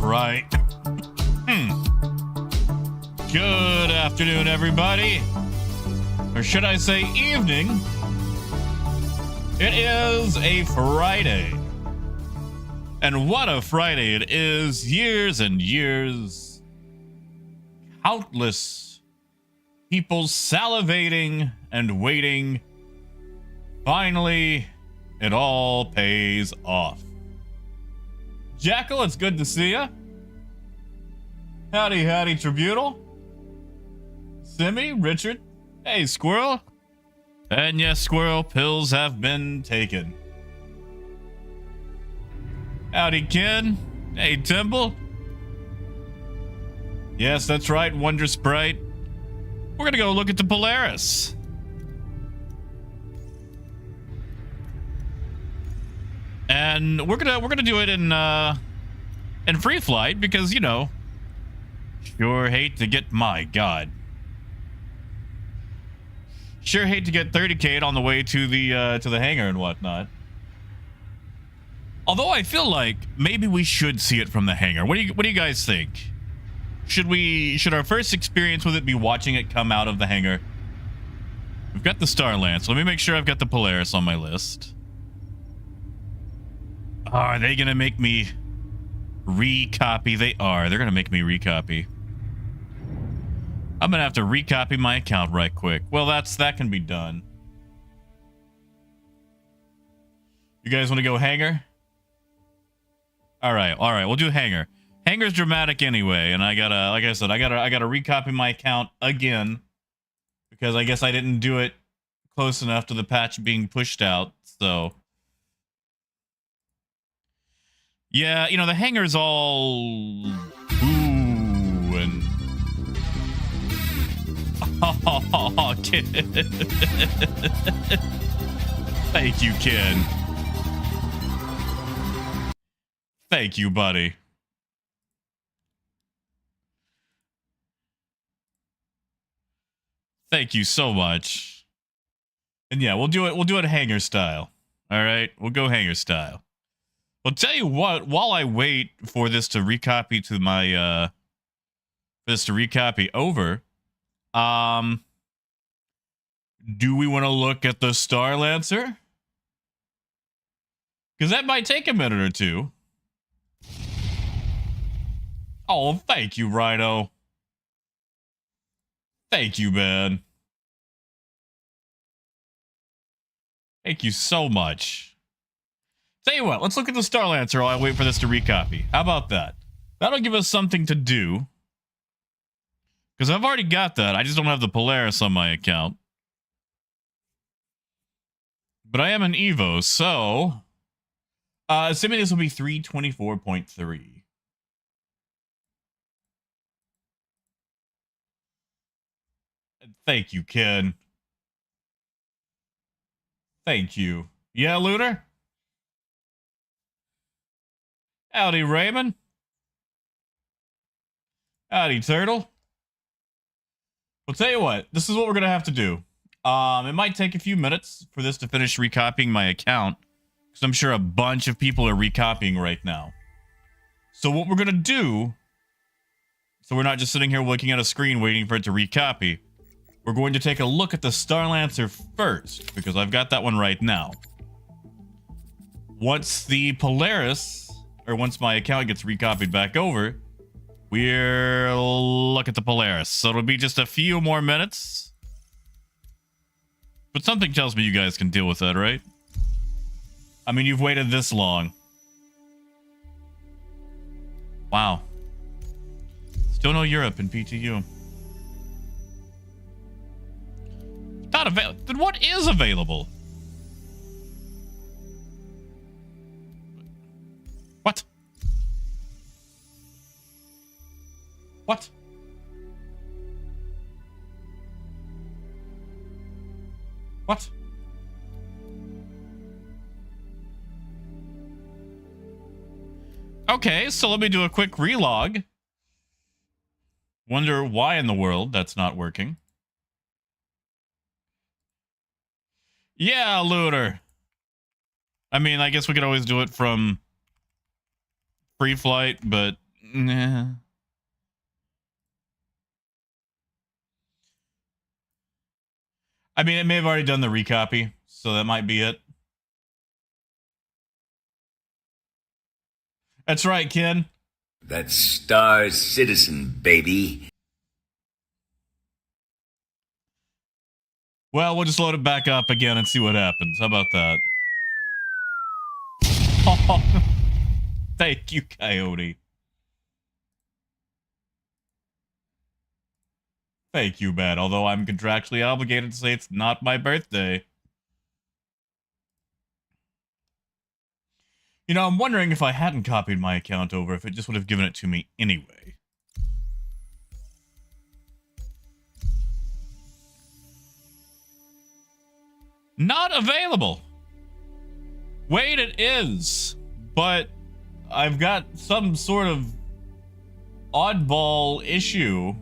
right. Good afternoon, everybody. Or should I say evening? It is a Friday. And what a Friday it is. Years and years. Countless people salivating and waiting. Finally, it all pays off. Jackal, it's good to see ya. Howdy, howdy, Tribunal. Simi, Richard. Hey, Squirrel. And yes, Squirrel, pills have been taken. Howdy, Ken. Hey, Temple. Yes, that's right, Wonder Sprite. We're gonna go look at the Polaris. And we're gonna do it in free flight because, you know, sure hate to get, my God. Sure hate to get 30K'd on the way to the hangar and whatnot. Although I feel like maybe we should see it from the hangar. What do you guys think? Should our first experience with it be watching it come out of the hangar? We've got the Starlancer. Let me make sure I've got the Polaris on my list. Oh, are they gonna make me recopy? They are. They're gonna make me recopy. I'm gonna have to recopy my account right quick. Well, that can be done. You guys want to go hangar? All right. We'll do hangar. Hangar's dramatic anyway, and I gotta, like I said, I gotta recopy my account again because I guess I didn't do it close enough to the patch being pushed out. So, yeah, you know, the hangar's all ooh and. Oh, Ken. Thank you, Ken. Thank you, buddy. Thank you so much. And yeah, we'll do it hangar style. All right, we'll go hangar style. I'll tell you what, while I wait for this to recopy to my over, do we want to look at the Starlancer? Because that might take a minute or two. Oh, thank you, Rhino. Thank you, man. Thank you so much. Tell you what, let's look at the Starlancer while I wait for this to recopy. How about that? That'll give us something to do. Because I've already got that. I just don't have the Polaris on my account. But I am an Evo, so... assuming this will be 324.3. Thank you, Ken. Thank you. Yeah, Lunar? Howdy, Raymond. Howdy, Turtle. Well, tell you what, this is what we're going to have to do. It might take a few minutes for this to finish recopying my account, because I'm sure a bunch of people are recopying right now. So what we're going to do, so we're not just sitting here looking at a screen waiting for it to recopy, we're going to take a look at the Starlancer first, because I've got that one right now. Once the Polaris, or once my account gets recopied back over, we'll look at the Polaris. So it'll be just a few more minutes. But something tells me you guys can deal with that, right? I mean, you've waited this long. Wow. Still no Europe in PTU. Not available. Then what is available? What? What? What? Okay, so let me do a quick relog. Wonder why in the world that's not working. Yeah, Looter. I mean, I guess we could always do it from free flight, but Nah. I mean, it may have already done the recopy, so that might be it. That's right, Ken. That's Star Citizen, baby. Well, we'll just load it back up again and see what happens. How about that? Thank you, Coyote. Thank you, Matt. Although I'm contractually obligated to say it's not my birthday. You know, I'm wondering if I hadn't copied my account over, if it just would have given it to me anyway. Not available. Wait, it is. But I've got some sort of oddball issue.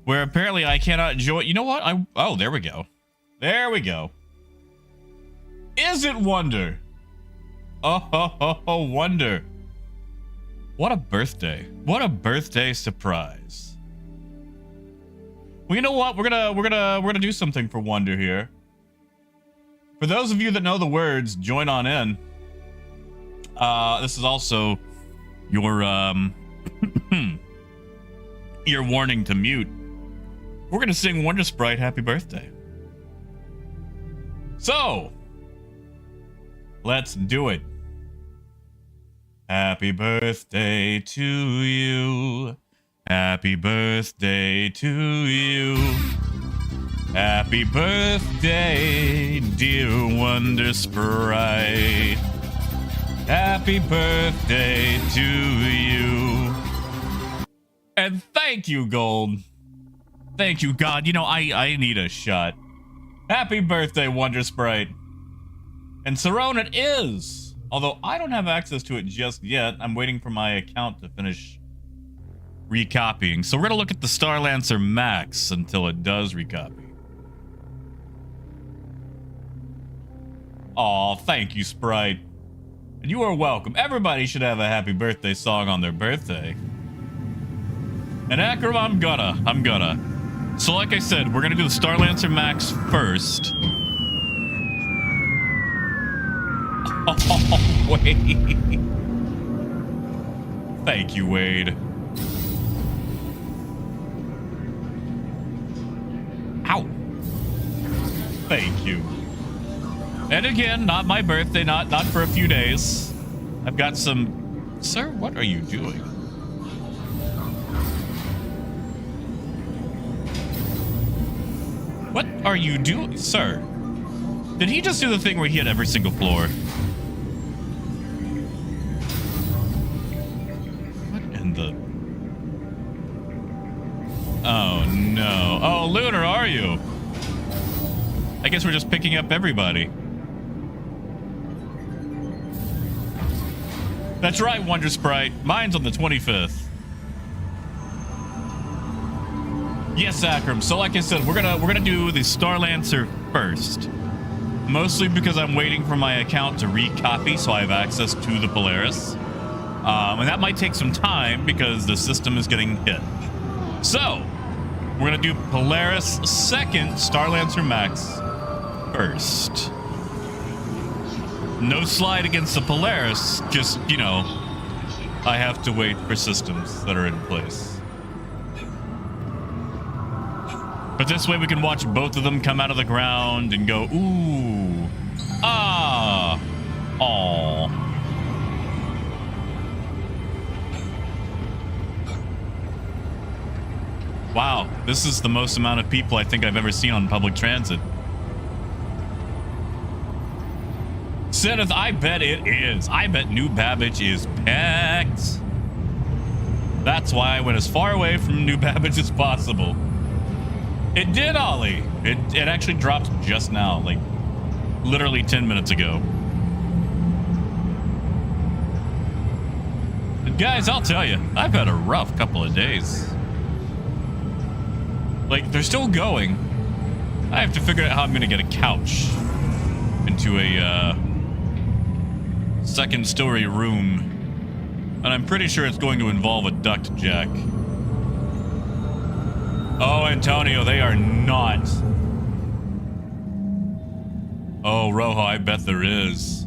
Where apparently I cannot join. You know what? Oh, there we go. There we go. Is it Wonder? Oh, Wonder. What a birthday. What a birthday surprise. Well, you know what? We're gonna do something for Wonder here. For those of you that know the words, join on in. This is also your your warning to mute. We're gonna sing Wonder Sprite Happy Birthday. So, let's do it. Happy birthday to you. Happy birthday to you. Happy birthday, dear Wonder Sprite. Happy birthday to you. And thank you, Gold. Thank you, God. You know, I need a shot. Happy birthday, Wonder Sprite. And Cerrone it is. Although I don't have access to it just yet. I'm waiting for my account to finish recopying. So we're going to look at the Starlancer Max until it does recopy. Aw, thank you, Sprite. And you are welcome. Everybody should have a happy birthday song on their birthday. And Akram, I'm gonna. So like I said, we're gonna do the Starlancer Max first. Oh, Wade. Thank you, Wade. Ow. Thank you. And again, not my birthday, not for a few days. I've got some... Sir, what are you doing? What are you doing, sir? Did he just do the thing where he hit every single floor? What in the... Oh, no. Oh, Lunar, are you? I guess we're just picking up everybody. That's right, Wonder Sprite. Mine's on the 25th. Yes, Akram. So like I said, we're gonna do the Starlancer first. Mostly because I'm waiting for my account to recopy so I have access to the Polaris. And that might take some time because the system is getting hit. So, we're gonna do Polaris second, Starlancer Max first. No slide against the Polaris, just, you know, I have to wait for systems that are in place. But this way we can watch both of them come out of the ground and go, ooh, ah, aw. Wow, this is the most amount of people I think I've ever seen on public transit. Seth, I bet it is. I bet New Babbage is packed. That's why I went as far away from New Babbage as possible. It did, Ollie. It actually dropped just now, like literally 10 minutes ago. But guys, I'll tell you, I've had a rough couple of days. Like, they're still going. I have to figure out how I'm gonna get a couch into a second story room. And I'm pretty sure it's going to involve a duct jack. Oh, Antonio, they are not. Oh, Rojo, I bet there is.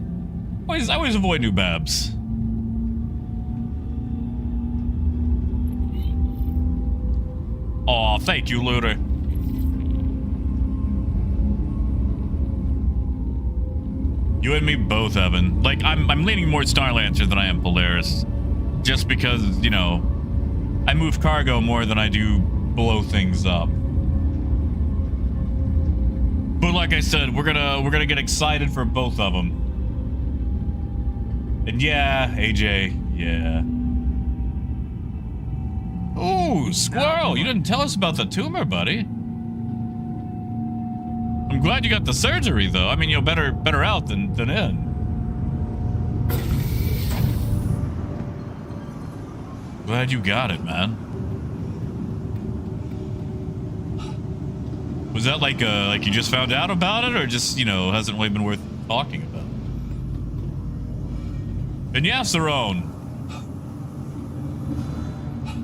I always avoid new babs. Aw, thank you, Looter. You and me both, Evan. Like, I'm leaning more Starlancer than I am Polaris. Just because, you know, I move cargo more than I do blow things up. But like I said, we're gonna get excited for both of them. And yeah, AJ, yeah. Ooh, squirrel! You didn't tell us about the tumor, buddy. I'm glad you got the surgery, though. I mean, you're better out than in. Glad you got it, man. Was that like you just found out about it, or just, you know, hasn't really been worth talking about? And yeah, Cerrone.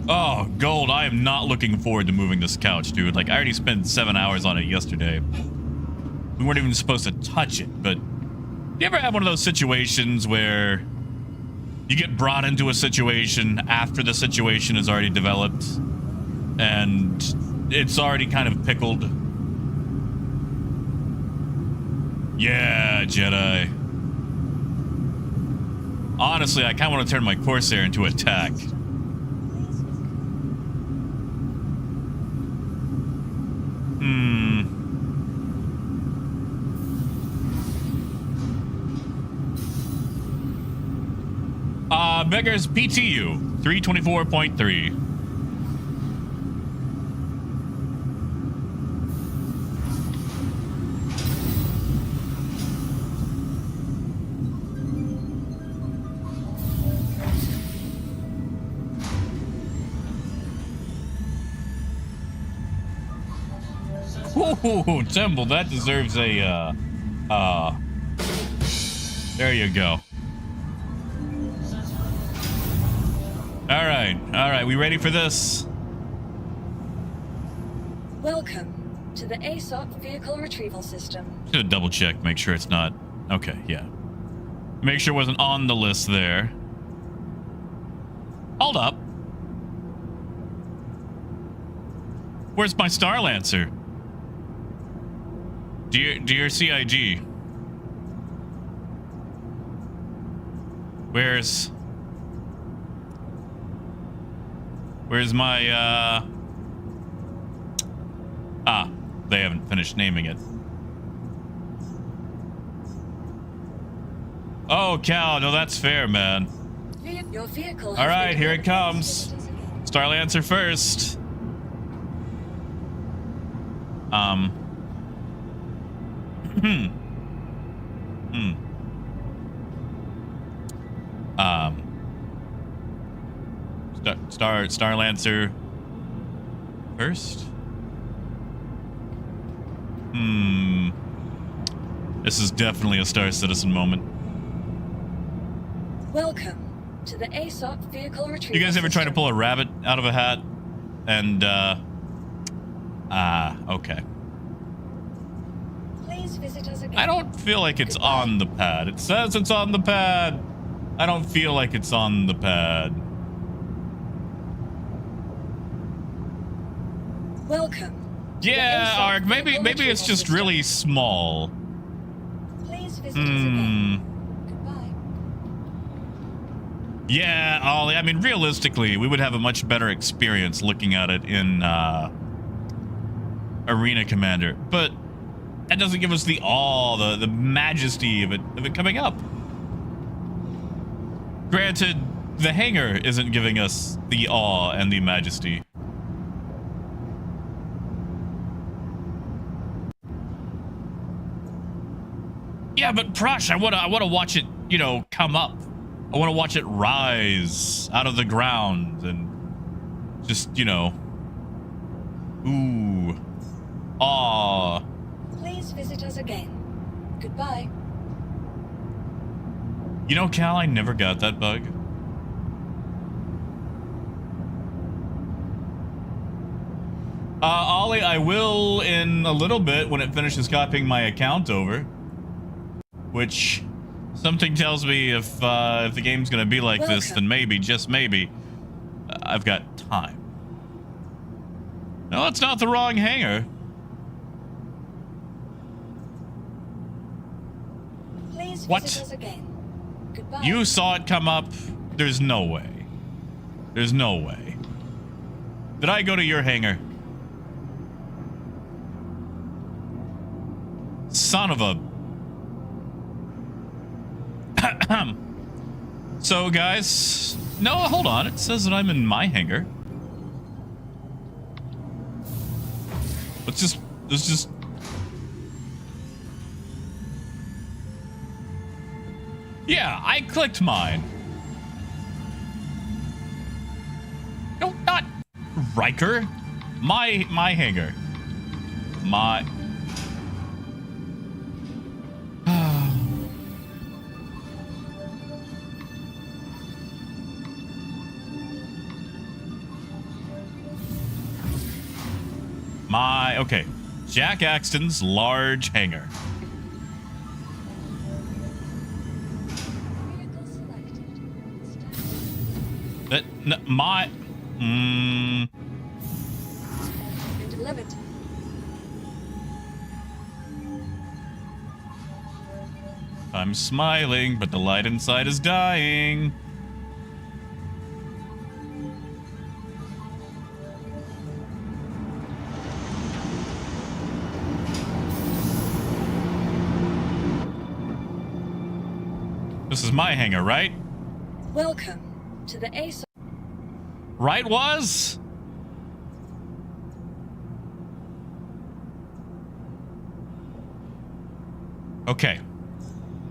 Oh, Gold, I am not looking forward to moving this couch, dude. Like, I already spent 7 hours on it yesterday. We weren't even supposed to touch it, but you ever have one of those situations where you get brought into a situation after the situation is already developed and it's already kind of pickled? Yeah, Jedi. Honestly, I kind of want to turn my Corsair into attack. Beggars PTU 324.3. Ooh, Temple, that deserves a, there you go. All right, we ready for this? Welcome to the ASOP Vehicle Retrieval System. Should double check, make sure it's not. Okay, yeah. Make sure it wasn't on the list there. Hold up. Where's my Starlancer? Dear CIG. Where's my, they haven't finished naming it. Oh, cow, no, that's fair, man. Your vehicle. All right, here it comes. Starlancer first. Starlancer first. This is definitely a Star Citizen moment. Welcome to the ASOP Vehicle Retrieval. You guys ever try to pull a rabbit out of a hat? And okay. Please visit us again. I don't feel like it's on the pad. It says it's on the pad. I don't feel like it's on the pad. Welcome. Yeah, Ark, maybe it's just really small. Please visit us again. Goodbye. Yeah, Ollie, I mean, realistically, we would have a much better experience looking at it in Arena Commander, but that doesn't give us the awe, the majesty of it coming up. Granted, the hangar isn't giving us the awe and the majesty. Yeah, but Prush, I wanna watch it, you know, come up. I wanna watch it rise out of the ground and just, you know, ooh, aw. Please visit us again. Goodbye. You know, Cal, I never got that bug. Ollie, I will in a little bit when it finishes copying my account over. Which, something tells me if the game's gonna be like this, then maybe, just maybe, I've got time. No, it's not the wrong hangar. Please What? visit us again. Goodbye. You saw it come up. There's no way. There's no way. Did I go to your hangar? Son of a... So, guys... No, hold on. It says that I'm in my hangar. Let's just... Yeah, I clicked mine. No, not Riker. My hangar. My... Okay. Jack Axton's large hangar. Vehicle selected. My... Been delivered. I'm smiling, but the light inside is dying. This is my hangar, right? Welcome to the ASOC. Right was? Okay.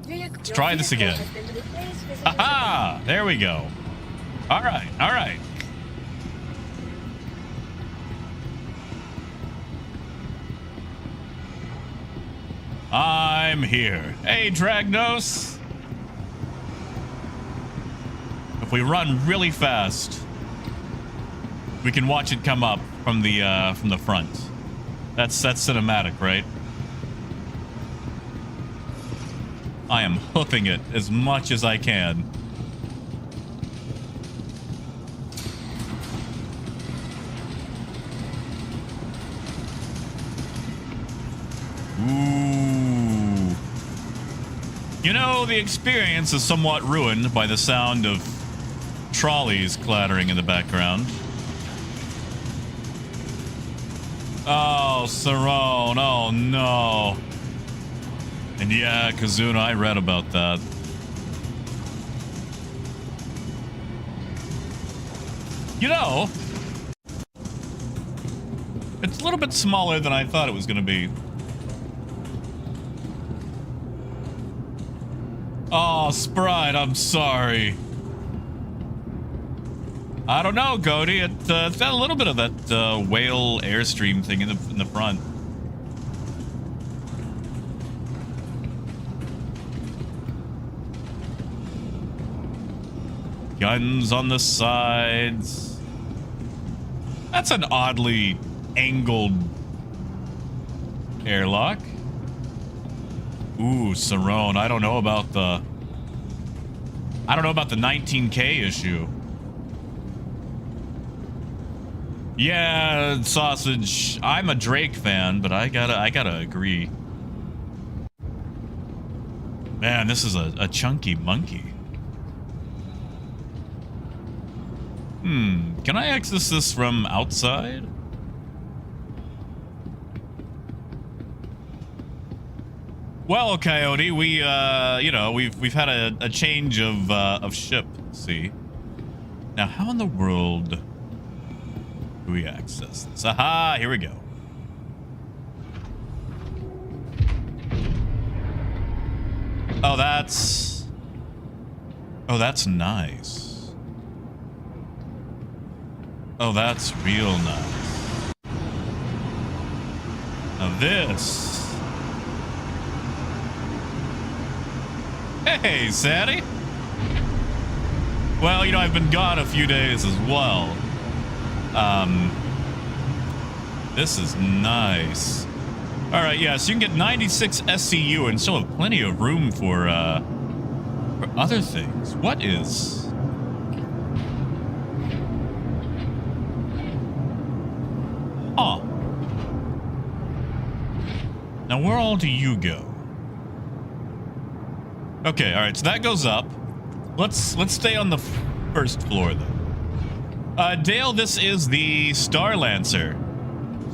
Let's try this again. Aha! There we go. All right, all right. I'm here. Hey, Dragnos. If we run really fast, we can watch it come up from the front. That's cinematic, right? I am hoofing it as much as I can. Ooh. You know, the experience is somewhat ruined by the sound of trolleys clattering in the background. Oh, Cerrone. Oh, no. And yeah, Kazuna, I read about that. You know, it's a little bit smaller than I thought it was going to be. Oh, Sprite, I'm sorry. I don't know, Cody. It's got a little bit of that whale airstream thing in the front. Guns on the sides. That's an oddly angled airlock. Ooh, Cerrone. I don't know about the 19K issue. Yeah, Sausage. I'm a Drake fan, but I gotta agree. Man, this is a chunky monkey. Can I access this from outside? Well, Coyote, we you know, we've had a change of ship. Let's see. Now, how in the world do we access this? Aha, here we go. Oh, that's nice. Oh, that's real nice. Now this. Hey, Sadie. Well, you know, I've been gone a few days as well. This is nice. All right, yeah, so you can get 96 SCU and still have plenty of room for other things. What is... Huh. Now, where all do you go? Okay, all right, so that goes up. Let's stay on the first floor, though. Dale, this is the Starlancer.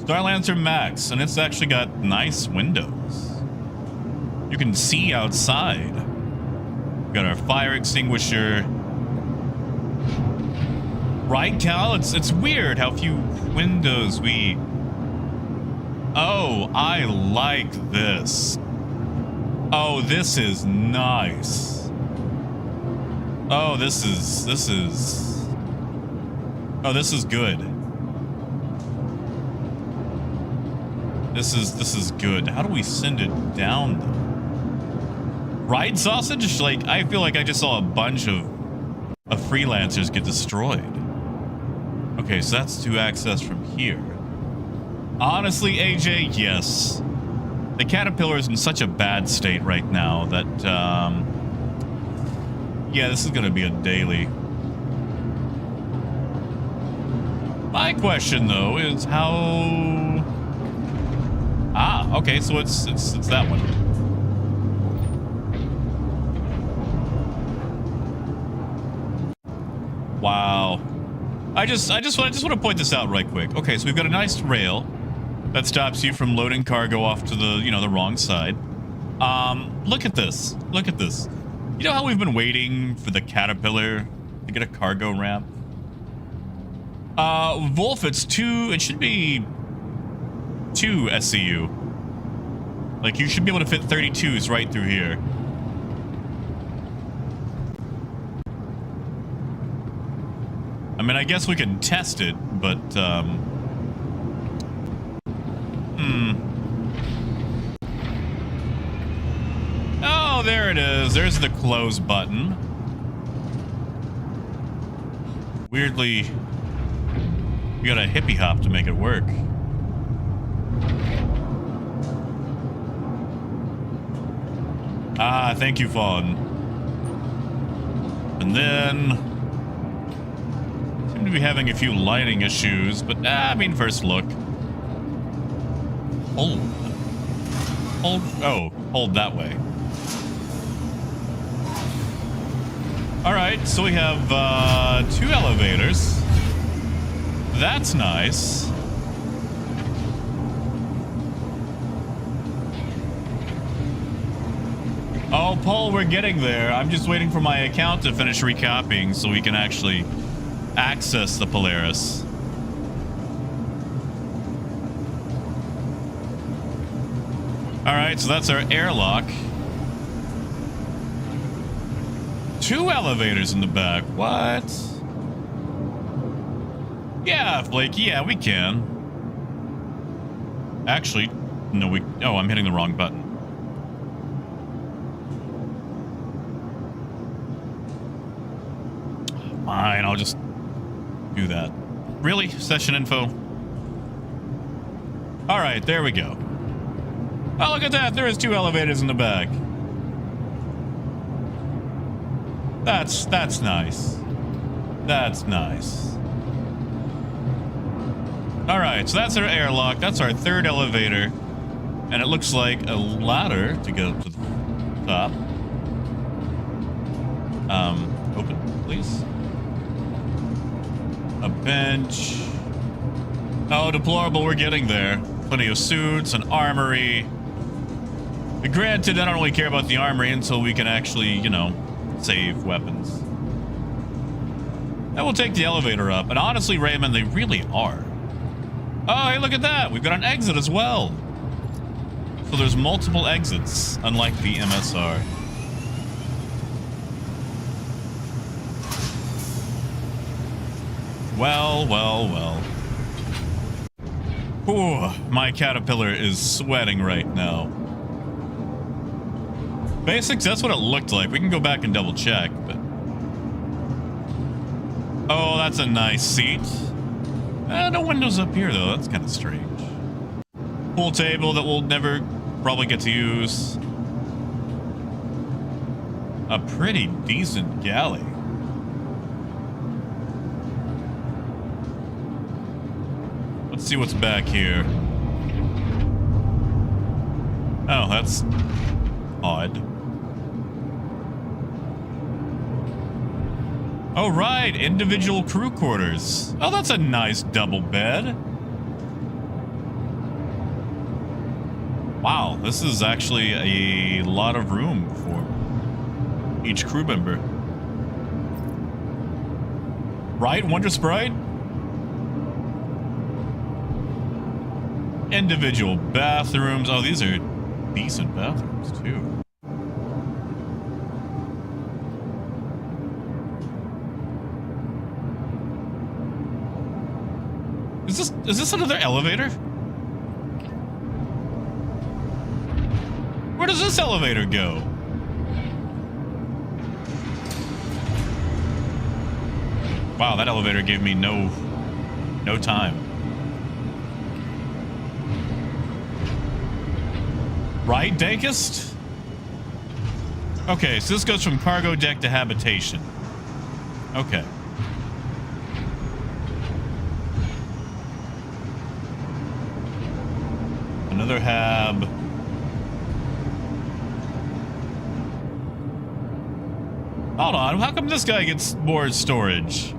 Starlancer Max, and it's actually got nice windows. You can see outside. We've got our fire extinguisher. Right, Cal? It's weird how few windows we... Oh, I like this. Oh, this is nice. Oh, this is... Oh, this is good. This is good. How do we send it down, though? Ride sausage? Like, I feel like I just saw a bunch of freelancers get destroyed. Okay, so that's to access from here. Honestly, AJ, yes. The Caterpillar is in such a bad state right now that, yeah, this is gonna be a daily. My question, though, is how... Ah, okay, so it's that one. Wow. I just want to point this out right quick. Okay, so we've got a nice rail that stops you from loading cargo off to the, you know, the wrong side. Look at this. Look at this. You know how we've been waiting for the Caterpillar to get a cargo ramp? Wolf, it should be 2 SCU. Like, you should be able to fit 32s right through here. I mean, I guess we could test it, but, Oh, there it is. There's the close button. Weirdly, you gotta hippie hop to make it work. Ah, thank you, Fawn. And then... seem to be having a few lighting issues, but, I mean, first look. Hold. Oh, hold that way. Alright, so we have, 2 elevators. That's nice. Oh, Paul, we're getting there. I'm just waiting for my account to finish recopying so we can actually access the Polaris. Alright, so that's our airlock. 2 elevators in the back. What? Yeah, Flakey, yeah, we can. Actually, no, we... Oh, I'm hitting the wrong button. Fine, I'll just do that. Really? Session info? Alright, there we go. Oh, look at that! There is 2 elevators in the back. That's nice. That's nice. Alright, so that's our airlock. That's our 3rd elevator. And it looks like a ladder to get up to the top. Open, please. A bench. Oh, deplorable, we're getting there. Plenty of suits, an armory. Granted, I don't really care about the armory until we can actually, you know, save weapons. And we'll take the elevator up. And honestly, Raymond, they really are. Oh, hey, look at that. We've got an exit as well. So there's multiple exits, unlike the MSR. Well, well, well. Ooh, my Caterpillar is sweating right now. Basics, that's what it looked like. We can go back and double check, but... Oh, that's a nice seat. No windows up here, though. That's kind of strange. Pool table that we'll never probably get to use. A pretty decent galley. Let's see what's back here. Oh, that's odd. Oh, right. Individual crew quarters. Oh, that's a nice double bed. Wow, this is actually a lot of room for each crew member. Right, Wonder Sprite? Individual bathrooms. Oh, these are decent bathrooms, too. Is this another elevator? Where does this elevator go? Wow, that elevator gave me no time. Right, Dankest? Okay, so this goes from cargo deck to habitation. Okay. Another hab. Hold on, how come this guy gets more storage?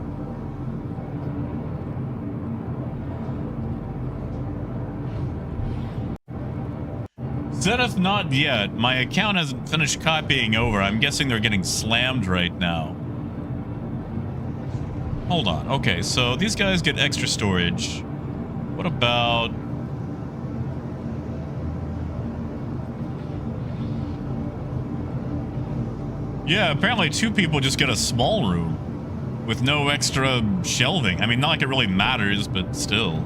Zenith, not yet. My account hasn't finished copying over. I'm guessing they're getting slammed right now. Hold on. Okay, so these guys get extra storage. What about... Yeah, apparently 2 people just get a small room with no extra shelving. I mean, not like it really matters, but still.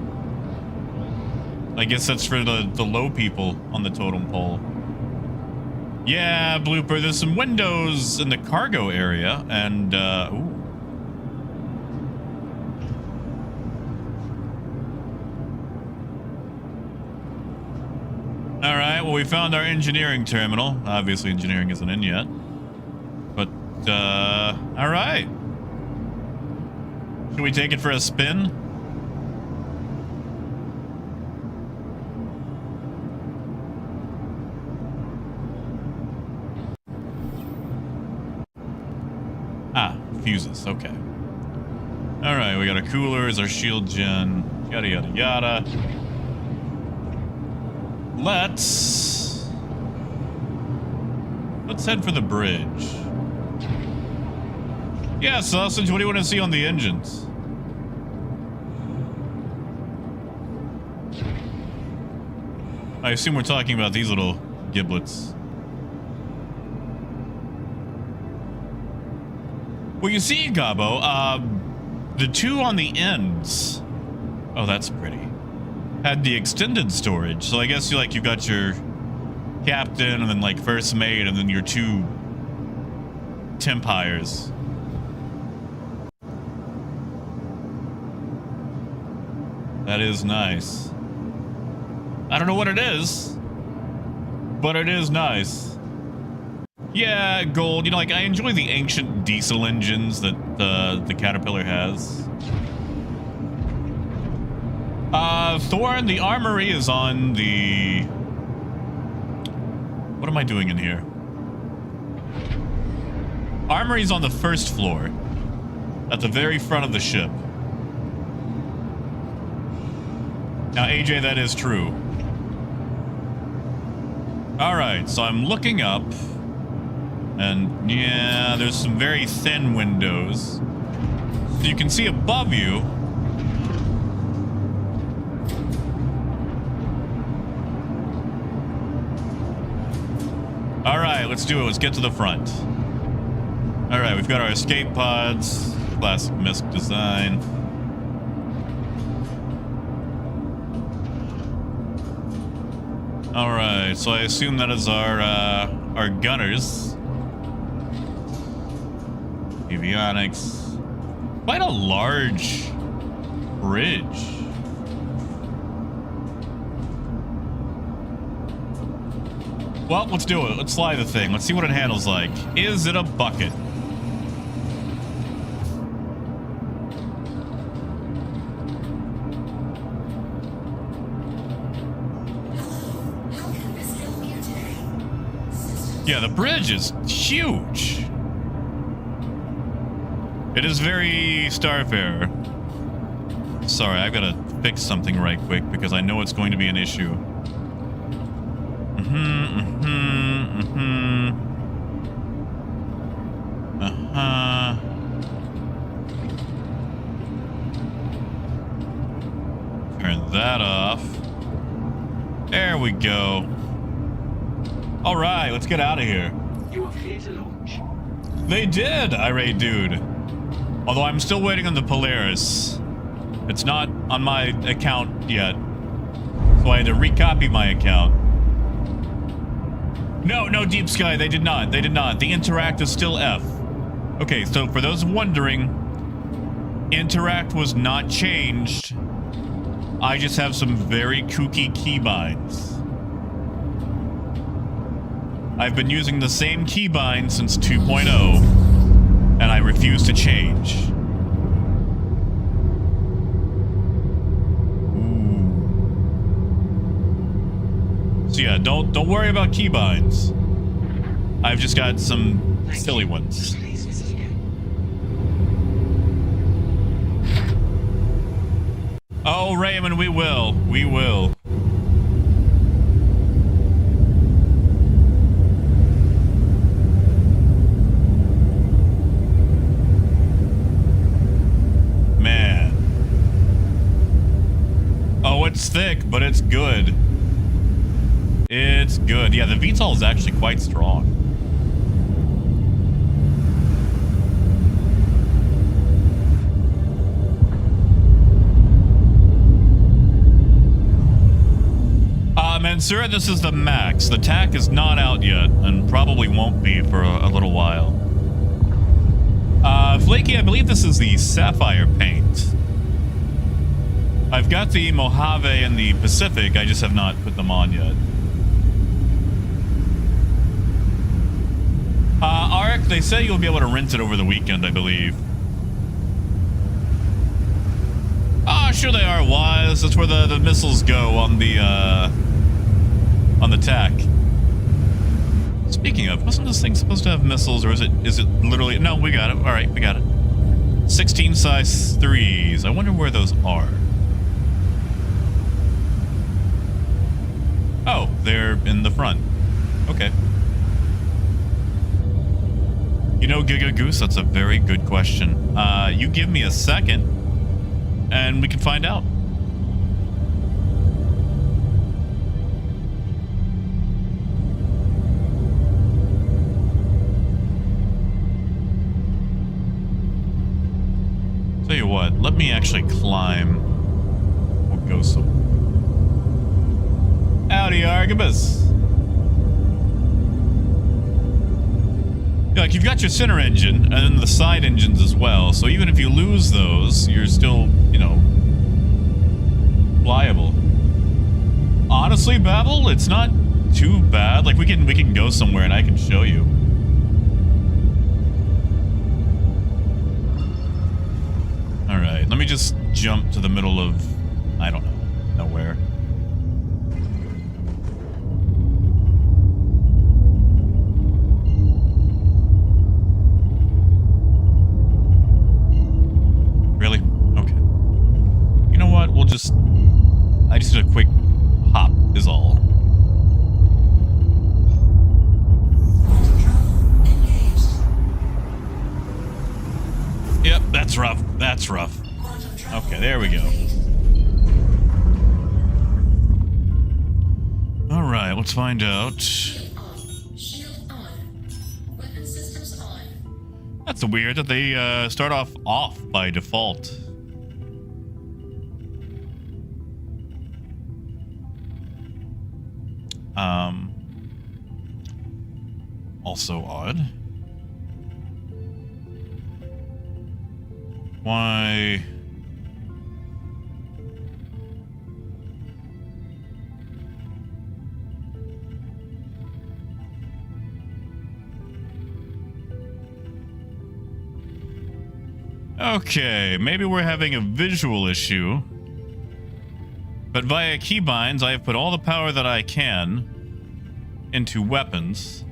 I guess that's for the low people on the totem pole. Yeah, Blooper, there's some windows in the cargo area, and, ooh. Alright, well, we found our engineering terminal. Obviously, engineering isn't in yet. But, alright. Should we take it for a spin? Ah, fuses, okay. Alright, we got our coolers, our shield gen, yada yada yada. Let's head for the bridge. Yeah, Sausage, what do you want to see on the engines? I assume we're talking about these little giblets. Well, you see, Gabo, the 2 on the ends, oh, that's pretty, had the extended storage. So I guess you got your captain and then like first mate and then your 2 temp hires. That is nice. I don't know what it is, but it is nice. Yeah, gold. You know, like, I enjoy the ancient diesel engines that the Caterpillar has. Thorn, the armory is on the... What am I doing in here? Armory's on the first floor. At the very front of the ship. Now, AJ, that is true. Alright, so I'm looking up. And, yeah, there's some very thin windows. So you can see above you. Alright, let's do it. Let's get to the front. Alright, we've got our escape pods. Classic MISC design. Alright, so I assume that is our gunners. Avionics. Quite a large bridge. Well, let's do it. Let's fly the thing. Let's see what it handles like. Is it a bucket? Yeah, the bridge is huge. It is very Starfarer. Sorry, I've got to fix something right quick because I know it's going to be an issue. Turn that off. There we go. All right, let's get out of here. You are clear to launch. They did, irate dude. Although I'm still waiting on the Polaris. It's not on my account yet. So I had to recopy my account. No, Deep Sky, they did not. They did not. The Interact is still F. Okay, so for those wondering, Interact was not changed. I just have some very kooky keybinds. I've been using the same keybind since 2.0, and I refuse to change. Ooh. So yeah, don't worry about keybinds. I've just got some silly ones. Please visit again. Oh, Raymond, we will. We will. Man. Oh, it's thick, but it's good. It's good. Yeah, the VTOL is actually quite strong. Mansura, this is the max. The TAC is not out yet, and probably won't be for a little while. Flaky, I believe this is the Sapphire paint. I've got the Mojave and the Pacific, I just have not put them on yet. Arik, they say you'll be able to rent it over the weekend, I believe. Ah, sure they are, Wise. That's where the missiles go on the TAC. Speaking of, wasn't this thing supposed to have missiles, or is it literally? No, we got it. All right, we got it. 16 size 3s. I wonder where those are. Oh, they're in the front. Okay. You know, Giga Goose, that's a very good question. You give me a second, and we can find out. Tell you what, let me actually climb. We'll go some. Howdy, Argibus. Yeah, like, you've got your center engine, and then the side engines as well, so even if you lose those, you're still, you know, flyable. Honestly, Babel, it's not too bad. Like, we can go somewhere and I can show you. Alright, let me just jump to the middle of, I don't know, nowhere. Really? Okay. You know what? I just did a quick hop is all. Yep, that's rough. That's rough. Okay, there we go. All right, let's find out. That's weird that they start off by default. Also odd. Why? Okay, maybe we're having a visual issue. But via keybinds, I have put all the power that I can into weapons.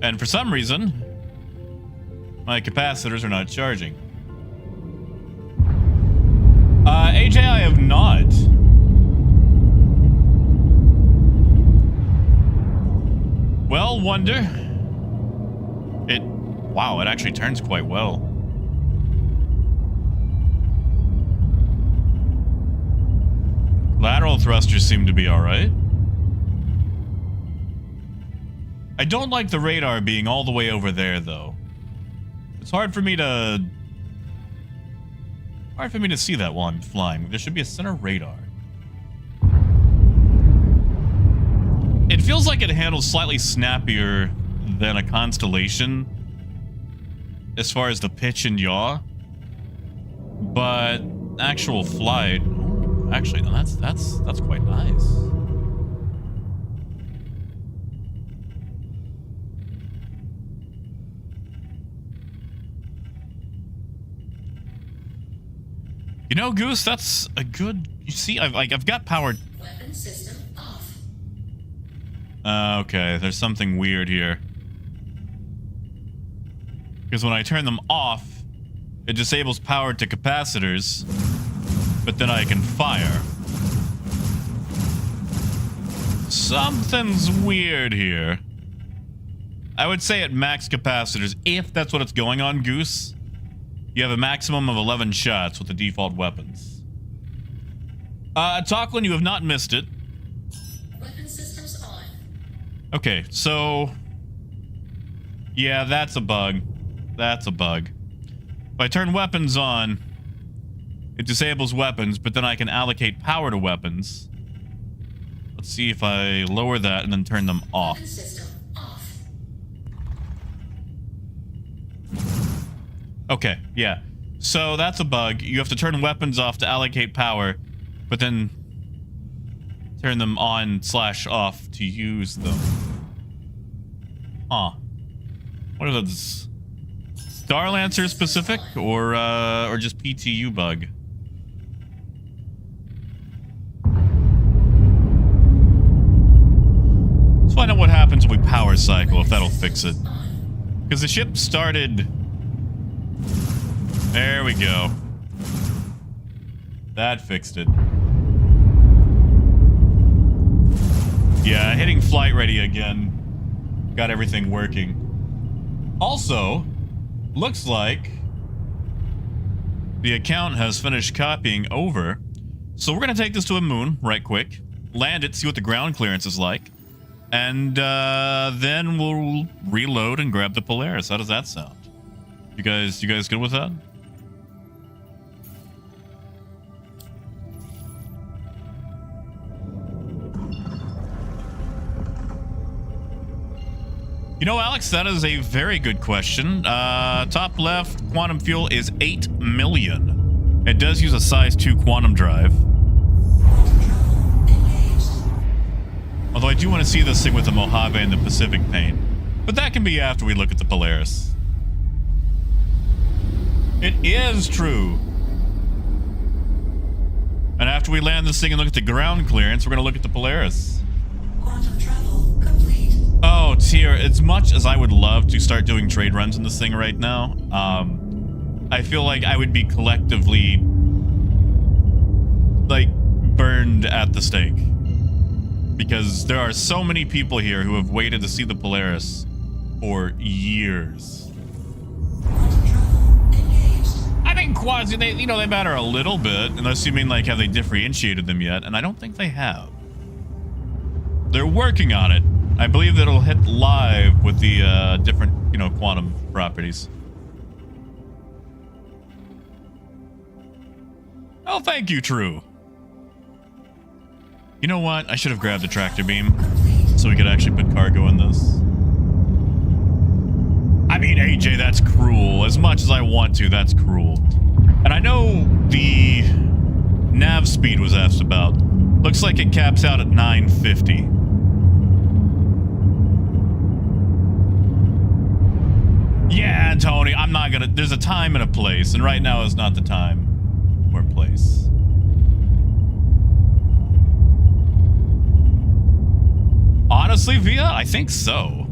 And for some reason, my capacitors are not charging. AJ, I have not. Well, Wonder. Wow, it actually turns quite well. Lateral thrusters seem to be alright. I don't like the radar being all the way over there, though. It's hard for me to see that while I'm flying. There should be a center radar. It feels like it handles slightly snappier than a Constellation as far as the pitch and yaw. But actual flight, actually, no, that's quite nice. You know, Goose, that's a good. You see, I've got power. Weapon system off. Okay, there's something weird here. Because when I turn them off, it disables power to capacitors, but then I can fire. Something's weird here. I would say at max capacitors, if that's what it's going on, Goose, you have a maximum of 11 shots with the default weapons. Talklin, you have not missed it. Weapon systems on. Okay, so... yeah, that's a bug. That's a bug. If I turn weapons on, it disables weapons, but then I can allocate power to weapons. Let's see if I lower that and then turn them off. Weapon system off. Okay, yeah. So that's a bug. You have to turn weapons off to allocate power, but then turn them on/off to use them. Huh. What are those? Starlancer specific or just PTU bug? Let's find out what happens when we power cycle, if that'll fix it. Because the ship started... there we go. That fixed it. Yeah, hitting flight ready again. Got everything working. Also, looks like the account has finished copying over. So we're going to take this to a moon right quick. Land it, see what the ground clearance is like. And then we'll reload and grab the Polaris. How does that sound? You guys good with that? You know, Alex, that is a very good question. Top left, quantum fuel is 8 million. It does use a size 2 quantum drive. Although I do want to see this thing with the Mojave and the Pacific paint. But that can be after we look at the Polaris. It is true. And after we land this thing and look at the ground clearance, we're going to look at the Polaris. Quantum travel complete. Oh, Tier, as much as I would love to start doing trade runs in this thing right now, I feel like I would be collectively, like, burned at the stake. Because there are so many people here who have waited to see the Polaris for years. I think quads, they matter a little bit, unless you mean, like, have they differentiated them yet? And I don't think they have. They're working on it. I believe that it'll hit live with the different, quantum properties. Oh, thank you, True. You know what? I should have grabbed the tractor beam. so we could actually put cargo in this. I mean, AJ, that's cruel. As much as I want to, that's cruel. And I know the nav speed was asked about. Looks like it caps out at 950. Yeah, Tony, I'm not gonna... There's a time and a place, and right now is not the time or place. Honestly, Via, I think so.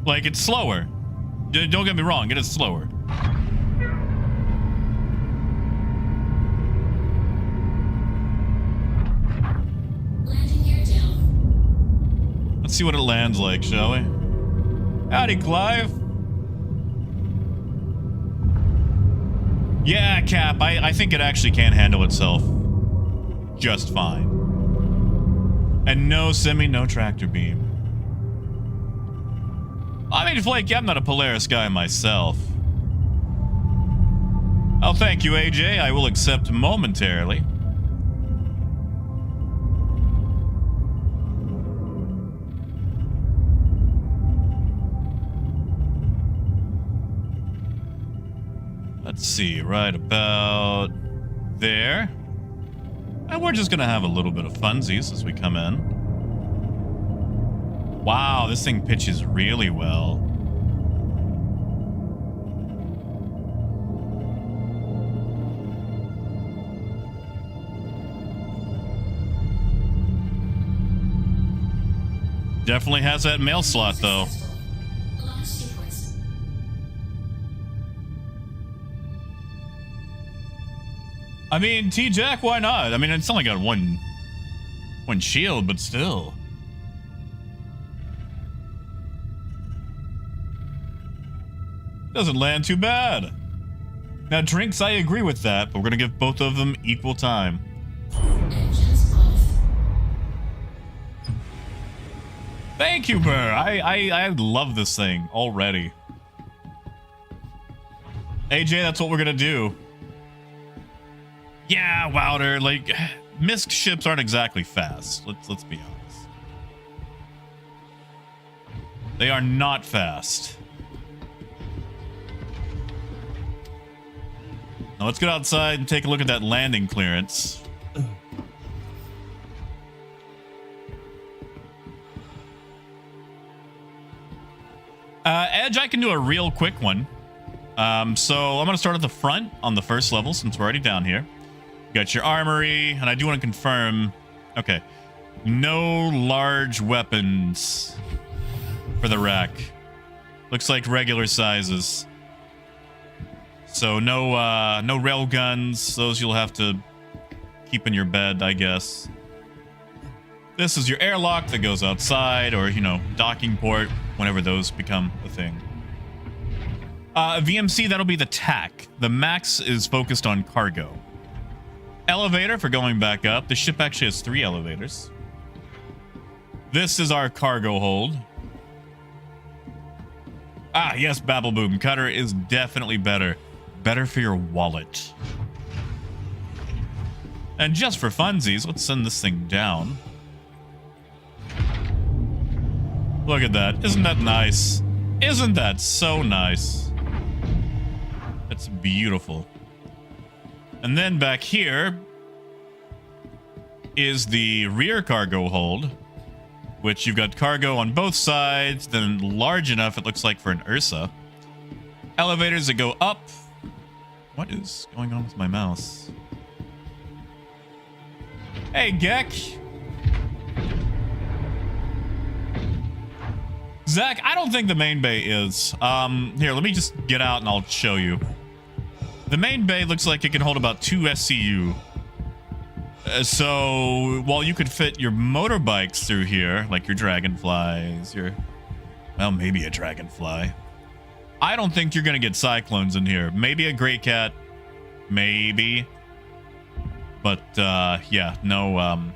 Like, it's slower. Don't get me wrong, it is slower. Landing gear down. Let's see what it lands like, shall we? Howdy, Clive. Yeah, Cap, I think it actually can handle itself just fine. And no semi, no tractor beam. I mean, Flake, I'm not a Polaris guy myself. Oh, thank you, AJ. I will accept momentarily. Let's see, right about there. And we're just gonna have a little bit of funsies as we come in. Wow, this thing pitches really well. Definitely has that mail slot, though. Launch sequence. I mean, T-Jack, why not? I mean, it's only got one shield, but still. Doesn't land too bad. Now, Drinks, I agree with that, but we're gonna give both of them equal time. Engines off. Thank you, Burr. I love this thing already. AJ, that's what we're gonna do. Yeah, Wouter, like, MISC ships aren't exactly fast. Let's be honest. They are not fast. Now let's get outside and take a look at that landing clearance. Edge, I can do a real quick one. So I'm going to start at the front on the first level since we're already down here. You got your armory, and I do want to confirm... Okay. No large weapons for the rack. Looks like regular sizes. So no rail guns. Those you'll have to keep in your bed, I guess. This is your airlock that goes outside, or, you know, docking port, whenever those become a thing. VMC, that'll be the TAC. The max is focused on cargo. Elevator for going back up. The ship actually has 3 elevators. This is our cargo hold. Ah, yes, Babble Boom. Cutter is definitely better. Better for your wallet. And just for funsies, let's send this thing down. Look at that. Isn't that nice? Isn't that so nice? That's beautiful. And then back here is the rear cargo hold, which you've got cargo on both sides, then large enough, it looks like, for an Ursa. Elevators that go up. What is going on with my mouse? Hey, Gek. Zach, I don't think the main bay is. Here, let me just get out and I'll show you. The main bay looks like it can hold about 2 SCU. So, while you could fit your motorbikes through here, like your Dragonflies, well, maybe a Dragonfly. I don't think you're going to get Cyclones in here. Maybe a Grey Cat. Maybe. But, yeah, no,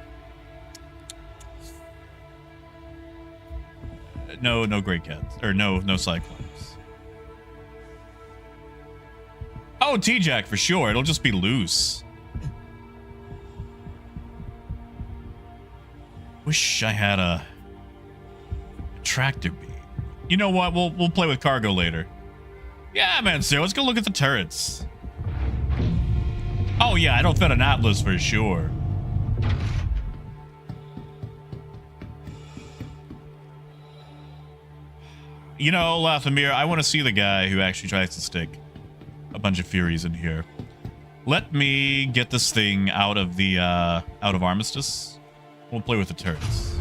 no Grey Cats. Or no Cyclones. Oh, T-Jack for sure. It'll just be loose. Wish I had a tractor beam. You know what? We'll play with cargo later. Yeah, man, so let's go look at the turrets. Oh yeah, I don't fit an Atlas for sure. You know, Lathamir, I want to see the guy who actually tries to stick a bunch of Furies in here. Let me get this thing out of the out of Armistice. We'll play with the turrets.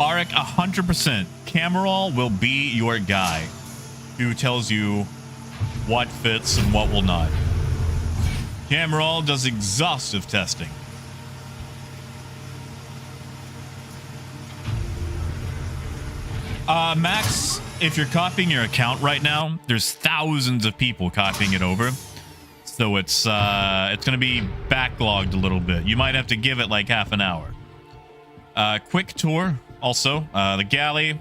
Arik, 100%. Cameral will be your guy who tells you what fits and what will not. Cameral does exhaustive testing. Max, if you're copying your account right now, there's thousands of people copying it over. So it's gonna be backlogged a little bit. You might have to give it like half an hour. Quick tour also. The galley.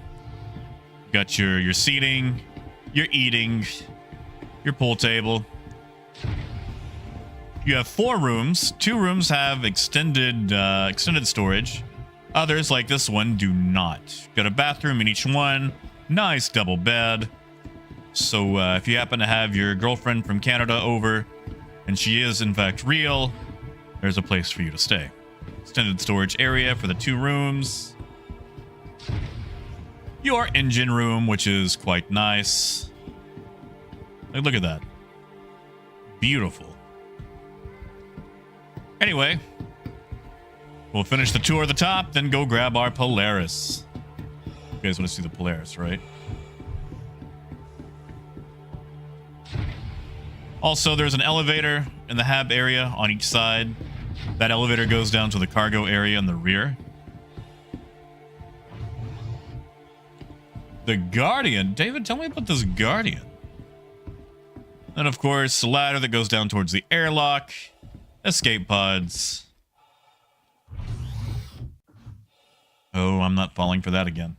Got your seating, your eating, your pool table. You have 4 rooms. 2 rooms have extended storage. Others, like this one, do not. Got a bathroom in each one. Nice double bed. So if you happen to have your girlfriend from Canada over, and she is in fact real, there's a place for you to stay. Extended storage area for the 2 rooms. Your engine room, which is quite nice. Like, look at that. Beautiful. Anyway, we'll finish the tour at the top, then go grab our Polaris. You guys want to see the Polaris, right? Also, there's an elevator in the hab area on each side. That elevator goes down to the cargo area in the rear. The Guardian? David, tell me about this Guardian. And of course, a ladder that goes down towards the airlock. Escape pods. Oh, I'm not falling for that again.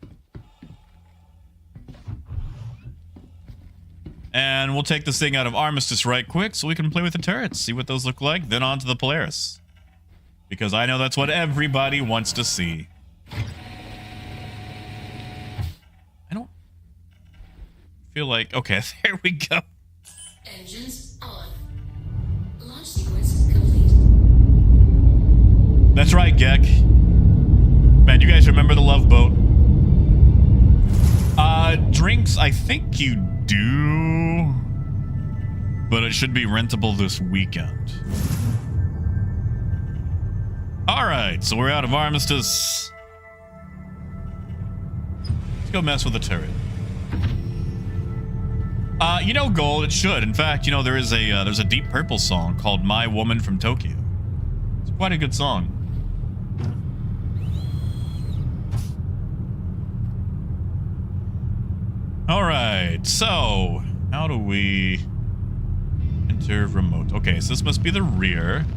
And we'll take this thing out of Armistice right quick so we can play with the turrets, see what those look like, then on to the Polaris. Because I know that's what everybody wants to see. I don't feel like... Okay, there we go. Engines on. Launch sequence complete. That's right, Gek. Man, you guys remember the Love Boat? Drinks, I think you do. But it should be rentable this weekend. Alright, so we're out of Armistice. Let's go mess with the turret. You know, Gold, it should. In fact, you know, there's a Deep Purple song called My Woman from Tokyo. It's quite a good song. Alright, so how do we enter remote? Okay, so this must be the rear.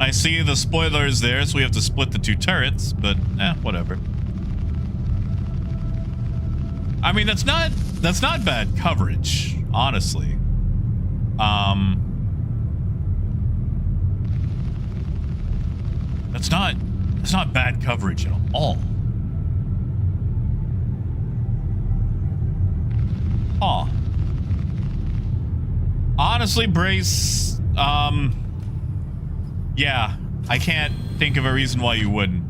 I see the spoilers there, so we have to split the 2 turrets, but whatever. I mean, that's not bad coverage, honestly. That's not bad coverage at all. Huh. Honestly, Brace, yeah, I can't think of a reason why you wouldn't.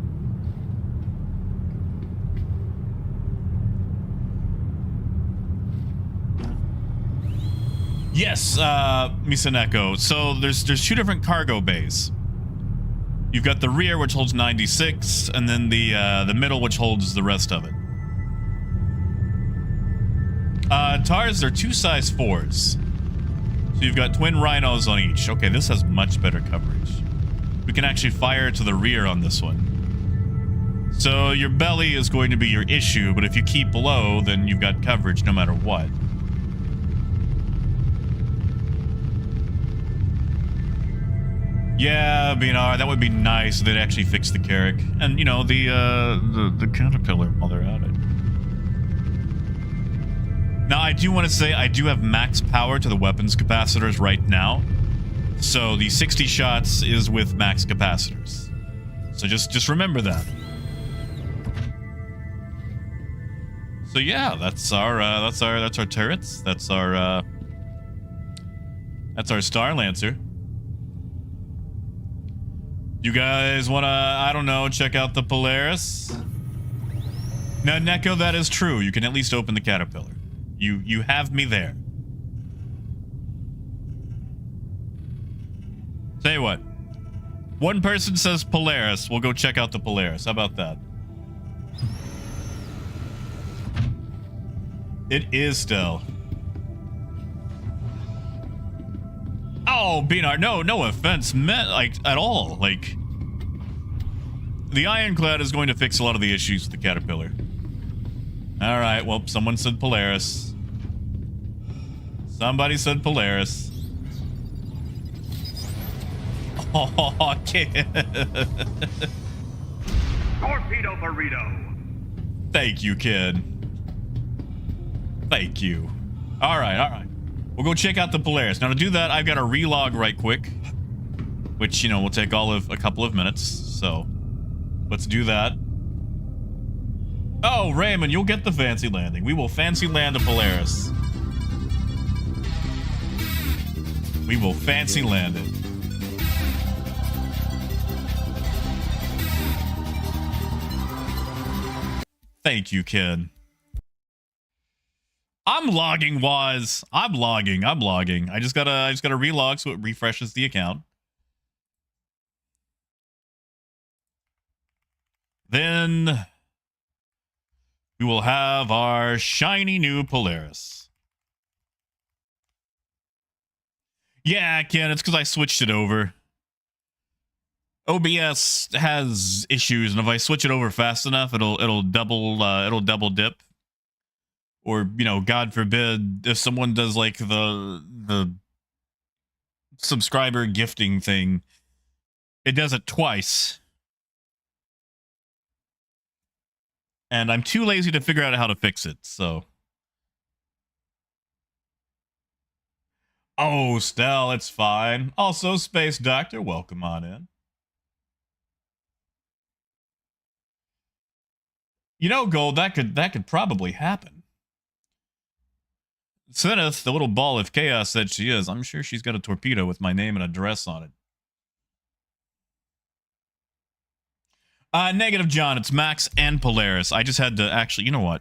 Yes, Misaneko. So there's 2 different cargo bays. You've got the rear, which holds 96, and then the middle, which holds the rest of it. TARS are 2 size 4s. So you've got twin rhinos on each. Okay, this has much better coverage. We can actually fire to the rear on this one. So your belly is going to be your issue, but if you keep low, then you've got coverage no matter what. Yeah, Binar, that would be nice if they'd actually fix the Carrick. And, you know, the Caterpillar while they're at it. Now, I do want to say I do have max power to the weapons capacitors right now. So the 60 shots is with max capacitors. So just remember that. So yeah, that's our turrets. That's our Starlancer. You guys wanna, I don't know, check out the Polaris? Now, Neko, that is true. You can at least open the Caterpillar. You have me there. Tell you what. One person says Polaris. We'll go check out the Polaris. How about that? It is still. Oh, Beanard, no offense meant, like, at all. Like, the Ironclad is going to fix a lot of the issues with the Caterpillar. All right, well, someone said Polaris. Somebody said Polaris. Oh, kid. Torpedo burrito. Thank you, kid. Thank you. All right. We'll go check out the Polaris. Now, to do that, I've got to relog right quick, which, you know, will take all of a couple of minutes. So, let's do that. Oh, Raymond, you'll get the fancy landing. We will fancy land a Polaris. We will fancy land it. Thank you, kid. I'm logging, Waz. I'm logging. I just gotta relog so it refreshes the account. Then we will have our shiny new Polaris. Yeah, Ken, it's because I switched it over. OBS has issues, and if I switch it over fast enough, it'll double dip. Or, you know, God forbid, if someone does like the subscriber gifting thing, it does it twice. And I'm too lazy to figure out how to fix it, so. Oh, Stel, it's fine. Also, Space Doctor, welcome on in. You know, Gold, that could probably happen. Zenith, the little ball of chaos that she is, I'm sure she's got a torpedo with my name and address on it. Negative, John. It's Max and Polaris. I just had to actually, you know what?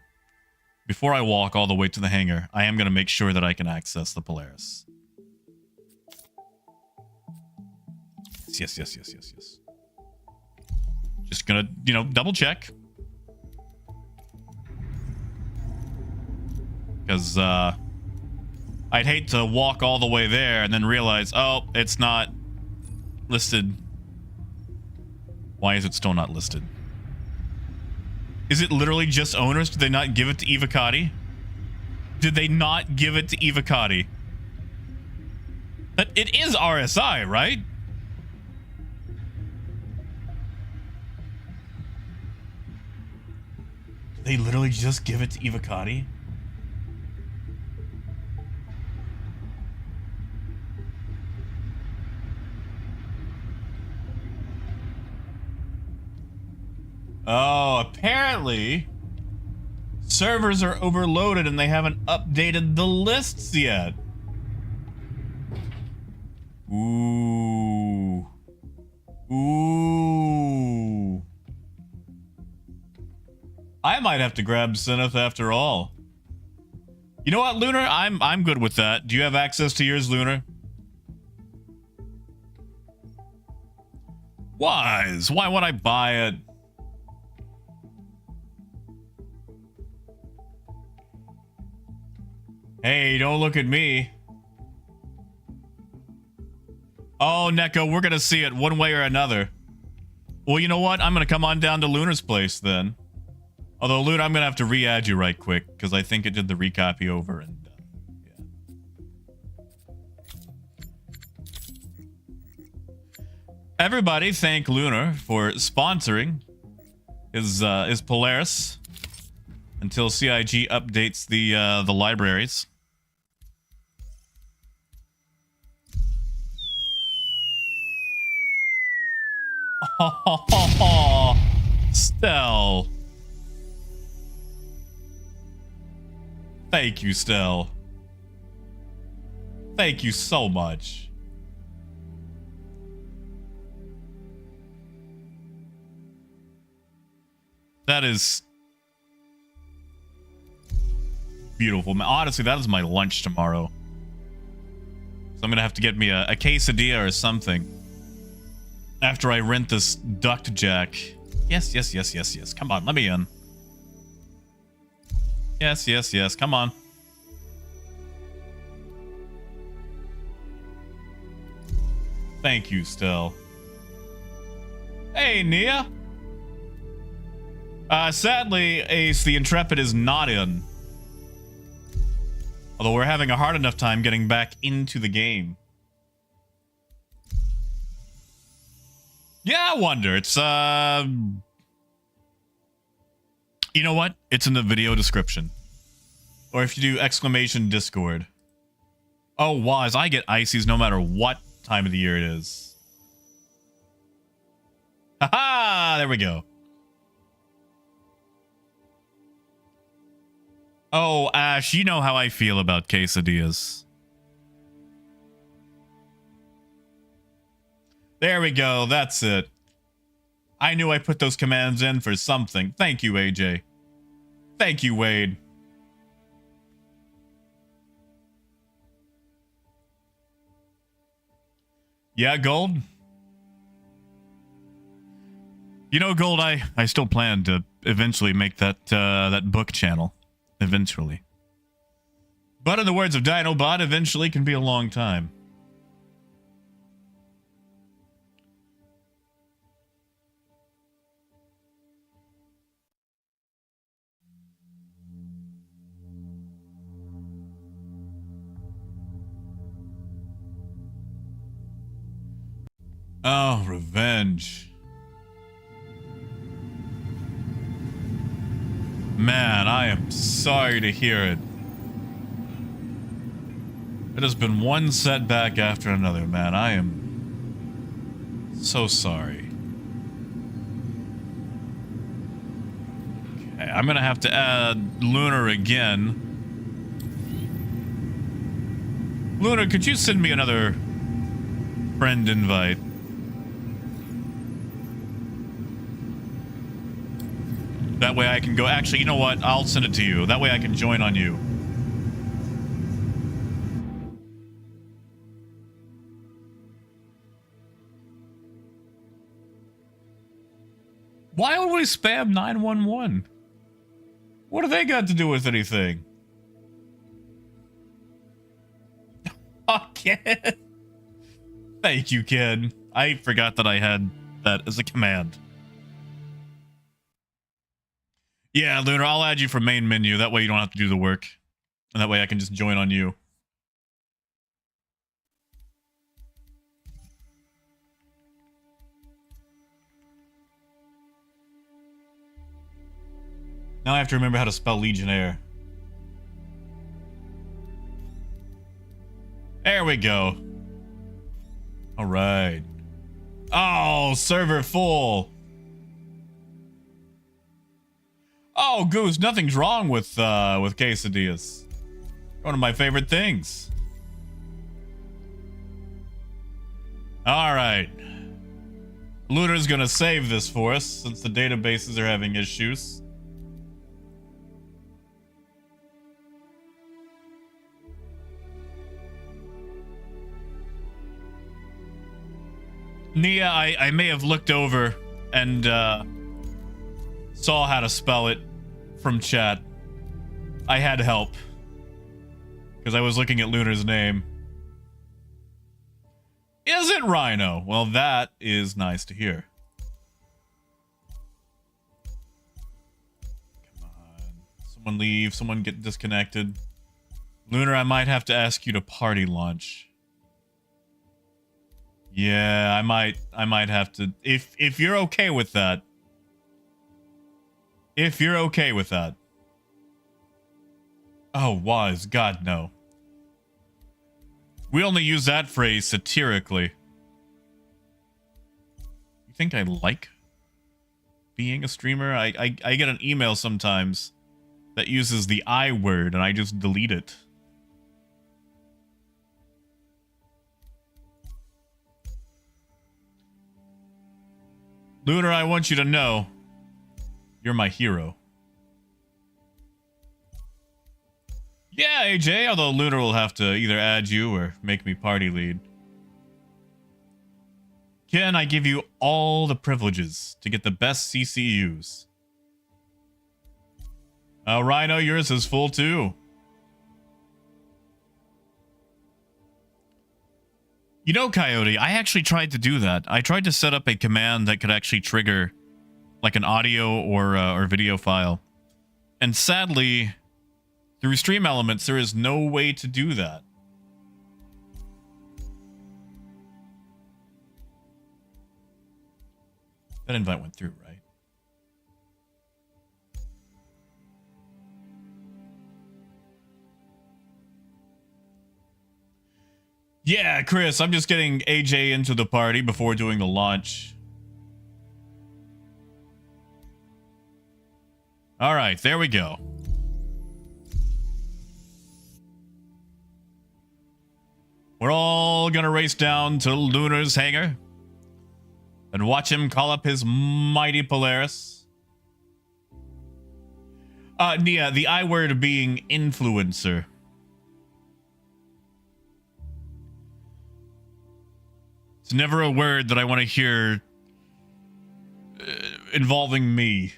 Before I walk all the way to the hangar, I am going to make sure that I can access the Polaris. Yes. Just gonna, you know, double check. Because, I'd hate to walk all the way there and then realize, oh, it's not listed. Why is it still not listed? Is it literally just owners? Did they not give it to Evocati? Did they not give it to Evocati? That it is RSI, right? They literally just give it to Evocati? Oh, apparently servers are overloaded and they haven't updated the lists yet. Ooh. I might have to grab Zenith after all. You know what, Lunar? I'm good with that. Do you have access to yours, Lunar? Wise. Why would I buy it? Hey, don't look at me. Oh, Neko, we're gonna see it one way or another. Well, you know what? I'm gonna come on down to Lunar's place then. Although, Luna, I'm gonna have to re-add you right quick because I think it did the recopy over and yeah. Everybody, thank Lunar for sponsoring his Polaris until CIG updates the libraries. Oh, Stell. Thank you, Stell. Thank you so much. That is beautiful. Honestly, that is my lunch tomorrow. So I'm gonna have to get me a quesadilla or something after I rent this duct jack. Yes, yes, yes, yes, yes. Come on, let me in. Yes, yes, yes. Come on. Thank you, Still. Hey, Nia. Sadly, Ace the Intrepid is not in. Although we're having a hard enough time getting back into the game. Yeah, I wonder. It's, you know what? It's in the video description. Or if you do exclamation Discord. Oh, Waz, I get ices no matter what time of the year it is. Haha! There we go. Oh, Ash, you know how I feel about quesadillas. There we go. That's it. I knew I put those commands in for something. Thank you, AJ. Thank you, Wade. Yeah, Gold? You know, Gold, I still plan to eventually make that that book channel. Eventually. But in the words of Dinobot, eventually can be a long time. Oh, revenge. Man, I am sorry to hear it. It has been one setback after another, man. I am so sorry. Okay, I'm gonna have to add Lunar again. Lunar, could you send me another friend invite? That way I can go... Actually, you know what? I'll send it to you. That way I can join on you. Why would we spam 911? What have they got to do with anything? Oh, kid. Thank you, kid. I forgot that I had that as a command. Yeah, Lunar, I'll add you from main menu. That way you don't have to do the work. And that way I can just join on you. Now I have to remember how to spell Legionnaire. There we go. All right. Oh, server full. Oh, Goose, nothing's wrong with quesadillas. One of my favorite things. All right. Lunar's gonna save this for us since the databases are having issues. Nia, I may have looked over and saw how to spell it from chat. I had help because I was looking at Lunar's name. Is it Rhino? Well, that is nice to hear. Come on. Someone leave. Someone get disconnected. Lunar, I might have to ask you to party launch. Yeah, I might have to. If you're okay with that. If you're okay with that. Oh, was. God, no. We only use that phrase satirically. You think I like being a streamer? I get an email sometimes that uses the I word and I just delete it. Lunar, I want you to know you're my hero. Yeah, AJ, although Lunar will have to either add you or make me party lead. Can I give you all the privileges to get the best CCUs? Rhino, yours is full too. You know, Coyote, I actually tried to do that. I tried to set up a command that could actually trigger like an audio or video file. And sadly, through Stream Elements, there is no way to do that. That invite went through, right? Yeah, Chris, I'm just getting AJ into the party before doing the launch. All right, there we go. We're all gonna race down to Lunar's hangar and watch him call up his mighty Polaris. Nia, the I word being influencer. It's never a word that I want to hear involving me.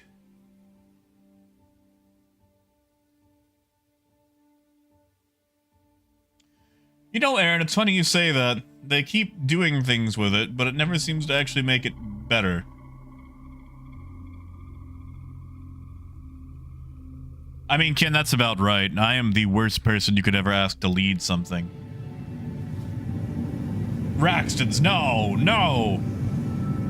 You know, Aaron, it's funny you say that. They keep doing things with it, but it never seems to actually make it better. I mean, Ken, that's about right. I am the worst person you could ever ask to lead something. Raxton's, no.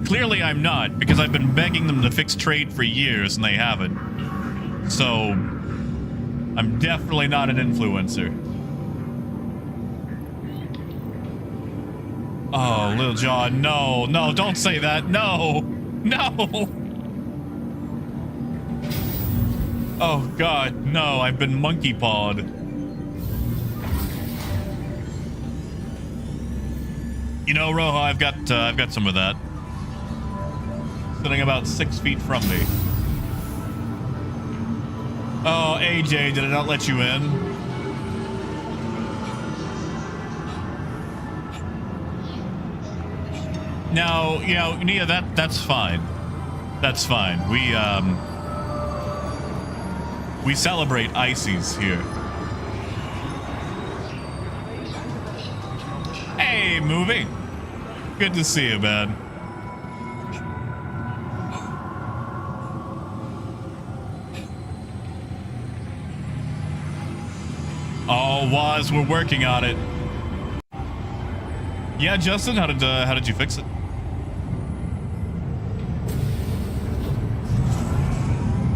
Clearly I'm not, because I've been begging them to fix trade for years and they haven't. So, I'm definitely not an influencer. Oh, Lil John, no, don't say that, no. Oh God, no, I've been monkey pawed. You know, Rojo, I've got some of that. Sitting about 6 feet from me. Oh, AJ, did I not let you in? Now, you know, Nia, that's fine. That's fine. We celebrate ices here. Hey, movie. Good to see you, man. Oh, Waz, we're working on it. Yeah, Justin, how did you fix it?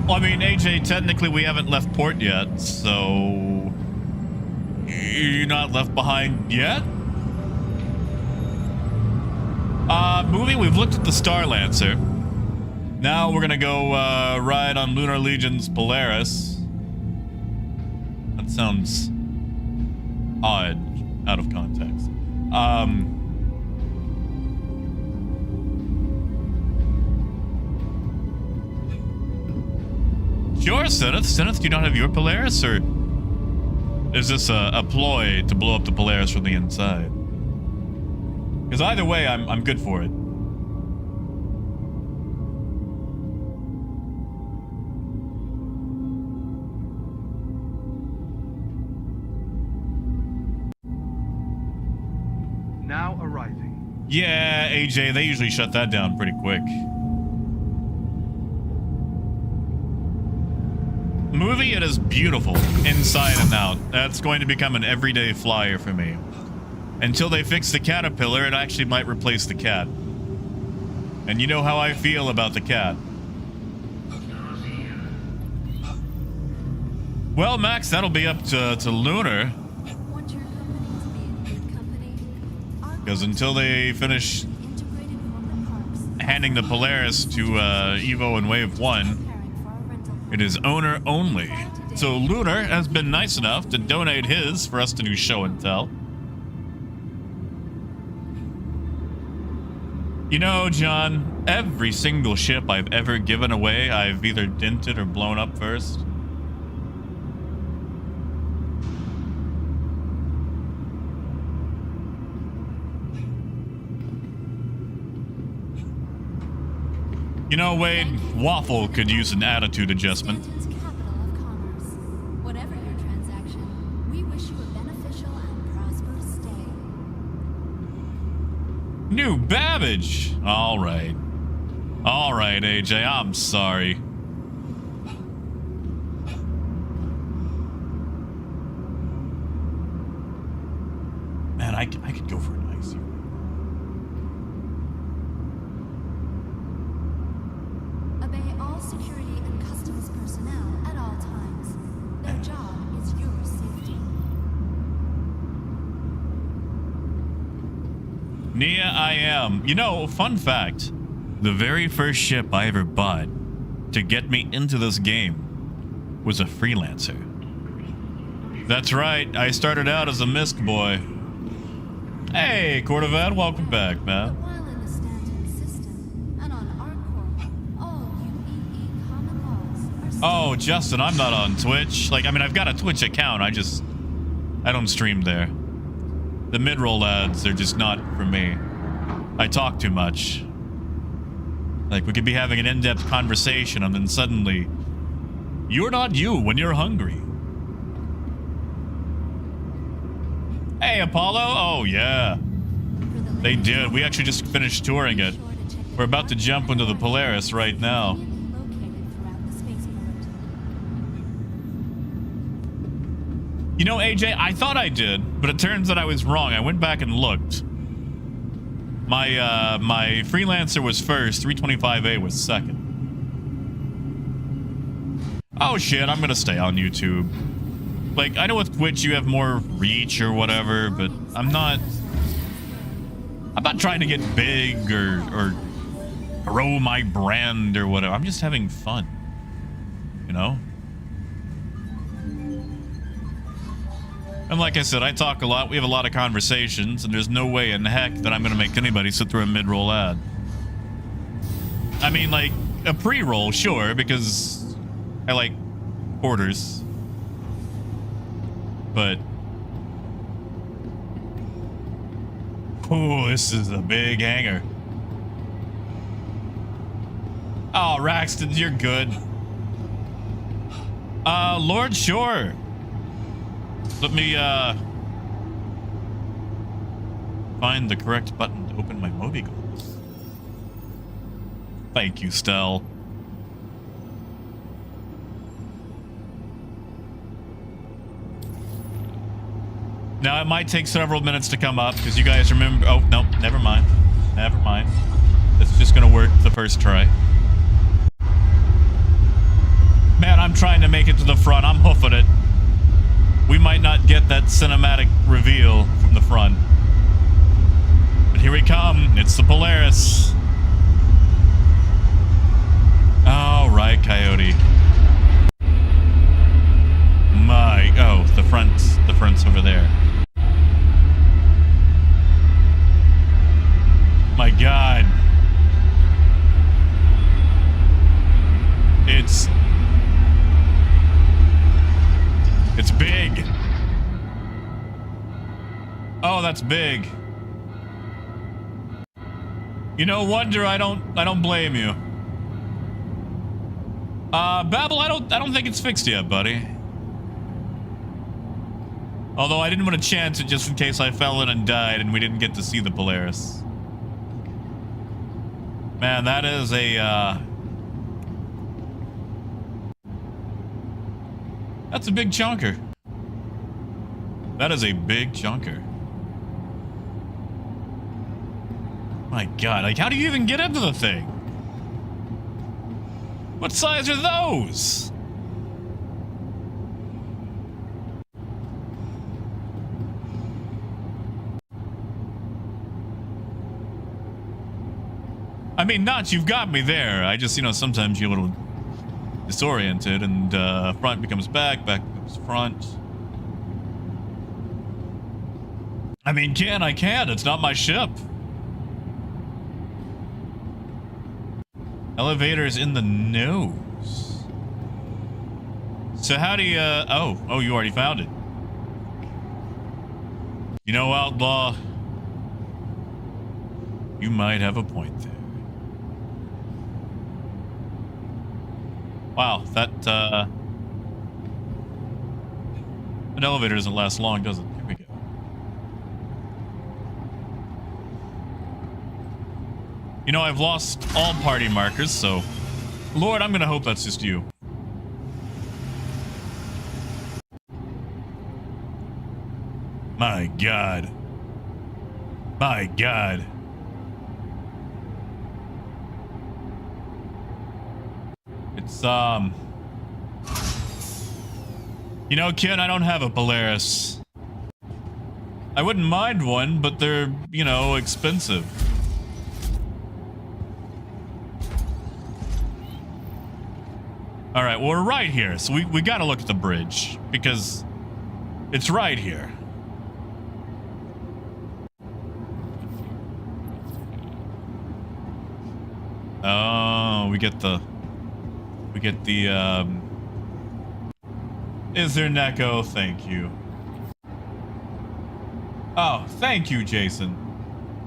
Well, I mean, AJ, technically we haven't left port yet, so you're not left behind yet? Movie, we've looked at the Starlancer. Now we're gonna go ride on Lunar Legion's Polaris. That sounds odd, out of context. Sure, Seneth, do you not have your Polaris, or is this a ploy to blow up the Polaris from the inside? Because either way, I'm good for it. Now arriving. Yeah, AJ, they usually shut that down pretty quick. Movie, it is beautiful inside and out. That's going to become an everyday flyer for me. Until they fix the caterpillar, it actually might replace the cat. And you know how I feel about the cat. Well, Max, that'll be up to Lunar. Because until they finish handing the Polaris to Evo in Wave 1. It is owner only. So Lunar has been nice enough to donate his for us to do show and tell. You know, John, every single ship I've ever given away, I've either dented or blown up first. You know, Wade, Waffle could use an attitude adjustment. Stanton's capital of commerce. Whatever your transaction, we wish you a beneficial and prosperous stay. New Babbage! Alright. Alright, AJ, I'm sorry. Man, I could go for an icy. Obey all security and customs personnel at all times. Their job is your safety. Nia, I am. You know, fun fact. The very first ship I ever bought to get me into this game was a Freelancer. That's right, I started out as a MISC boy. Hey, Cordovan, welcome back, But man. while in the Stanton system and on ArcCorp, all UEE common laws are still Oh, Justin, I'm not on Twitch. Like, I mean, I've got a Twitch account. I don't stream there. The mid-roll ads are just not for me. I talk too much. Like, we could be having an in-depth conversation and then suddenly, you're not you when you're hungry. Hey, Apollo. Oh, yeah. They did. We actually just finished touring it. We're about to jump into the Polaris right now. located throughout the spaceport. You know, AJ, I thought I did, but it turns out I was wrong. I went back and looked. My Freelancer was first, 325A was second. Oh shit, I'm gonna stay on YouTube. Like, I know with Twitch you have more reach or whatever, but I'm not trying to get big or grow my brand or whatever. I'm just having fun. You know? And like I said, I talk a lot. We have a lot of conversations, and there's no way in heck that I'm going to make anybody sit through a mid-roll ad. I mean, like, a pre-roll, sure, because I like quarters. But... ooh, this is a big hanger. Oh, Raxton, you're good. Lord Shore. Let me, find the correct button to open my Moby goals. Thank you, Stell. Now, it might take several minutes to come up, because you guys remember... oh, no, never mind. Never mind. It's just gonna work the first try. Man, I'm trying to make it to the front. I'm hoofing it. We might not get that cinematic reveal from the front. But here we come. It's the Polaris. All right, Coyote. My... oh, the front's over there. My God. It's big. Oh, that's big. You know, Wonder, I don't blame you. Babel, I don't think it's fixed yet, buddy. Although I didn't want to chance it just in case I fell in and died and we didn't get to see the Polaris. Man, that is a, that's a big chunker. That is a big chunker. My God, like, how do you even get into the thing? What size are those? I mean, not you've got me there. I just, you know, sometimes you're a little disoriented and front becomes back, back becomes front. I mean, I can't. It's not my ship. Elevator's in the nose. So how do you, oh, you already found it. You know, Outlaw, you might have a point there. Wow, that an elevator doesn't last long, does it? Here we go. You know, I've lost all party markers, so Lord, I'm gonna hope that's just you. My God. My God. It's, you know, Ken, I don't have a Polaris. I wouldn't mind one, but they're, you know, expensive. All right, well, we're right here, so we gotta look at the bridge, because it's right here. Oh, we get the, is there Neko? Thank you. Oh, thank you, Jason.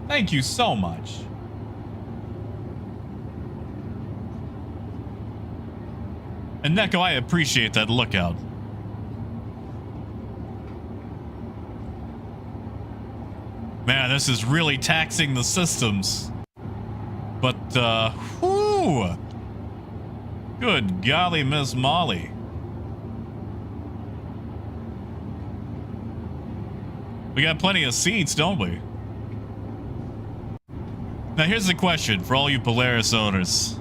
Thank you so much. And Neko, I appreciate that lookout. Man, this is really taxing the systems. But, whew. Good golly, Miss Molly. We got plenty of seats, don't we? Now, here's the question for all you Polaris owners.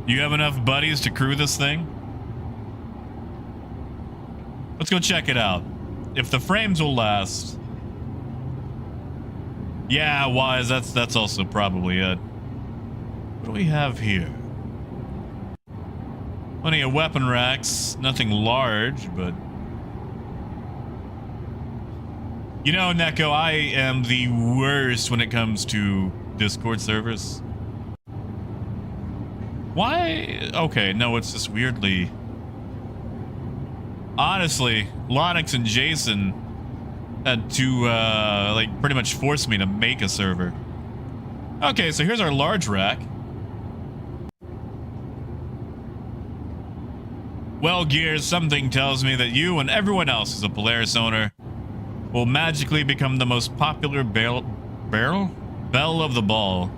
Do you have enough buddies to crew this thing? Let's go check it out. If the frames will last. Yeah, Wise, that's also probably it. What do we have here? Plenty of weapon racks, nothing large, but... You know, Neko, I am the worst when it comes to Discord servers. Why? Okay, no, it's just weirdly... Honestly, Lonix and Jason had to, like, pretty much force me to make a server. Okay, so here's our large rack. Well, Gears, something tells me that you and everyone else who's a Polaris owner will magically become the most popular belle of the ball.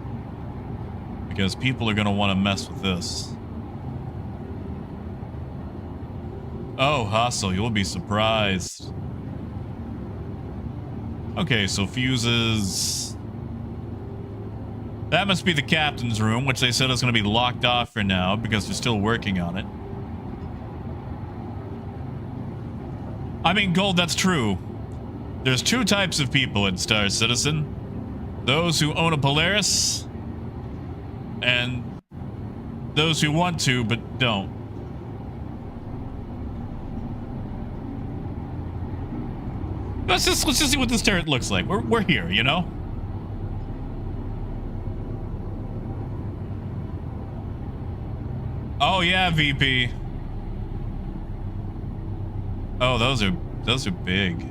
Because people are going to want to mess with this. Oh, Hustle, you'll be surprised. Okay, so fuses. That must be the captain's room, which they said is going to be locked off for now because they're still working on it. I mean, Gold, that's true. There's two types of people in Star Citizen. Those who own a Polaris, and those who want to but don't. Let's just see what this turret looks like. We're here, you know? Oh yeah, VP. Oh, those are big.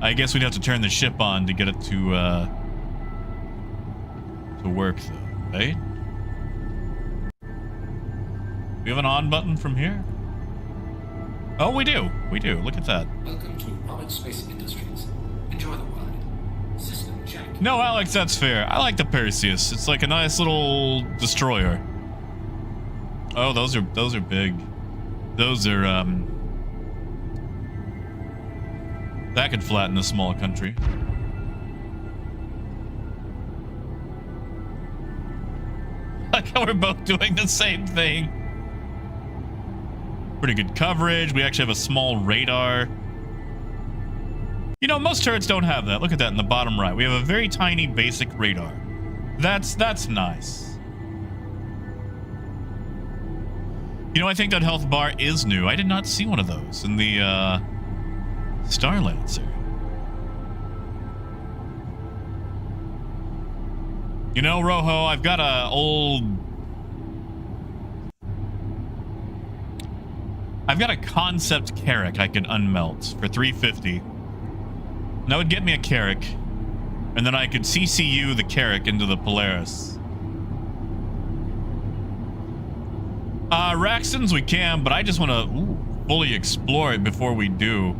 I guess we'd have to turn the ship on to get it to work though, right? We have an on button from here? Oh, we do. We do. Look at that. Welcome to Roberts Space Industries. Enjoy the ride. System check. No, Alex, that's fair. I like the Perseus. It's like a nice little destroyer. Oh, those are big. Those are that could flatten a small country. Like how we're both doing the same thing. Pretty good coverage. We actually have a small radar. You know, most turrets don't have that. Look at that in the bottom right. We have a very tiny basic radar. That's nice. You know, I think that health bar is new. I did not see one of those in the Starlancer. You know, Rojo, I've got a concept Carrack I could unmelt for 350. And that would get me a Carrack. And then I could CCU the Carrack into the Polaris. Raxtons we can, but I just want to fully explore it before we do.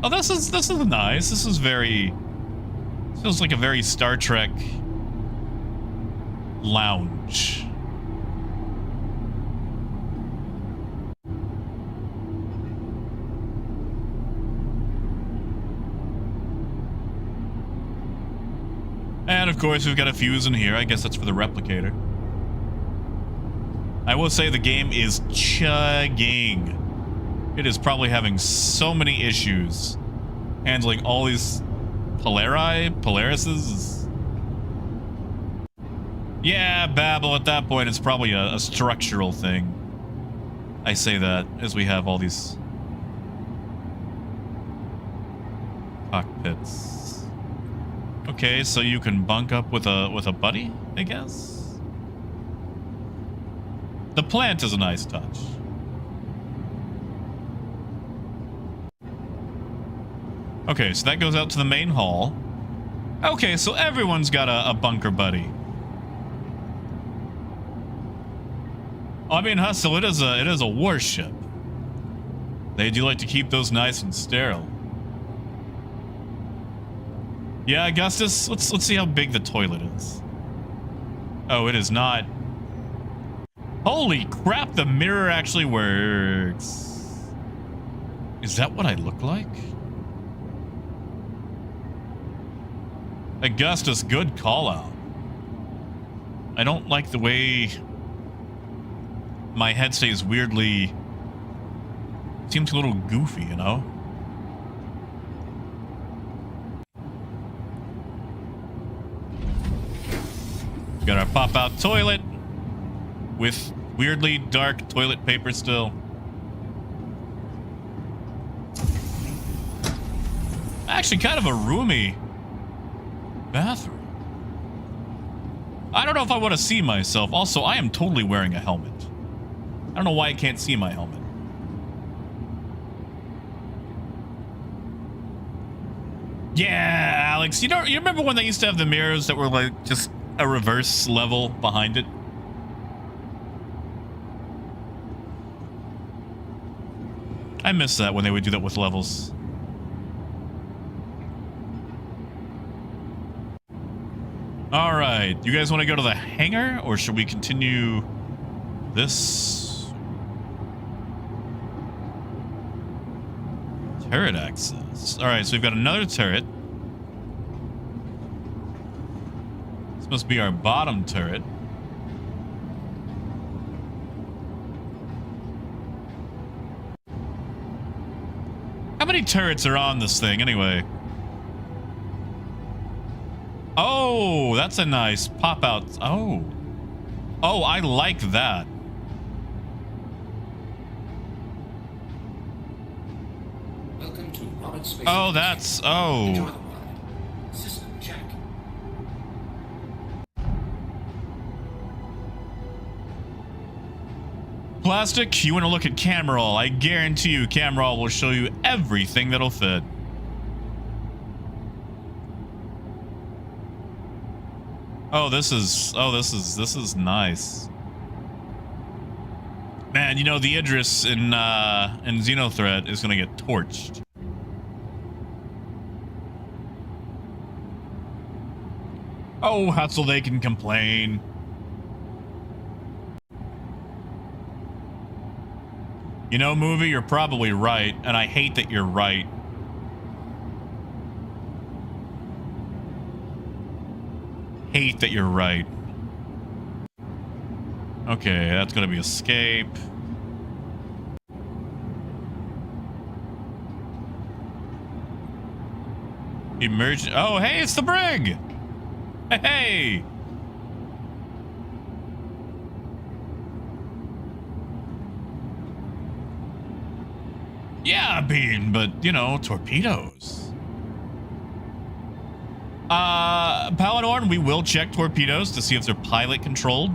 Oh, this is nice. This is very... Feels like a very Star Trek lounge. And of course, we've got a fuse in here. I guess that's for the replicator. I will say the game is chugging. It is probably having so many issues handling all these Polarises. Yeah, Babel, at that point, it's probably a structural thing. I say that as we have all these cockpits. Okay, so you can bunk up with a buddy, I guess. The plant is a nice touch. Okay, so that goes out to the main hall. Okay, so everyone's got a bunker buddy. I mean, Hustle, it is a warship. They do like to keep those nice and sterile. Yeah, Augustus, let's see how big the toilet is. Oh, it is not. Holy crap, the mirror actually works. Is that what I look like? Augustus, good call out. I don't like the way my head stays weirdly. Seems a little goofy, you know? Got our pop-out toilet with weirdly dark toilet paper still. Actually, kind of a roomy bathroom. I don't know if I want to see myself. Also, I am totally wearing a helmet. I don't know why I can't see my helmet. Yeah, Alex, you remember when they used to have the mirrors that were like just a reverse level behind it? I miss that when they would do that with levels. All right, you guys want to go to the hangar, or should we continue this? Turret access. All right, so we've got another turret. This must be our bottom turret. How many turrets are on this thing anyway? Oh, that's a nice pop out. Oh, I like that. Welcome to Robert Space. Oh, that's Enjoy the ride. System check. Plastic, you want to look at Cameral. I guarantee you Cameral will show you everything that'll fit. This is nice. Man, you know, the Idris in Xenothreat is gonna get torched. Oh, Hutzel, they can complain. You know, movie, you're probably right, and I hate that you're right. Hate that you're right. Okay, that's gonna be escape. Emergent. Oh, hey, it's the brig. Hey. Yeah, Bean, but you know, torpedoes. Paladorn, we will check torpedoes to see if they're pilot controlled.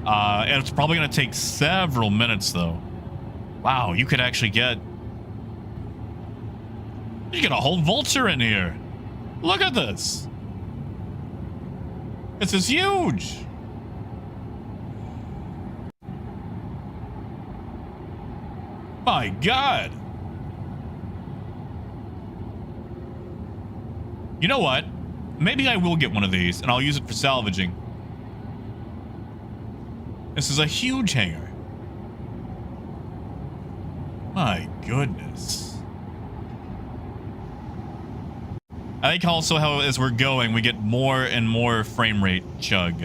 And it's probably gonna take several minutes though. Wow, you could actually get a whole vulture in here. Look at this. This is huge. My God. You know what? Maybe I will get one of these and I'll use it for salvaging. This is a huge hangar. My goodness. I think also how as we're going, we get more and more frame rate chug.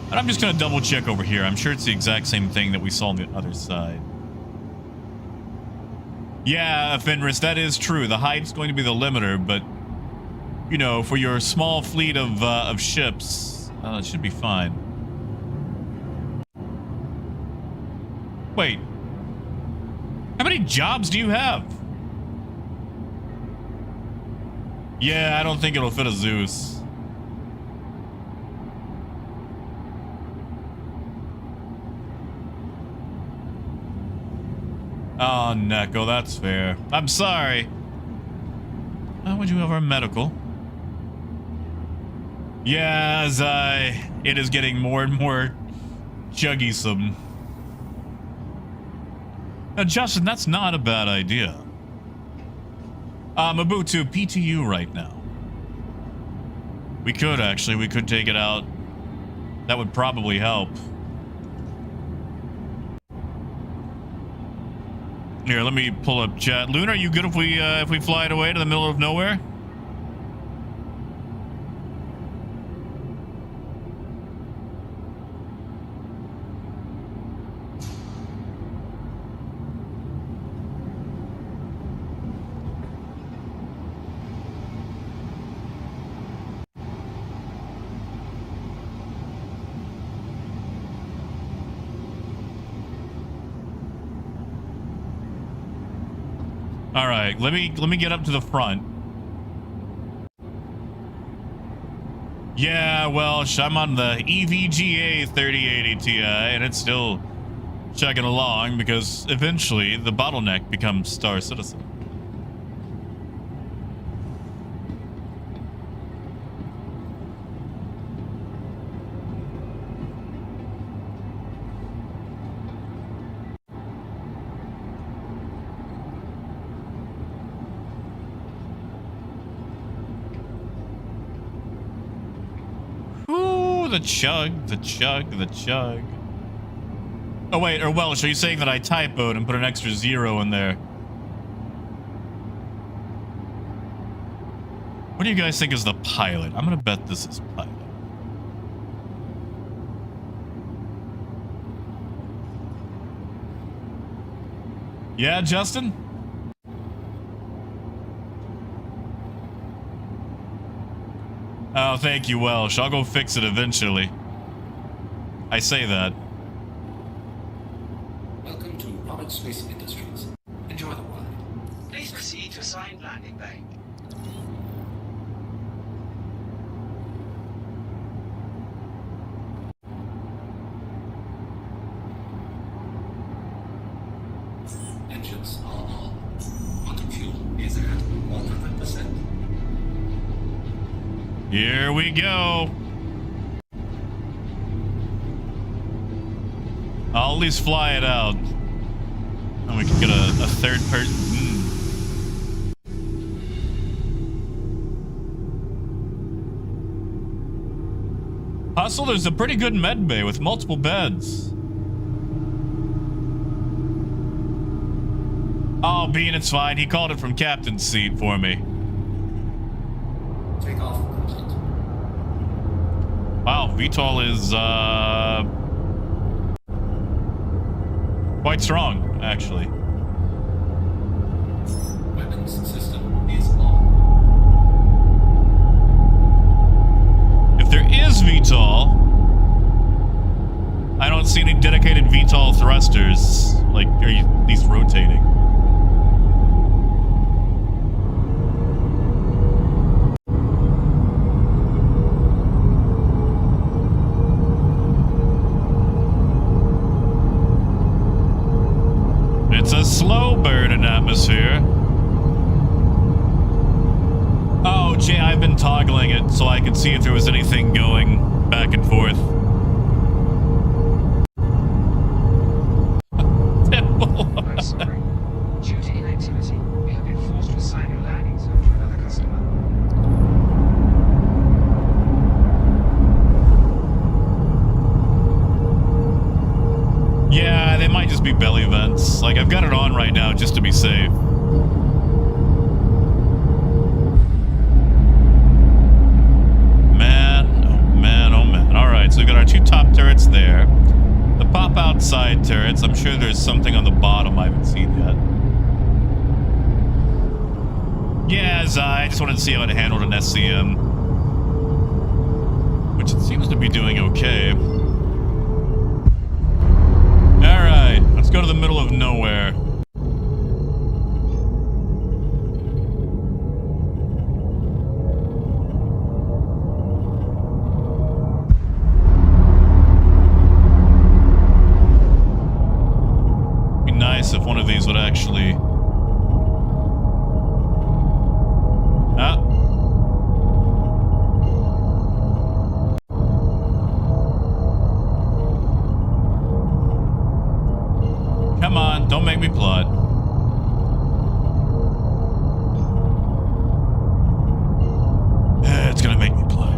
And I'm just gonna double check over here. I'm sure it's the exact same thing that we saw on the other side. Yeah, Fenris, that is true. The height's going to be the limiter, but you know, for your small fleet of ships, it should be fine. Wait, how many jobs do you have? Yeah, I don't think it'll fit a Zeus. Oh, Neko, that's fair. I'm sorry. How would you have our medical? Yeah, it is getting more and more chuggy-some. Now, Justin, that's not a bad idea. Mabutu, PTU right now. We could take it out. That would probably help. Here, let me pull up chat. Luna, are you good if we fly it away to the middle of nowhere? All right, let me get up to the front. Yeah, well, I'm on the EVGA 3080 Ti, and it's still chugging along because eventually the bottleneck becomes Star Citizen. The chug, the chug, the chug. Oh wait, or Welsh, are you saying that I typoed and put an extra 0 in there? What do you guys think is the pilot? I'm gonna bet this is pilot. Yeah, Justin? Oh, thank you, Welsh. I'll go fix it eventually. I say that. Welcome to Robert Space Industries. Enjoy the ride. Please proceed to assigned landing bay. Engines are on. Quantum fuel is at 100%. Here we go. I'll at least fly it out. And we can get a third person. Hustle, there's a pretty good med bay with multiple beds. Oh, Bean, it's fine. He called it from captain's seat for me. Take off. Wow, VTOL is quite strong, actually. Weapons system is on. If there is VTOL, I don't see any dedicated VTOL thrusters, like, or at least rotating. It's a slow burn in atmosphere. Oh, Jay, I've been toggling it so I could see if there was anything going back and forth. I'm sorry. Due to inactivity, we have been forced to assign your landing zone to another customer. Yeah, they might just be belly vents. Like, I've got it on right now just to be safe. Man, oh man, oh man. Alright, so we've got our two top turrets there. The pop-out side turrets, I'm sure there's something on the bottom I haven't seen yet. Yeah, I just wanted to see how it handled an SCM. Which it seems to be doing okay. Alright, let's go to the middle of nowhere. Be nice if one of these would actually... Ah. Come on, don't make me plot. It's gonna make me plot.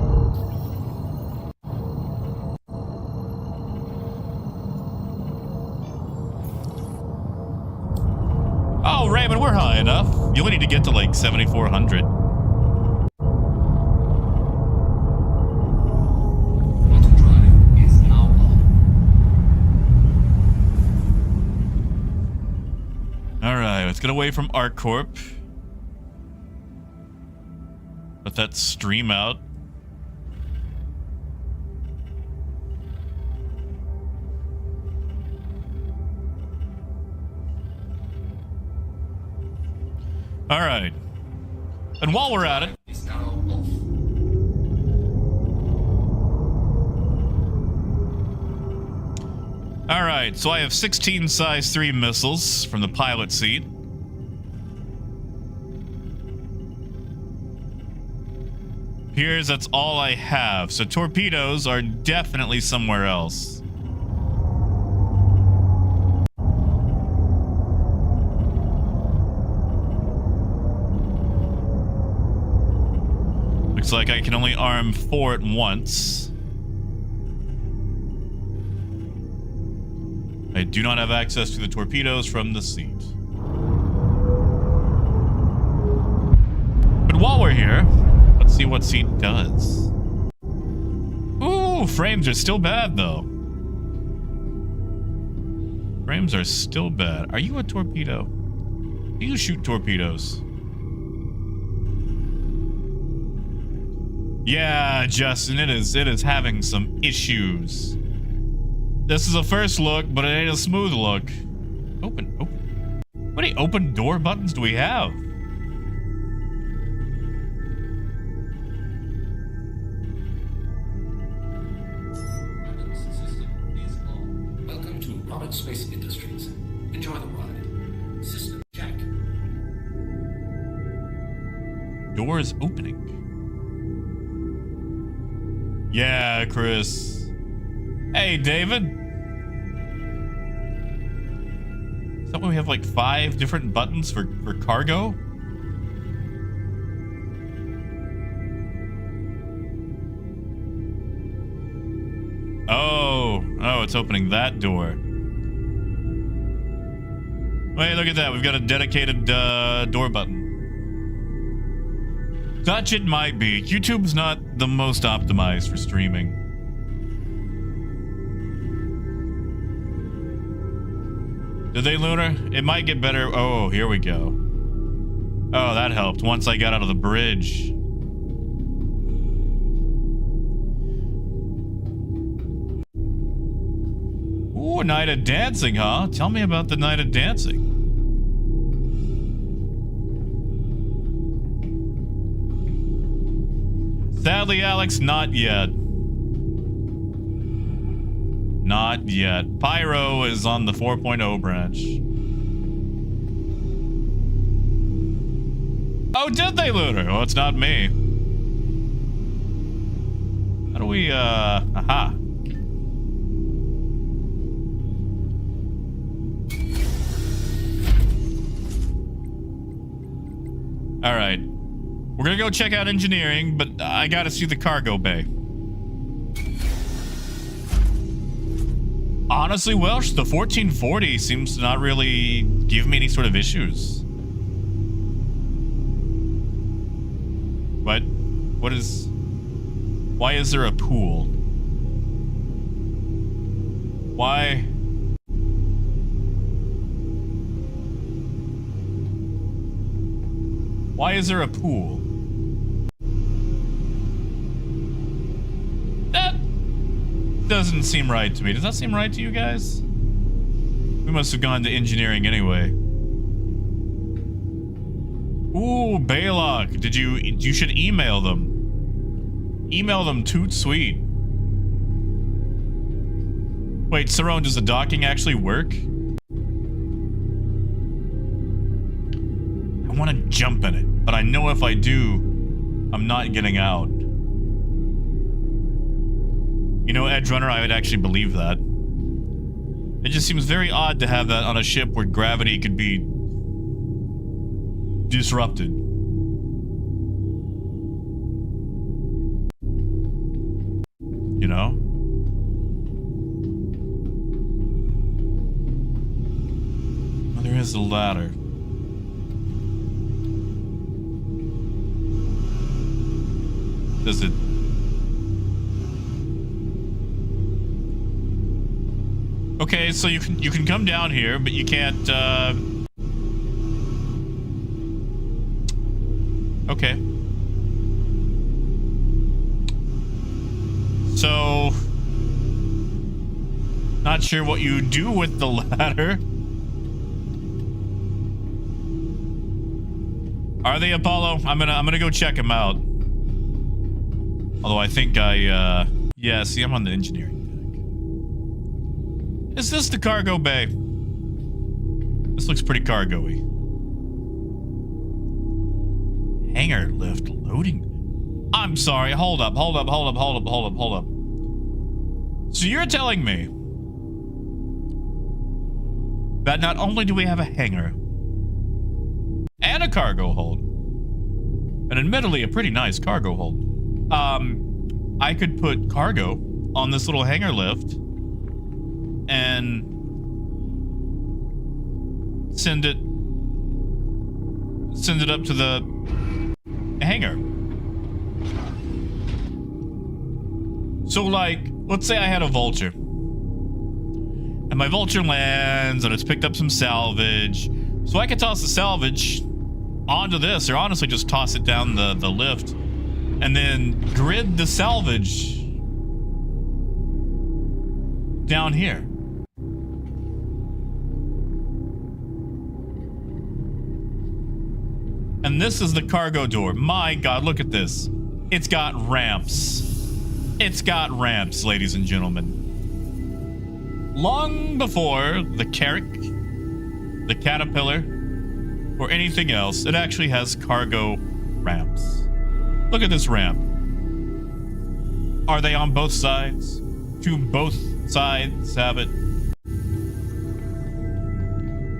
Oh, Raymond, we're high enough. You only need to get to like 7,400. Auto drive is now on. Alright, let's get away from ArcCorp. Let that stream out. Alright. And while we're at it, Is now off. alright, so I have 16 size 3 missiles from the pilot seat. Appears that's all I have, so torpedoes are definitely somewhere else. Looks like I can only arm 4 at once. I do not have access to the torpedoes from the seat. But while we're here, let's see what seat does. Ooh, frames are still bad though. Frames are still bad. Are you a torpedo? Do you shoot torpedoes? Yeah, Justin, it is having some issues. This is a first look, but it ain't a smooth look. Open. How many open door buttons do we have? Weapons system is on. Welcome to Robert Space Industries. Enjoy the ride. System check. Door is opening. Yeah, Chris. Hey, David. Is that why we have like 5 different buttons for cargo? Oh, it's opening that door. Wait, look at that. We've got a dedicated door button. Such it might be. YouTube's not the most optimized for streaming. Did they, Lunar? It might get better. Oh, here we go. Oh, that helped. Once I got out of the bridge. Ooh, a night of dancing, huh? Tell me about the night of dancing. Sadly, Alex, not yet. Not yet. Pyro is on the 4.0 branch. Oh, did they loot her? Oh, it's not me. How do we, aha. All right. We're gonna go check out engineering, but I gotta see the cargo bay. Honestly, Welsh, the 1440 seems to not really give me any sort of issues. What? What is... Why is there a pool? Why... Why is there a pool? That doesn't seem right to me. Does that seem right to you guys? We must have gone to engineering anyway. Ooh, Baylock. You should email them. Email them toot sweet. Wait, Cerrone, does the docking actually work? I want to jump in it, but I know if I do, I'm not getting out. You know, Edge Runner, I would actually believe that. It just seems very odd to have that on a ship where gravity could be disrupted. You know? Oh, there is a ladder. Does it... Okay, so you can come down here, but you can't, Okay. So... Not sure what you do with the ladder. Are they, Apollo? I'm gonna go check them out. Although I think yeah, see, I'm on the engineering deck. Is this the cargo bay? This looks pretty cargo-y. Hangar lift loading. I'm sorry, hold up. So you're telling me that not only do we have a hangar and a cargo hold, and admittedly a pretty nice cargo hold, I could put cargo on this little hangar lift and send it up to the hangar. So, like, let's say I had a vulture, and my vulture lands and it's picked up some salvage, so I could toss the salvage onto this, or honestly just toss it down the lift and then grid the salvage down here. And this is the cargo door. My God, look at this. It's got ramps. It's got ramps, ladies and gentlemen. Long before the Carrack, the Caterpillar, or anything else, it actually has cargo ramps. Look at this ramp. Are they on both sides? Do both sides have it?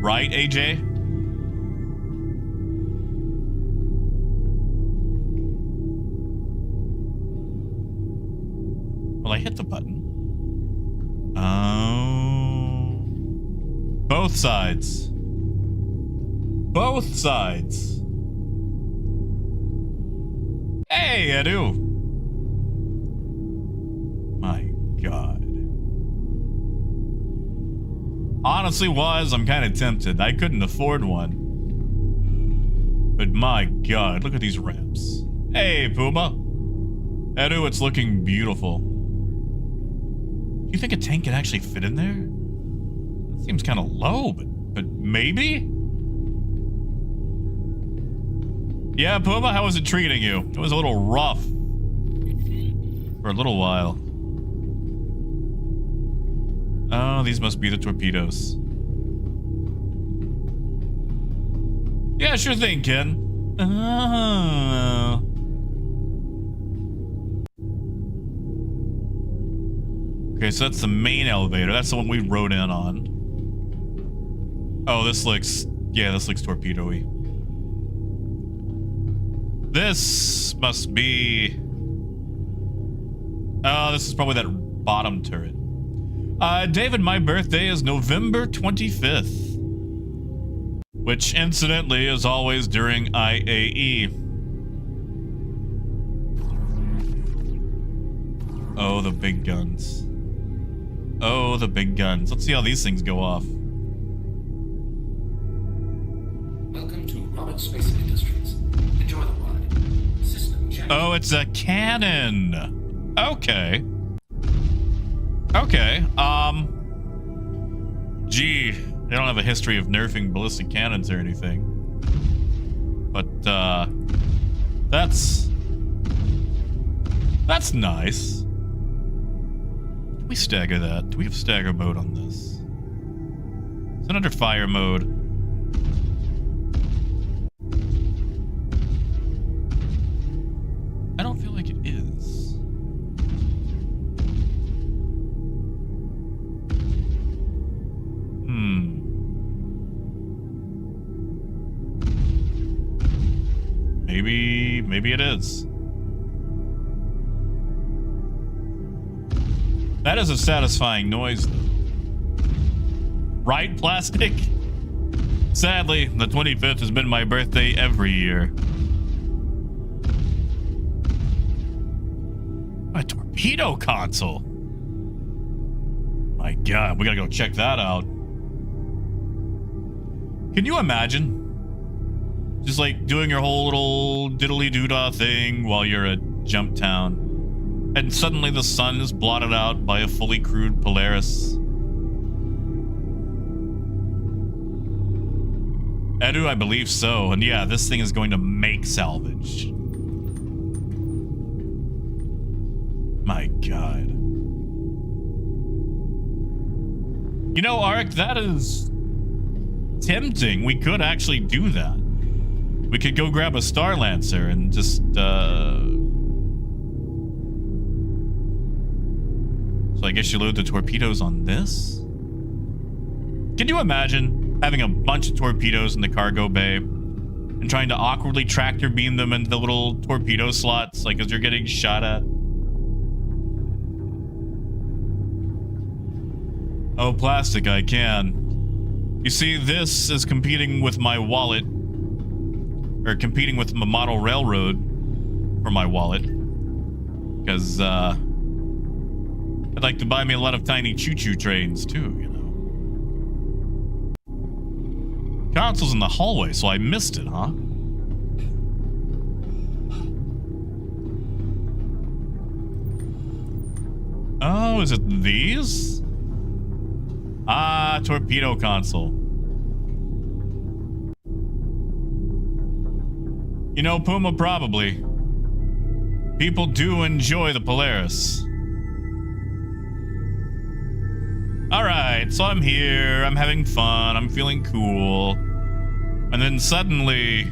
Right, AJ? Well, I hit the button. Oh. Both sides. Both sides. Hey, I do. My God. Honestly, I'm kind of tempted. I couldn't afford one. But my god, look at these ramps. Hey, Puma. Edu, it's looking beautiful. Do you think a tank could actually fit in there? That seems kind of low, but maybe? Yeah, Puma, how was it treating you? It was a little rough. For a little while. Oh, these must be the torpedoes. Yeah, sure thing, Ken. Oh. Okay, so that's the main elevator. That's the one we rode in on. Oh, this looks... Yeah, this looks torpedo-y. This must be... Oh, this is probably that bottom turret. David, my birthday is November 25th. Which, incidentally, is always during IAE. Oh, the big guns. Oh, the big guns. Let's see how these things go off. Welcome to Robert Space Industries. Enjoy the ride. System check. Oh, it's a cannon. Okay. Okay. Gee, they don't have a history of nerfing ballistic cannons or anything. But, that's nice. Do we stagger that? Do we have stagger mode on this? Is it under fire mode? I don't feel like it is. Maybe it is. That is a satisfying noise, though. Right, plastic? Sadly, the 25th has been my birthday every year. A torpedo console. My god, we gotta go check that out. Can you imagine? Just like doing your whole little diddly-doo-dah thing while you're at Jump Town. And suddenly the sun is blotted out by a fully crewed Polaris. Edu, I believe so. And yeah, this thing is going to make salvage. My god. You know, Ark, that is tempting. We could actually do that. We could go grab a Starlancer and just, So I guess you load the torpedoes on this? Can you imagine having a bunch of torpedoes in the cargo bay and trying to awkwardly tractor beam them into the little torpedo slots, like as you're getting shot at? Oh, plastic, I can. You see, this is competing with my wallet. Or competing with my model railroad for my wallet. Because, I'd like to buy me a lot of tiny choo-choo trains, too, you know. Console's in the hallway, so I missed it, huh? Oh, is it these? Ah, torpedo console. You know, Puma, probably. People do enjoy the Polaris. Alright, so I'm here, I'm having fun, I'm feeling cool. And then suddenly...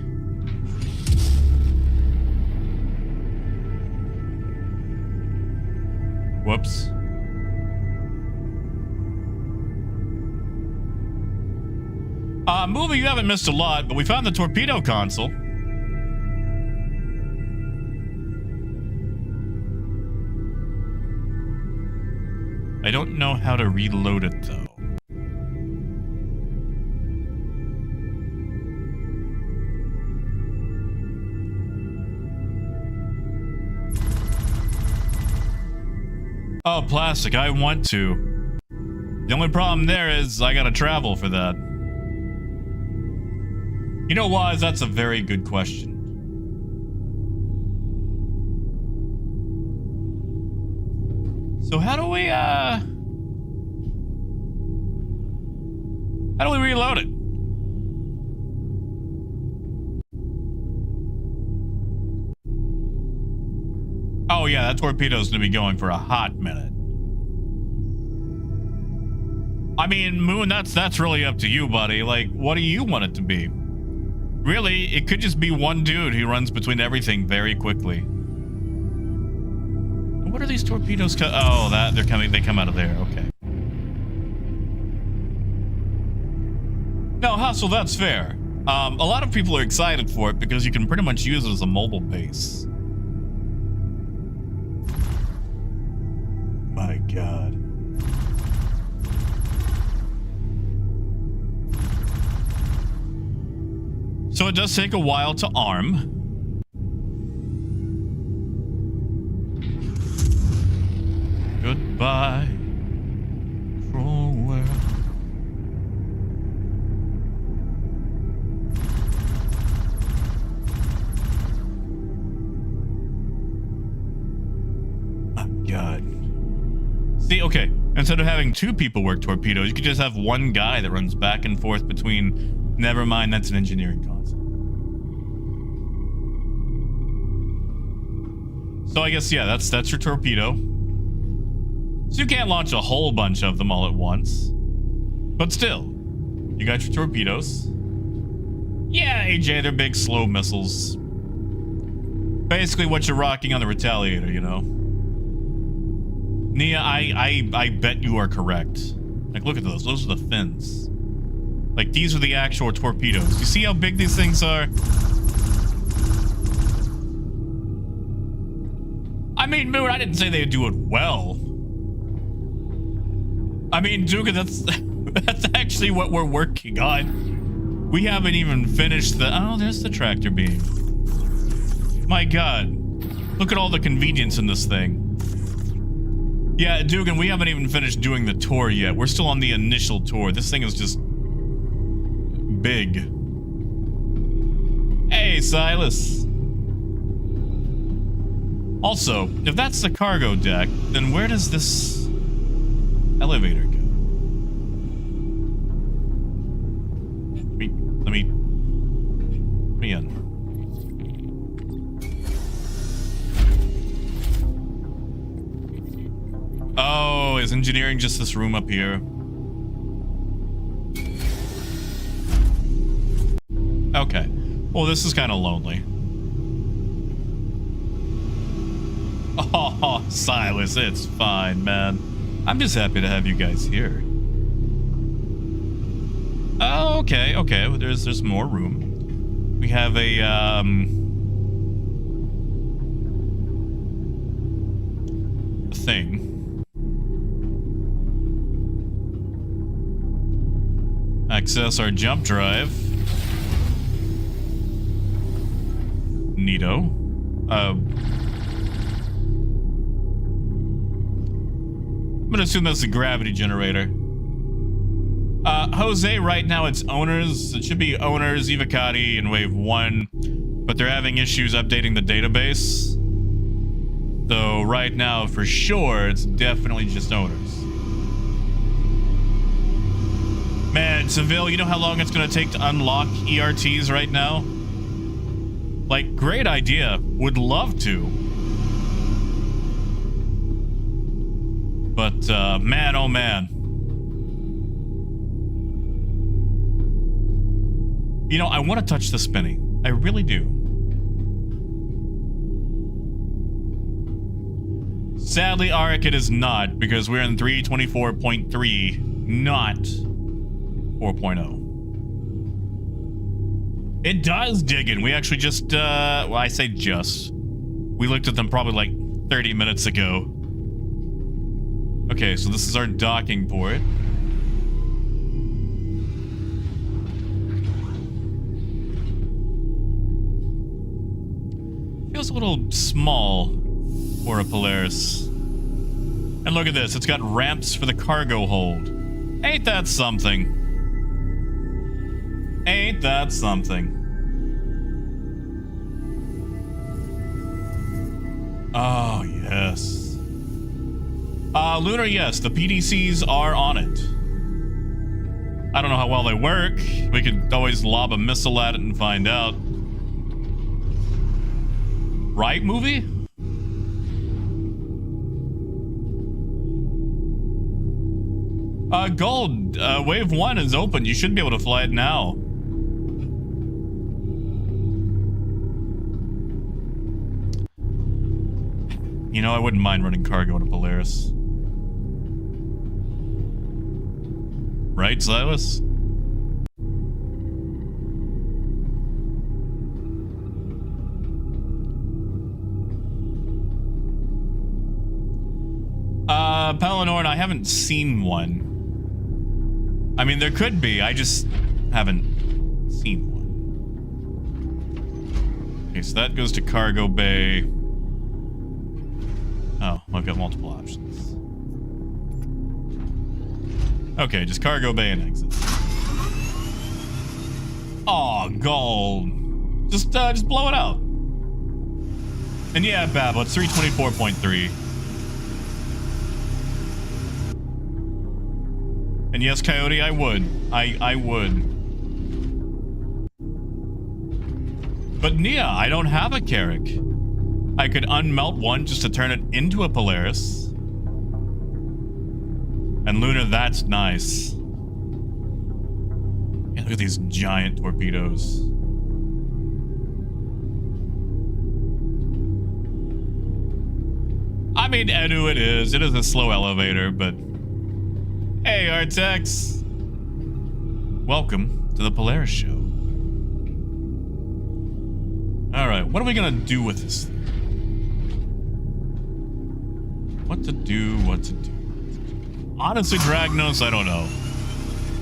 Whoops. Movie, you haven't missed a lot, but we found the torpedo console. I don't know how to reload it, though. Oh, plastic, I want to. The only problem there is I gotta travel for that. You know, Wise, that's a very good question. So how do we reload it? Oh yeah, that torpedo's gonna be going for a hot minute. I mean, Moon, that's really up to you, buddy. Like, what do you want it to be? Really, it could just be one dude who runs between everything very quickly. What are these torpedoes? Oh, they're coming. They come out of there. Okay. No, Hustle, that's fair. A lot of people are excited for it because you can pretty much use it as a mobile base. My God. So it does take a while to arm. Goodbye, cruel world. Oh, God. See, okay, instead of having two people work torpedoes, you could just have one guy that runs back and forth between. Never mind, that's an engineering concept. So I guess, yeah, that's your torpedo. So you can't launch a whole bunch of them all at once. But still, you got your torpedoes. Yeah, AJ, they're big, slow missiles. Basically what you're rocking on the Retaliator, you know? Nia, I bet you are correct. Like, look at those. Those are the fins. Like, these are the actual torpedoes. You see how big these things are? I mean, Moon, I didn't say they'd do it well. I mean, Duga, that's actually what we're working on. We haven't even finished the... Oh, there's the tractor beam. My God. Look at all the convenience in this thing. Yeah, Dugan, we haven't even finished doing the tour yet. We're still on the initial tour. This thing is just... big. Hey, Silas. Also, if that's the cargo deck, then where does this elevator go? Let me in. Oh, is engineering just this room up here? Okay. Well, this is kind of lonely. Oh, Silas, it's fine, man. I'm just happy to have you guys here. Oh, okay. Well, there's more room. We have a thing. Access our jump drive. Neato. I'm gonna assume that's a gravity generator. Jose, right now it's owners. It should be owners, Ivacati, and Wave 1. But they're having issues updating the database. So right now, for sure, it's definitely just owners. Man, Seville, you know how long it's gonna take to unlock ERTs right now? Like, great idea. Would love to. But, man, oh man. You know, I want to touch the spinny. I really do. Sadly, Arik, it is not, because we're in 324.3, not 4.0. It does dig in. We actually just, well, I say just. We looked at them probably like 30 minutes ago. Okay, so this is our docking port. Feels a little small for a Polaris. And look at this, it's got ramps for the cargo hold. Ain't that something? Ain't that something? Oh, yes. Lunar, yes, the PDCs are on it. I don't know how well they work. We could always lob a missile at it and find out. Right, movie? Gold, wave 1 is open. You should be able to fly it now. You know, I wouldn't mind running cargo in a Polaris. Right, Silas? Pellinor, I haven't seen one. I mean, there could be. I just haven't seen one. Okay, so that goes to cargo bay. Oh, I've got multiple options. Okay, just cargo bay and exit. Aw, gold. Just blow it out. And yeah, Babel, it's 324.3. And yes, Coyote, I would. I would. But Nia, I don't have a Carrack. I could unmelt one just to turn it into a Polaris. And Lunar, that's nice. Yeah, look at these giant torpedoes. I mean, Edu, it is. It is a slow elevator, but... Hey, Artex. Welcome to the Polaris show. Alright, what are we gonna do with this thing? What to do, what to do. Honestly, Dragnos, I don't know.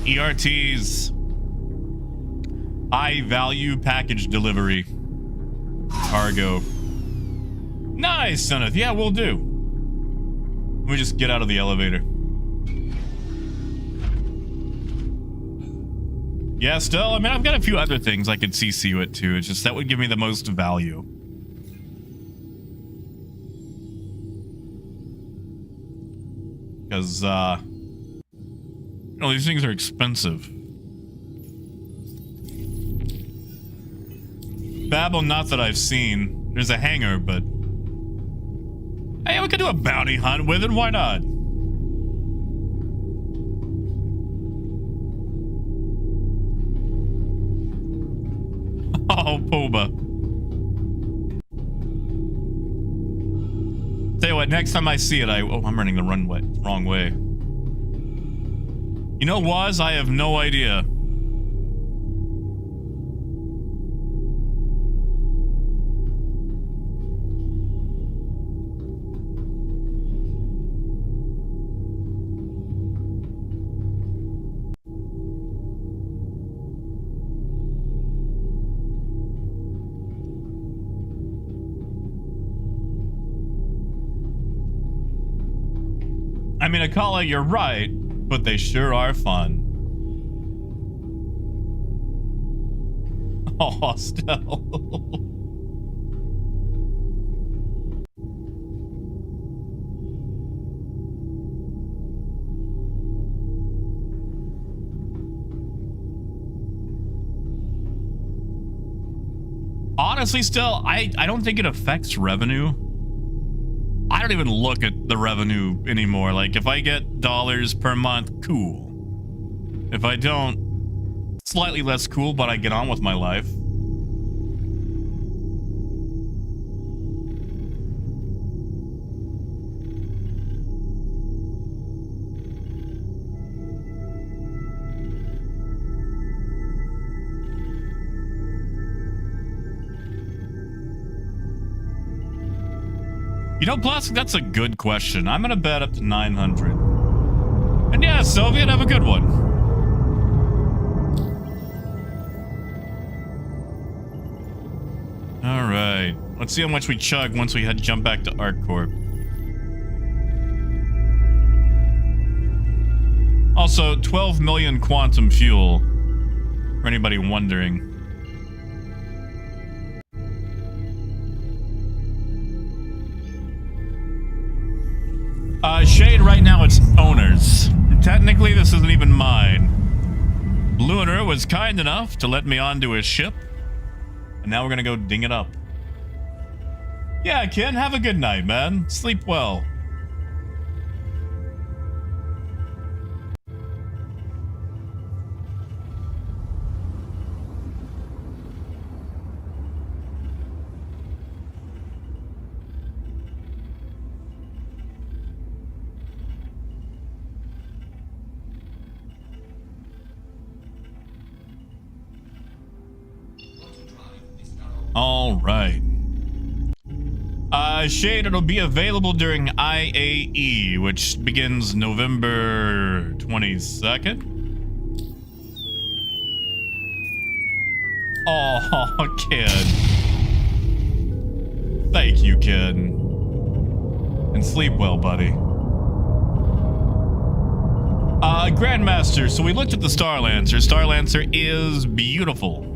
ERTs. High value package delivery. Cargo. Nice, Seneth. Yeah, we'll do. Let me just get out of the elevator. Yeah, still, I mean, I've got a few other things I could CC you it to. It's just that would give me the most value. Because, you know, these things are expensive. Babel, not that I've seen. There's a hangar, but... Hey, we could do a bounty hunt with it, why not? Oh, Poba. Tell you what, next time I see it, oh, I'm running the runway wrong way. You know, Waz, I have no idea. I mean, Akala, you're right, but they sure are fun. Oh, Stell. Honestly, still, I don't think it affects revenue. I don't even look at the revenue anymore. Like, if I get dollars per month, cool. If I don't, slightly less cool, but I get on with my life. You know, Plastic, that's a good question. I'm gonna bet up to 900. And yeah, Soviet, have a good one. All right, let's see how much we chug once we jump back to ArcCorp. Also, 12 million quantum fuel For anybody wondering. Shade right now it's owners. Technically this isn't even mine. Lunar was kind enough to let me onto his ship. And now we're gonna go ding it up. Yeah, Ken, have a good night, man. Sleep well. All right. Shade, it'll be available during IAE, which begins November 22nd. Oh, kid. Thank you, kid. And sleep well, buddy. Grandmaster, so we looked at the Starlancer. Starlancer is beautiful.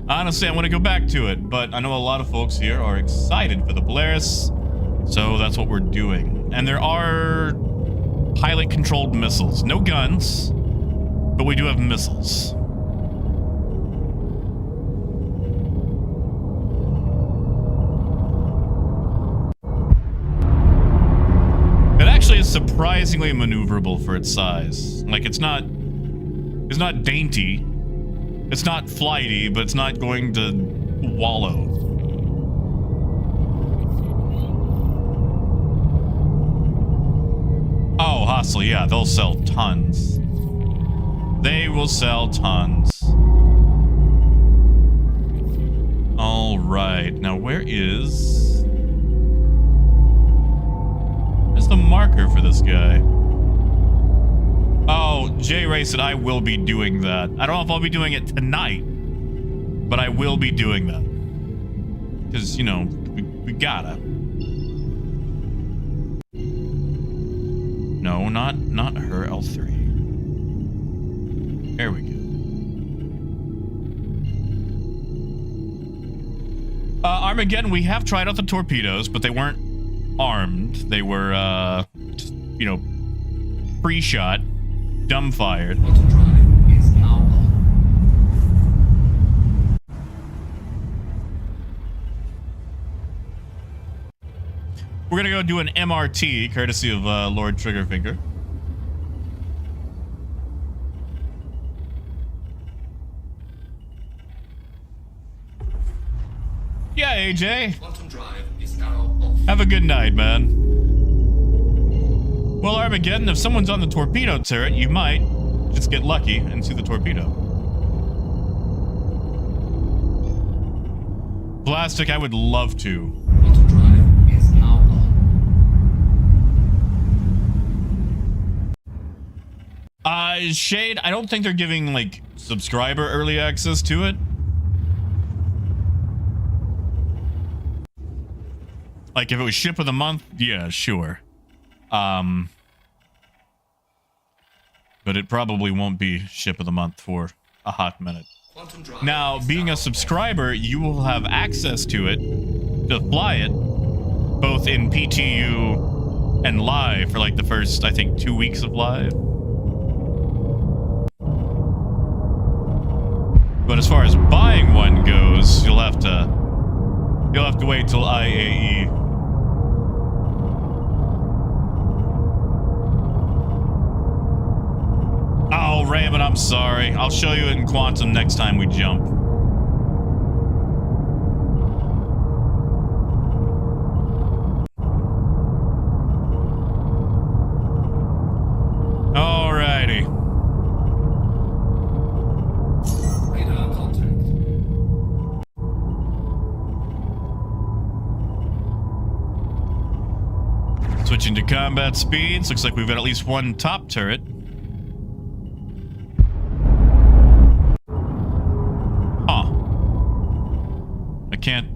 Honestly, I want to go back to it, but I know a lot of folks here are excited for the Polaris, so that's what we're doing. And there are pilot-controlled missiles. No guns, but we do have missiles. It actually is surprisingly maneuverable for its size. Like, it's not dainty. It's not flighty, but it's not going to wallow. Oh, hostile, yeah, they'll sell tons. They will sell tons. All right, now where's the marker for this guy? Oh, J Ray said I will be doing that. I don't know if I'll be doing it tonight, but I will be doing that. Because, you know, we gotta. No, not her, L3. There we go. Armageddon, we have tried out the torpedoes, but they weren't armed. They were, just, you know, pre-shot. Dumbfired. Autodrive is now on. We're gonna go do an MRT, courtesy of Lord Triggerfinger. Yeah, AJ. Quantum drive is now off. Have a good night, man. Well, Armageddon, if someone's on the torpedo turret, you might just get lucky and see the torpedo. Plastic, I would love to. Autodrive is now on. Shade, I don't think they're giving, like, subscriber early access to it. Like, if it was ship of the month, yeah, sure. But it probably won't be ship of the month for a hot minute. Now, being a subscriber, you will have access to it to fly it, both in PTU and live for like the first, I think, 2 weeks of live. But as far as buying one goes, you'll have to wait till IAE. Oh, Raymond, I'm sorry. I'll show you it in Quantum next time we jump. Alrighty. Radar contact. Switching to combat speeds. Looks like we've got at least one top turret.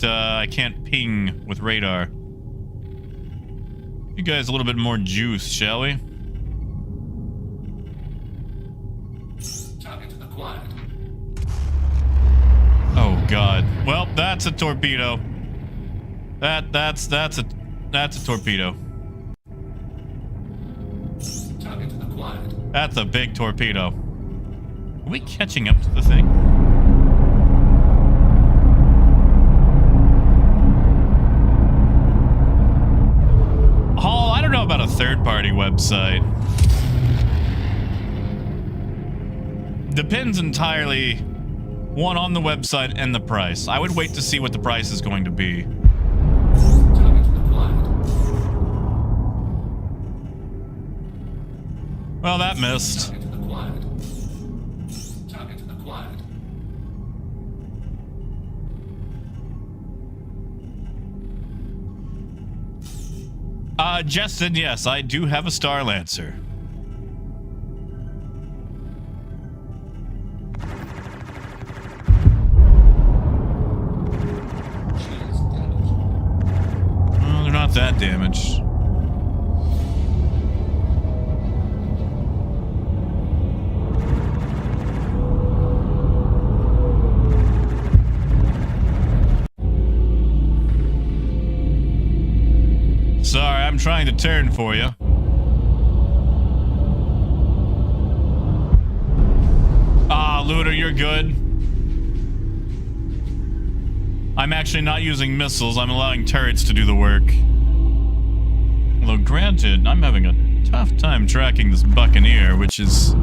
I can't ping with radar. You guys a little bit more juice, shall we? Target acquired. God. Well, that's a torpedo. That's a torpedo. Target acquired. That's a big torpedo. Are we catching up to the thing? Hall, I don't know about a third-party website. Depends entirely, one, on the website and the price. I would wait to see what the price is going to be. Target acquired. Well, that missed. Target acquired. Target acquired. Justin, yes, I do have a Starlancer. Shields damaged. Well, they're not that damaged. Sorry, I'm trying to turn for you. Looter, you're good. I'm actually not using missiles. I'm allowing turrets to do the work. Although, granted, I'm having a tough time tracking this Buccaneer, which is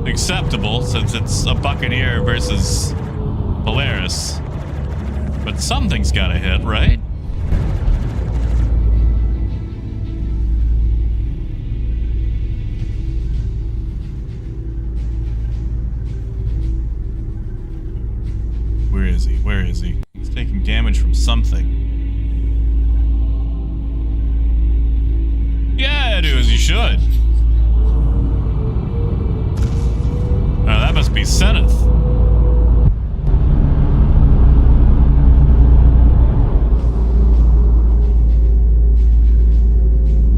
acceptable since it's a Buccaneer versus Polaris. But something's gotta hit, right? Where is he? Where is he? He's taking damage from something. Yeah, do as you should. Oh, that must be Zenith.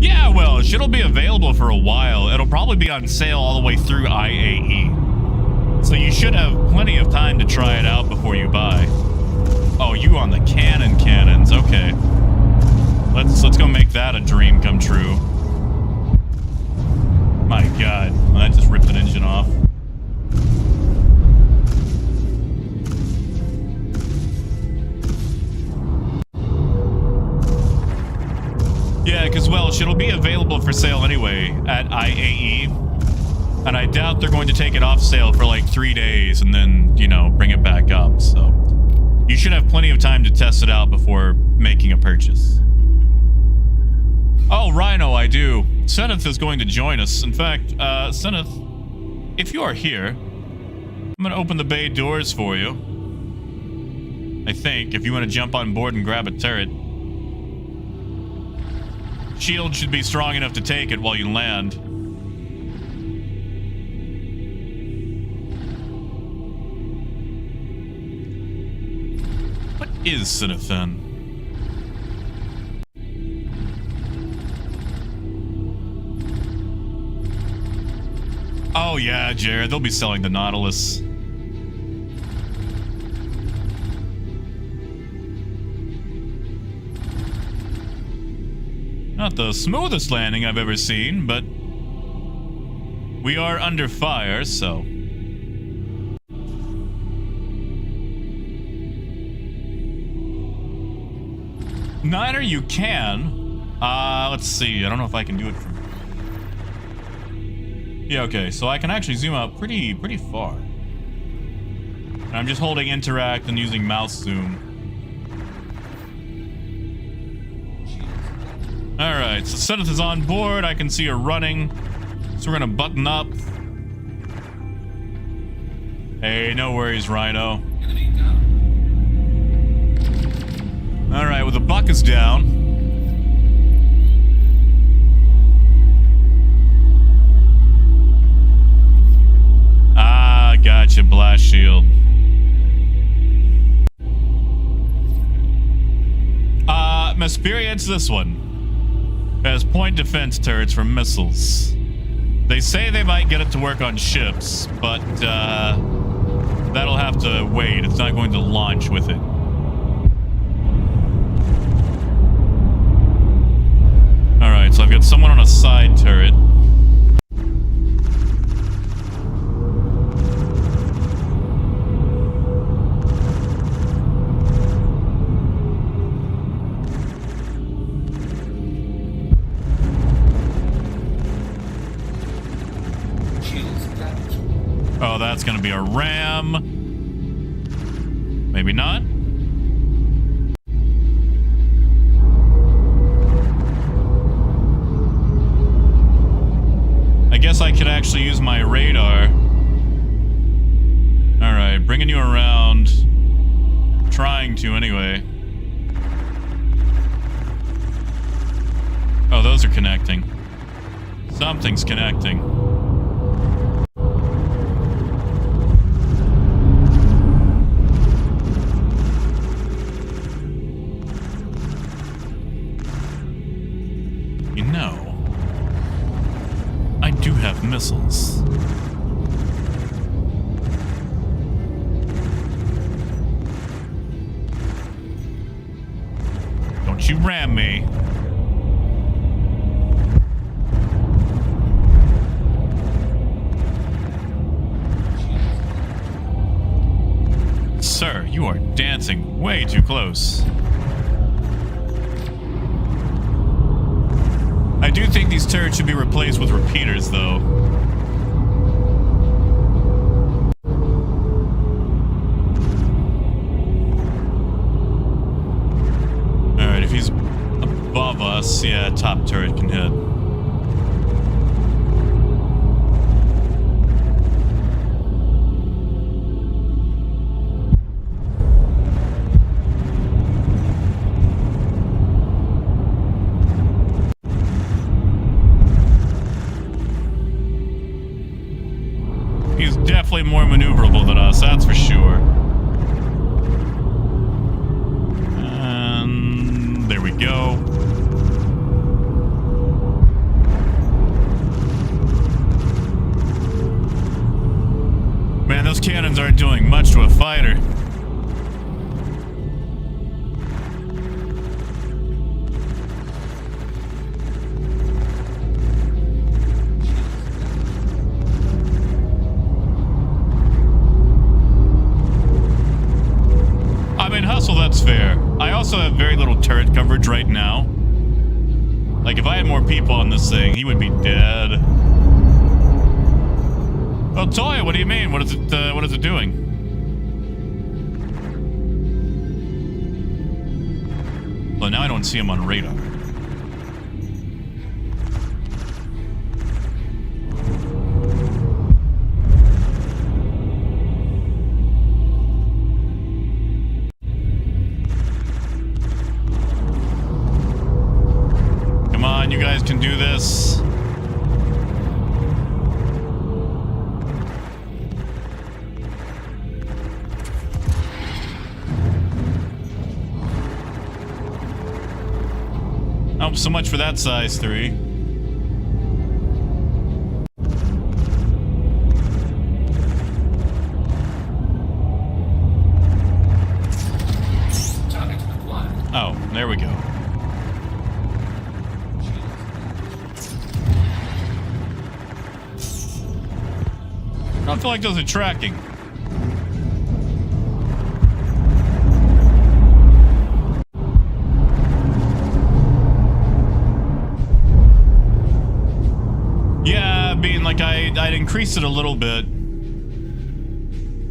Yeah, well, it'll be available for a while. It'll probably be on sale all the way through IAE. So you should have plenty of time to try it out before you buy. Oh, you on the cannons. Okay. Let's go make that a dream come true. My God. Well, that just ripped an engine off. Yeah, because, well, it'll be available for sale anyway at IAE. And I doubt they're going to take it off sale for like 3 days and then, you know, bring it back up. So you should have plenty of time to test it out before making a purchase. Oh, Rhino, I do. Zenith is going to join us. In fact, Zenith, if you are here, I'm going to open the bay doors for you. I think, if you want to jump on board and grab a turret. Shield should be strong enough to take it while you land. What is Zenith then? Oh yeah, Jared, they'll be selling the Nautilus. Not the smoothest landing I've ever seen, but we are under fire, so. Niner, you can. Let's see. I don't know if I can do it from. Yeah, okay. So I can actually zoom out pretty far. And I'm just holding interact and using mouse zoom. Alright, so Zenith is on board. I can see her running. So we're gonna button up. Hey, no worries, Rhino. Enemy down. Alright, well, the buck is down. Ah, gotcha, blast shield. Mesperia, it's this one. It has point defense turrets for missiles. They say they might get it to work on ships, but, to wait. It's not going to launch with it. Alright, so I've got someone on a side turret. Oh, that's gonna be a ram. Maybe not. I guess I could actually use my radar. Alright, bringing you around. Trying to, anyway. Oh, those are connecting. Something's connecting. You know, I do have missiles. Don't you ram me. Sir, you are dancing way too close. I do think these turrets should be replaced with repeaters, though. Alright, if he's above us, yeah, top turret can hit. He's definitely more maneuverable than us, that's for sure. And there we go. Man, those cannons aren't doing much to a fighter. Hustle, that's fair. I also have very little turret coverage right now. Like, if I had more people on this thing, he would be dead. Oh, Toya, what do you mean? What is it doing? Well, now I don't see him on radar. You guys can do this. Oh, so much for that size 3. Oh, there we go. I feel like those are tracking. Yeah, I mean, like I'd increased it a little bit.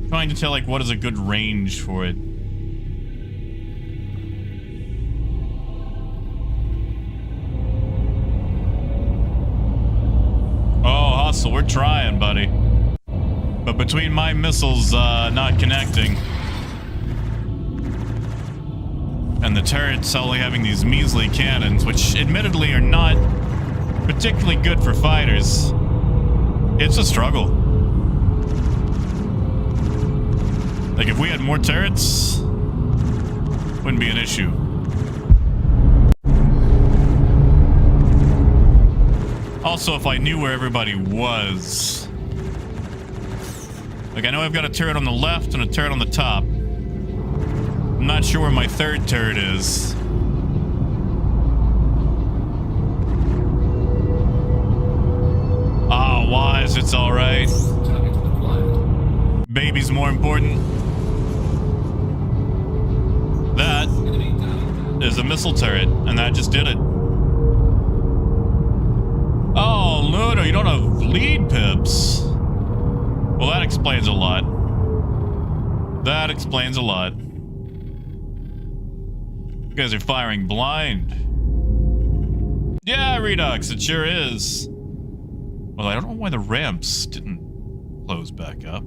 Trying to tell like what is a good range for it. Oh, Hustle, we're trying, buddy. But between my missiles not connecting and the turrets only having these measly cannons, which admittedly are not particularly good for fighters, it's a struggle. Like, if we had more turrets, wouldn't be an issue. Also, if I knew where everybody was. Like, I know I've got a turret on the left and a turret on the top. I'm not sure where my third turret is. Ah, Wise, it's alright. Target acquired. Baby's more important. That Enemy down. is a missile turret, and that just did it. Oh, Luna, you don't have lead pips. Well, that explains a lot. That explains a lot. You guys are firing blind. Yeah, Redux, it sure is. Well, I don't know why the ramps didn't close back up.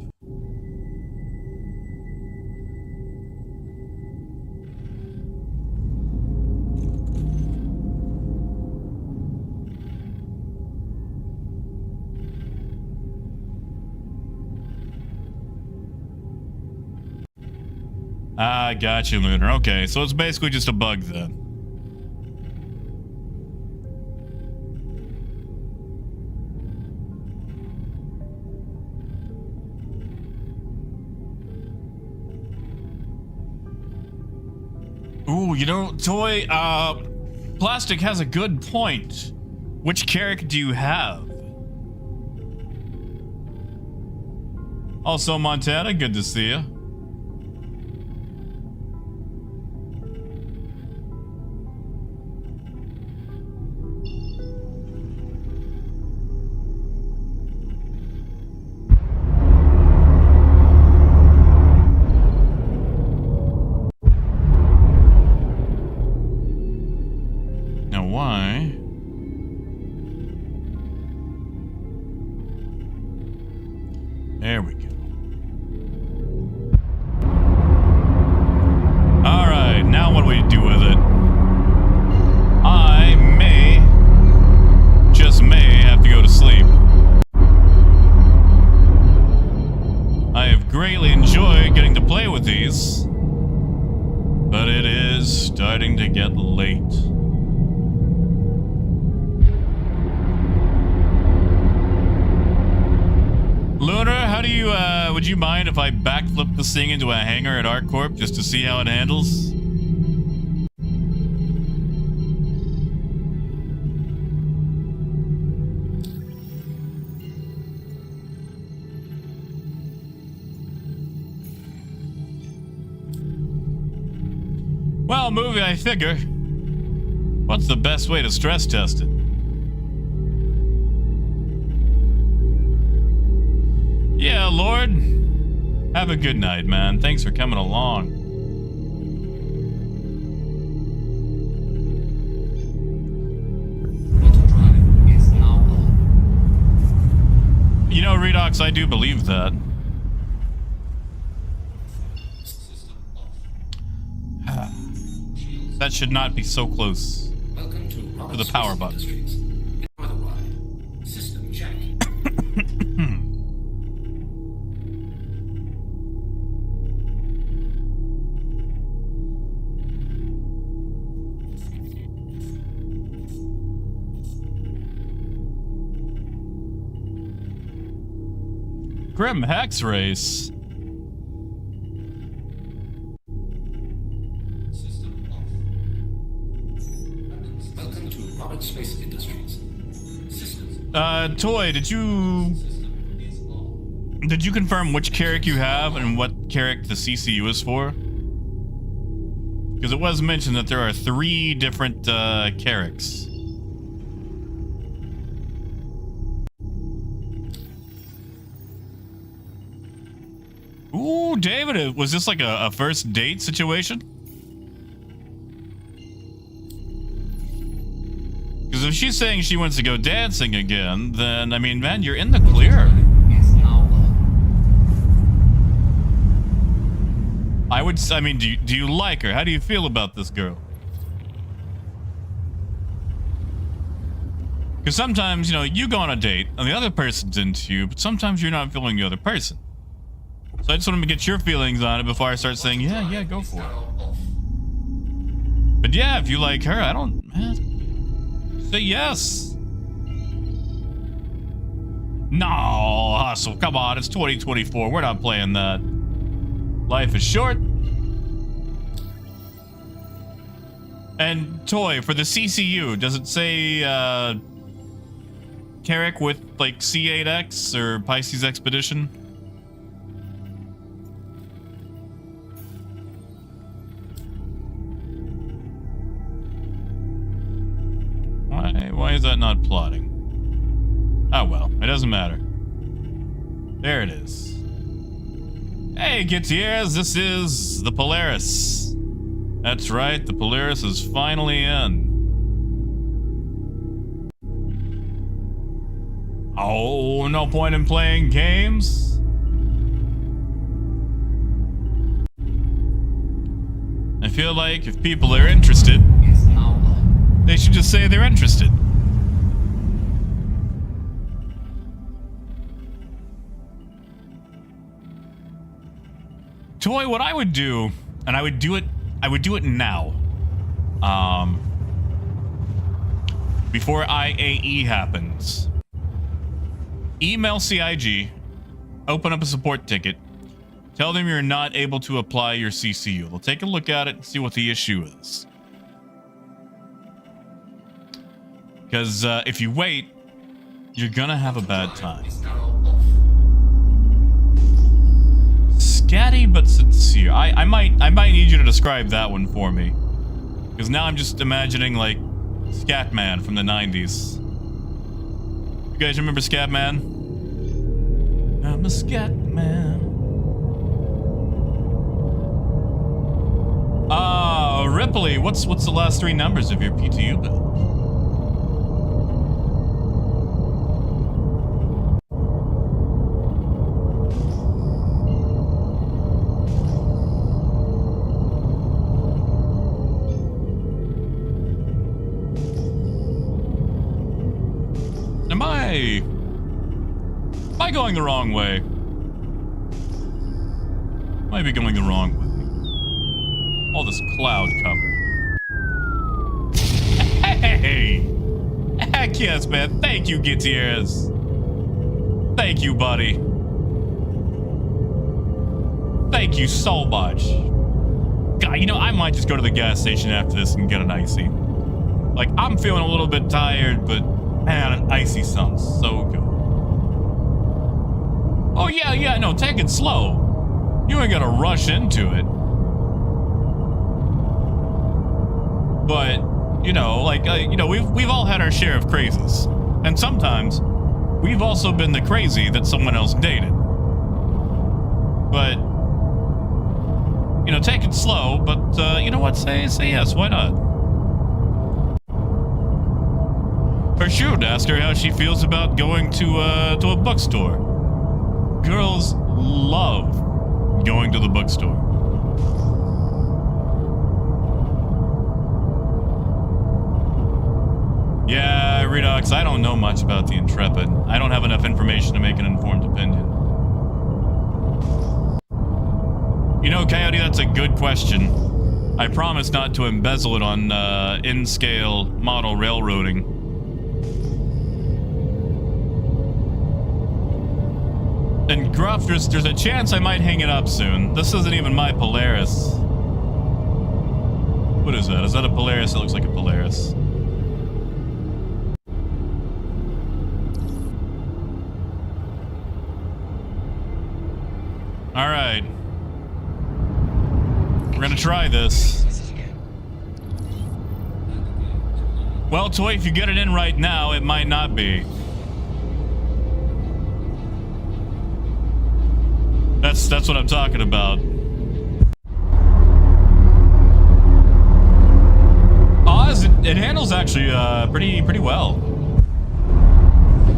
Ah, got you, Lunar. Okay, so it's basically just a bug then. Ooh, you know, Toy, Plastic has a good point. Which character do you have? Also, Montana, good to see you. There we go. Alright, now what do we do with it? I may, just may, have to go to sleep. I have greatly enjoyed getting to play with these, but it is starting to get late. Lunar, how do you, would you mind if I backflip this thing into a hangar at ArcCorp just to see how it handles? Well, movie, I figure. What's the best way to stress test it? Yeah, Lord. Have a good night, man. Thanks for coming along. Auto drive is now on. You know, Redox, I do believe that. System off. That should not be so close. Welcome to the power button. Industries. Enjoy the ride. System check. Grim Hex Race. System off. Welcome to Robert Space Industries. System Toy, did you is on. confirm which character you have and what character the CCU is for? Because it was mentioned that there are 3 different characters. Ooh, David, was this like a first date situation? Because if she's saying she wants to go dancing again, then, I mean, man, you're in the clear. Is now on. I mean, do you like her? How do you feel about this girl? Because sometimes, you know, you go on a date and the other person's into you, but sometimes you're not feeling the other person. So I just want to get your feelings on it before I start saying, yeah, go for it. Now off. But yeah, if you like her, I don't, man, say yes. No, hustle. Come on, it's 2024. We're not playing that. Life is short. And Toy, for the CCU, does it say Carrick with like C8X or Pisces Expedition? Why is that not plotting? Oh well, it doesn't matter. There it is. Hey, Gutierrez, this is the Polaris. That's right, the Polaris is finally in. Oh, no point in playing games? I feel like if people are interested, they should just say they're interested. Toy, what I would do, and I would do it now. Before IAE happens. Email CIG, open up a support ticket, tell them you're not able to apply your CCU. They'll take a look at it and see what the issue is. Because if you wait, you're gonna have a bad time. Scatty but sincere. I might need you to describe that one for me. Because now I'm just imagining like Scatman from the 90s. You guys remember Scatman? I'm a Scatman. Ripley, what's the last 3 numbers of your PTU bill? Am I going the wrong way? Might be going the wrong way. All this cloud cover. Hey! Heck yes, man. Thank you, Gutierrez. Thank you, buddy. Thank you so much. God, you know, I might just go to the gas station after this and get an icy. Like, I'm feeling a little bit tired, but man, an icy sounds so good. Oh, yeah, no, take it slow. You ain't gotta rush into it. But, you know, like, we've all had our share of crazes. And sometimes, we've also been the crazy that someone else dated. But, you know, take it slow, but, you know what, say yes, why not? Or shoot, ask her how she feels about going to a bookstore. Girls love going to the bookstore. Yeah, Redox, I don't know much about the Intrepid. I don't have enough information to make an informed opinion. You know, Coyote, that's a good question. I promise not to embezzle it on in-scale model railroading. And Gruff, there's a chance I might hang it up soon. This isn't even my Polaris. What is that? Is that a Polaris? It looks like a Polaris. All right. We're gonna try this. Well, Toy, if you get it in right now, it might not be. That's what I'm talking about. Oz, it handles actually pretty well.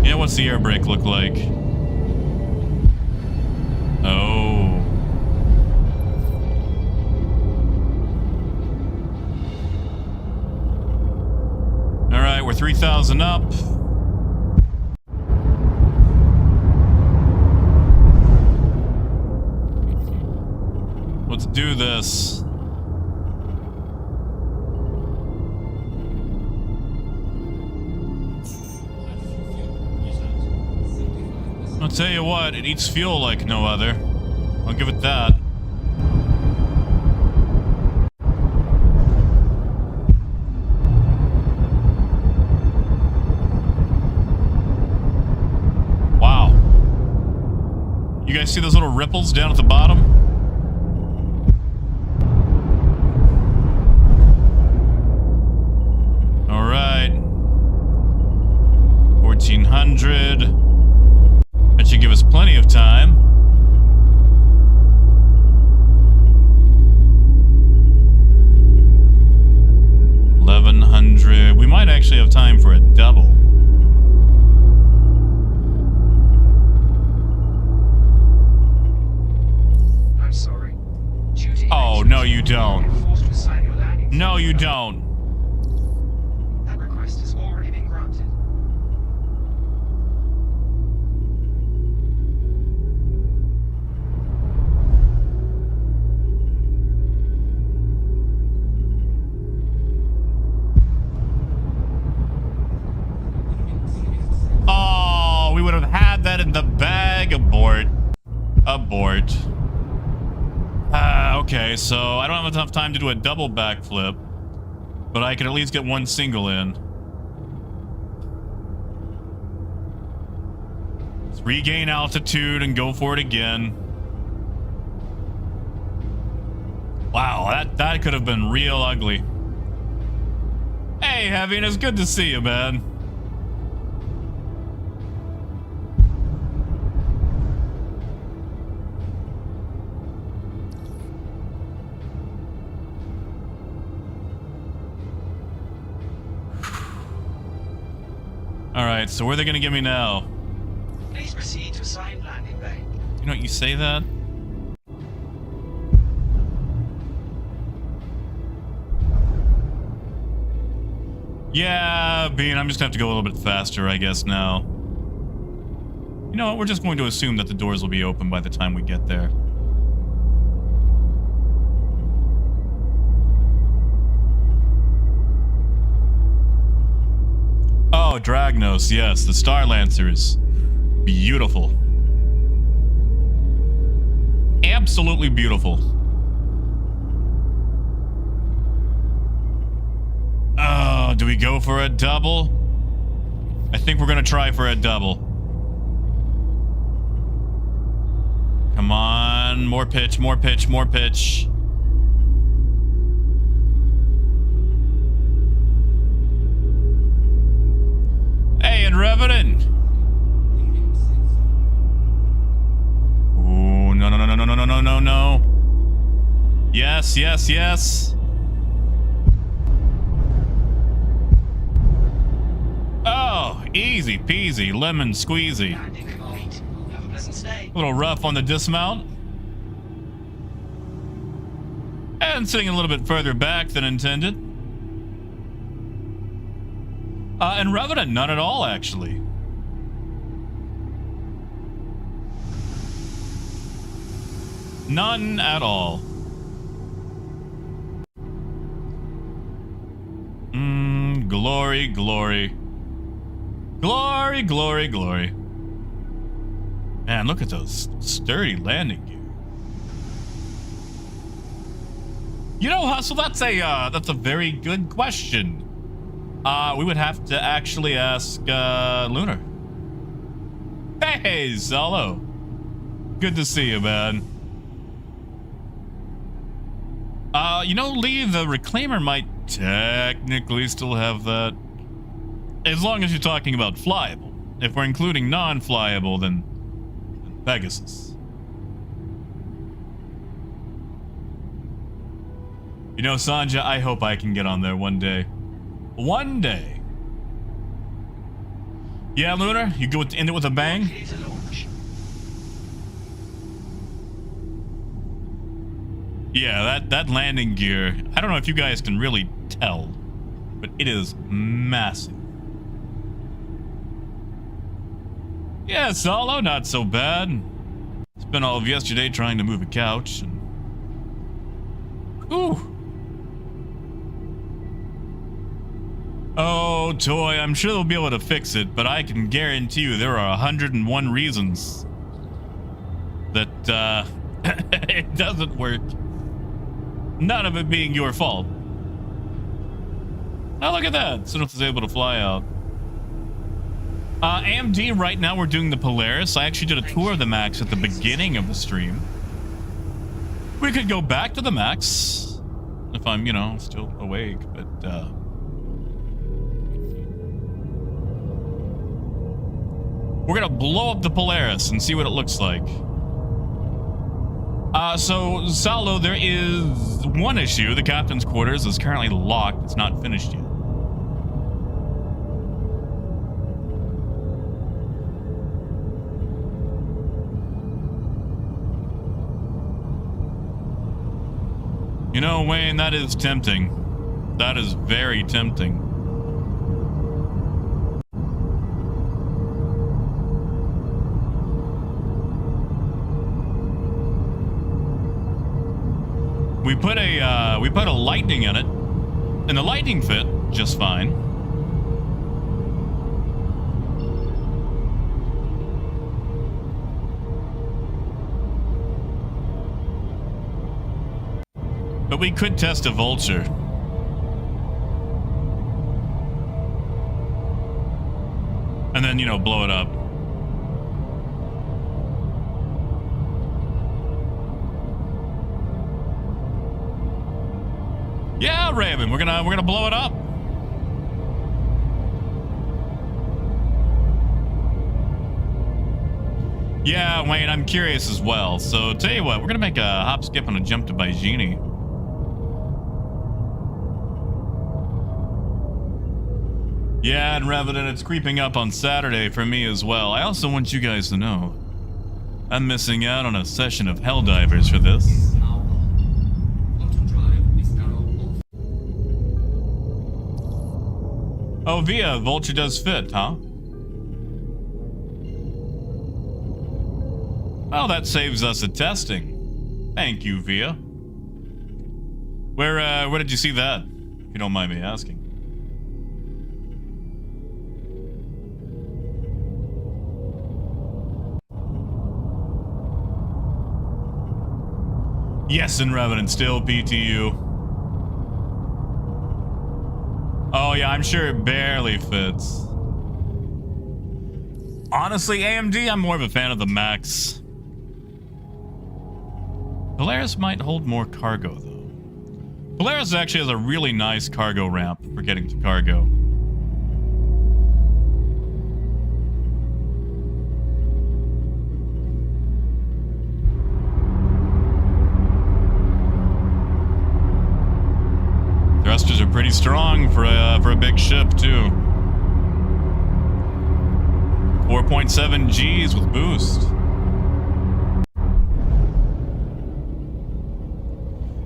Yeah, what's the air brake look like? Oh. All right, we're 3,000 up. Let's do this. I'll tell you what, it eats fuel like no other. I'll give it that. Wow. You guys see those little ripples down at the bottom? All right. 1400. That should give us plenty of time. $1,100. We might actually have time for a double. I'm sorry. Due to Oh, no, you don't. you're forced to assign your landing. No, you don't. That request has already been granted. Oh, we would have had that in the bag. Abort. Abort. Okay, so I don't have enough time to do a double backflip, but I can at least get one single in. Let's regain altitude and go for it again. Wow, that could have been real ugly. Hey, Heavy, it's good to see you, man. Alright, so where are they gonna give me now? Please proceed to assigned landing bay. You know what, you say that? Yeah, Bean, I'm just gonna have to go a little bit faster, I guess, now. You know what, we're just going to assume that the doors will be open by the time we get there. Oh, Dragnos, yes, the Starlancer is beautiful. Absolutely beautiful. Oh, do we go for a double? I think we're gonna try for a double. Come on, more pitch, more pitch, more pitch. Hey, and Revenant. Ooh, no, no, no, no, no, no, no, no, no, no. Yes, yes, yes. Oh, easy peasy, lemon squeezy. Landing complete. Have a pleasant stay. A little rough on the dismount. And sitting a little bit further back than intended. And Revenant, none at all, actually. None at all. Glory, glory. Glory, glory, glory. Man, look at those sturdy landing gear. You know, Hustle, that's a very good question. We would have to actually ask Lunar. Hey, Zolo. Good to see you, man. You know, Lee, the Reclaimer might technically still have that. As long as you're talking about flyable. If we're including non-flyable, then Pegasus. You know, Sanja, I hope I can get on there one day. One day. Yeah, Lunar, you go end it with a bang? Clear to launch. Yeah, that landing gear, I don't know if you guys can really tell, but it is massive. Yeah, Solo, not so bad. Spent all of yesterday trying to move a couch. And... Ooh. Oh, Toy, I'm sure they'll be able to fix it, but I can guarantee you there are 101 reasons that it doesn't work. None of it being your fault. Oh, look at that. Sinnoh is able to fly out. AMD, right now we're doing the Polaris. I actually did a tour of the Max at the beginning of the stream. We could go back to the Max if I'm, you know, still awake, but we're gonna blow up the Polaris and see what it looks like. So Salo, there is one issue. The captain's quarters is currently locked. It's not finished yet. You know, Wayne, that is tempting. That is very tempting. We put a lightning in it, and the lightning fit just fine. But we could test a vulture. And then, you know, blow it up. Yeah, Raven, we're gonna blow it up. Yeah, Wayne, I'm curious as well. So tell you what, we're gonna make a hop, skip, and a jump to Baijini. Yeah, and Revenant, it's creeping up on Saturday for me as well. I also want you guys to know I'm missing out on a session of Helldivers for this. Oh, Via, Vulture does fit, huh? Well, that saves us a testing. Thank you, Via. Where did you see that? If you don't mind me asking. Yes, and Revenant, still PTU. Oh yeah, I'm sure it barely fits. Honestly, AMD, I'm more of a fan of the Max. Polaris might hold more cargo, though. Polaris actually has a really nice cargo ramp for getting to cargo. Thrusters are pretty strong for a big ship, too. 4.7 Gs with boost.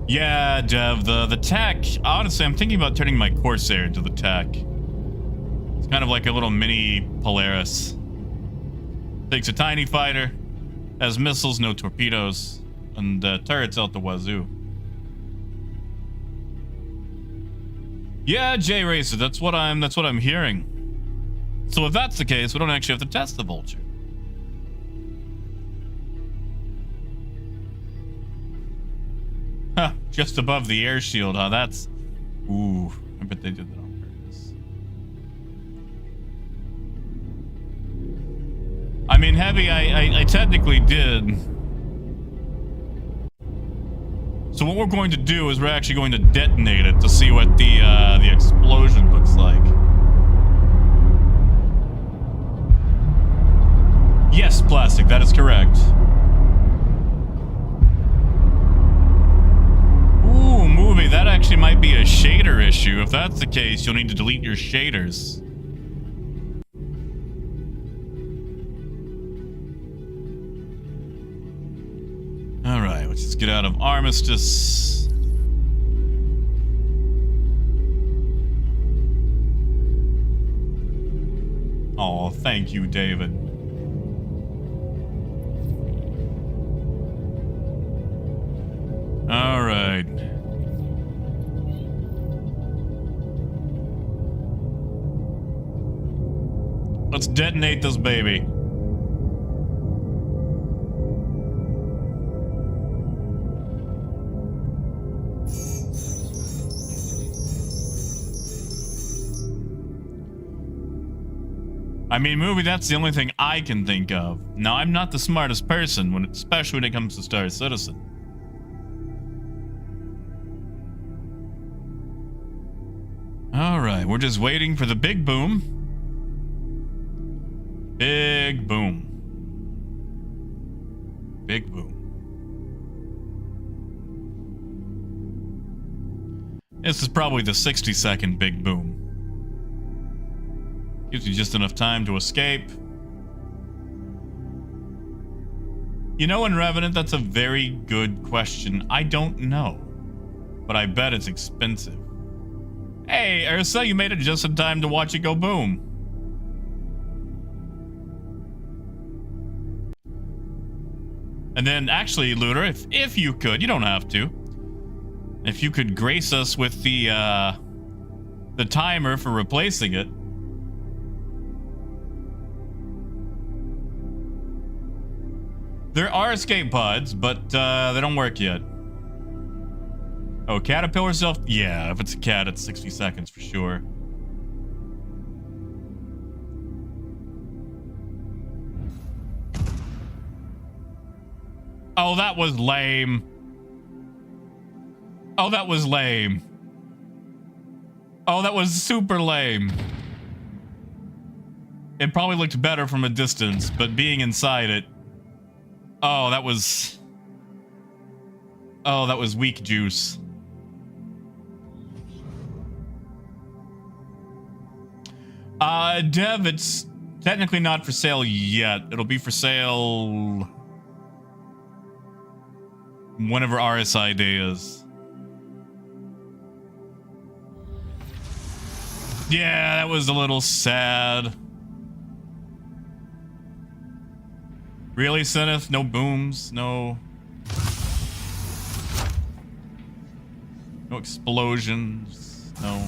Yeah, Dev, the tech, honestly, I'm thinking about turning my Corsair into the tech. It's kind of like a little mini Polaris. Takes a tiny fighter, has missiles, no torpedoes, and turrets out the wazoo. Yeah, J-Racer, that's what I'm hearing. So if that's the case, we don't actually have to test the Vulture. Huh, just above the air shield, huh? That's... Ooh, I bet they did that on purpose. I mean, Heavy, I technically did. So what we're going to do is we're actually going to detonate it to see what the explosion looks like. Yes, Plastic, that is correct. Ooh, movie, that actually might be a shader issue. If that's the case, you'll need to delete your shaders. Alright, let's just get out of Armistice. Oh, thank you, David. Alright. Let's detonate this baby. I mean, movie, that's the only thing I can think of. Now, I'm not the smartest person, especially when it comes to Star Citizen. Alright, we're just waiting for the big boom. Big boom. Big boom. This is probably the 60-second big boom. Gives you just enough time to escape. You know, in Revenant, that's a very good question. I don't know. But I bet it's expensive. Hey, Ursa, you made it just in time to watch it go boom. And then, actually, Looter, if you could, you don't have to. If you could grace us with the timer for replacing it. There are escape pods, but they don't work yet. Oh, caterpillar self? Yeah, if it's a cat, it's 60 seconds for sure. Oh, that was lame. Oh, that was lame. Oh, that was super lame. It probably looked better from a distance, but being inside it... Oh, that was... Oh, that was weak juice. Dev, it's technically not for sale yet. It'll be for sale... whenever RSI Day is. Yeah, that was a little sad. Really, Zenith? No booms? No explosions? No.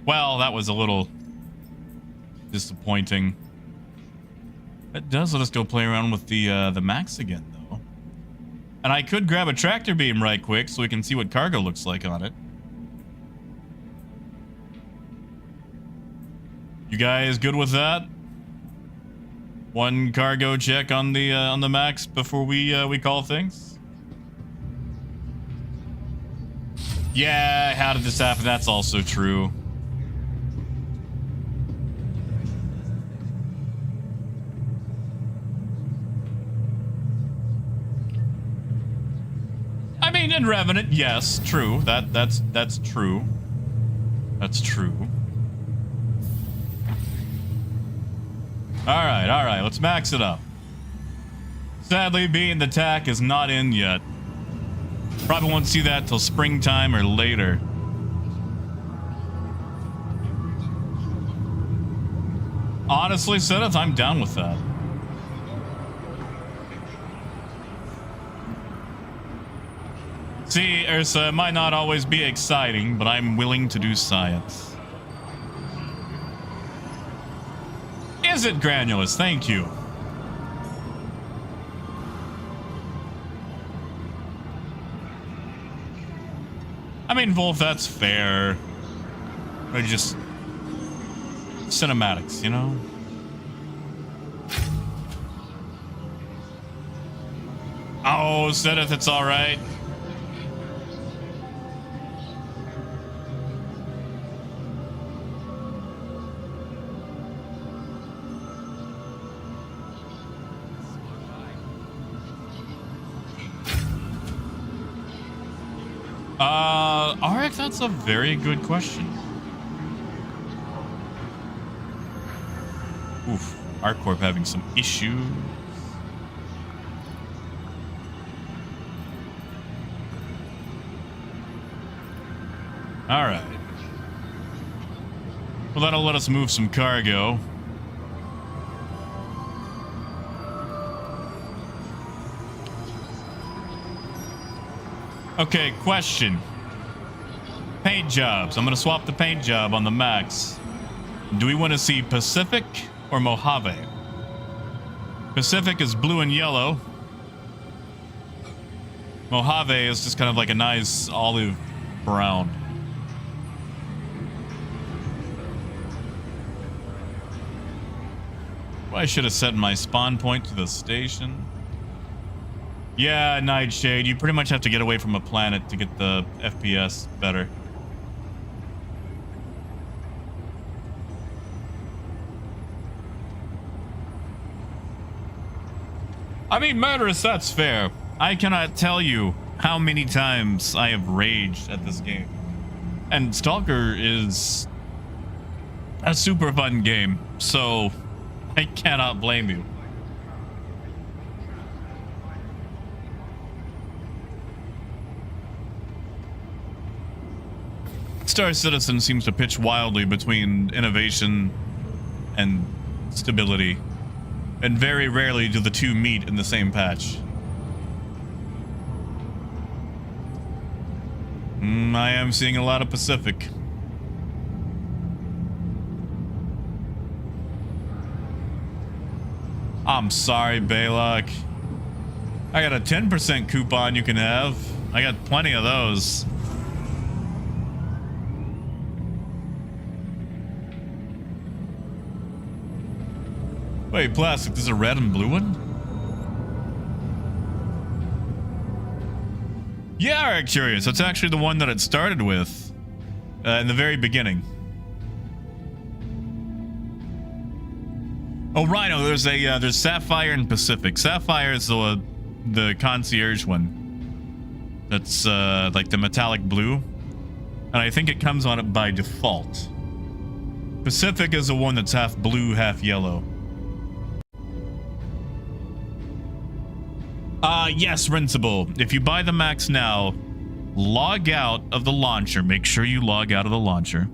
Well, that was a little disappointing. It does let us go play around with the Max again, though. And I could grab a tractor beam right quick so we can see what cargo looks like on it. You guys good with that? One cargo check on the Max before we call things. Yeah, how did this happen? That's also true. I mean, in Revenant, yes, true. That's true. That's true. All right, let's max it up. Sadly, being the TAC is not in yet. Probably won't see that till springtime or later. Honestly, Zenith, I'm down with that. See, Ursa, it might not always be exciting, but I'm willing to do science. Is it Granulous? Thank you. I mean, Wolf, that's fair. Or just cinematics, you know? Oh, Zenith, it's all right. Arik, that's a very good question. Oof, ArcCorp having some issues. All right. Well, that'll let us move some cargo. Okay, question. paint jobs. I'm going to swap the paint job on the Max. Do we want to see Pacific or Mojave? Pacific is blue and yellow. Mojave is just kind of like a nice olive brown. Well, I should have set my spawn point to the station. Yeah, Nightshade, you pretty much have to get away from a planet to get the FPS better. I mean, Murderous, that's fair. I cannot tell you how many times I have raged at this game. And Stalker is a super fun game, so I cannot blame you. Star Citizen seems to pitch wildly between innovation and stability, and very rarely do the two meet in the same patch. I am seeing a lot of Pacific. I'm sorry, Baylock. I got a 10% coupon you can have. I got plenty of those. Wait, Plastic, there's a red and blue one? Yeah, I'm curious. That's actually the one that it started with in the very beginning. Oh, Rhino, there's Sapphire and Pacific. Sapphire is the concierge one. That's like the metallic blue, and I think it comes on it by default. Pacific is the one that's half blue, half yellow. Yes, Rinsable. If you buy the Max now, log out of the launcher. Make sure you log out of the launcher.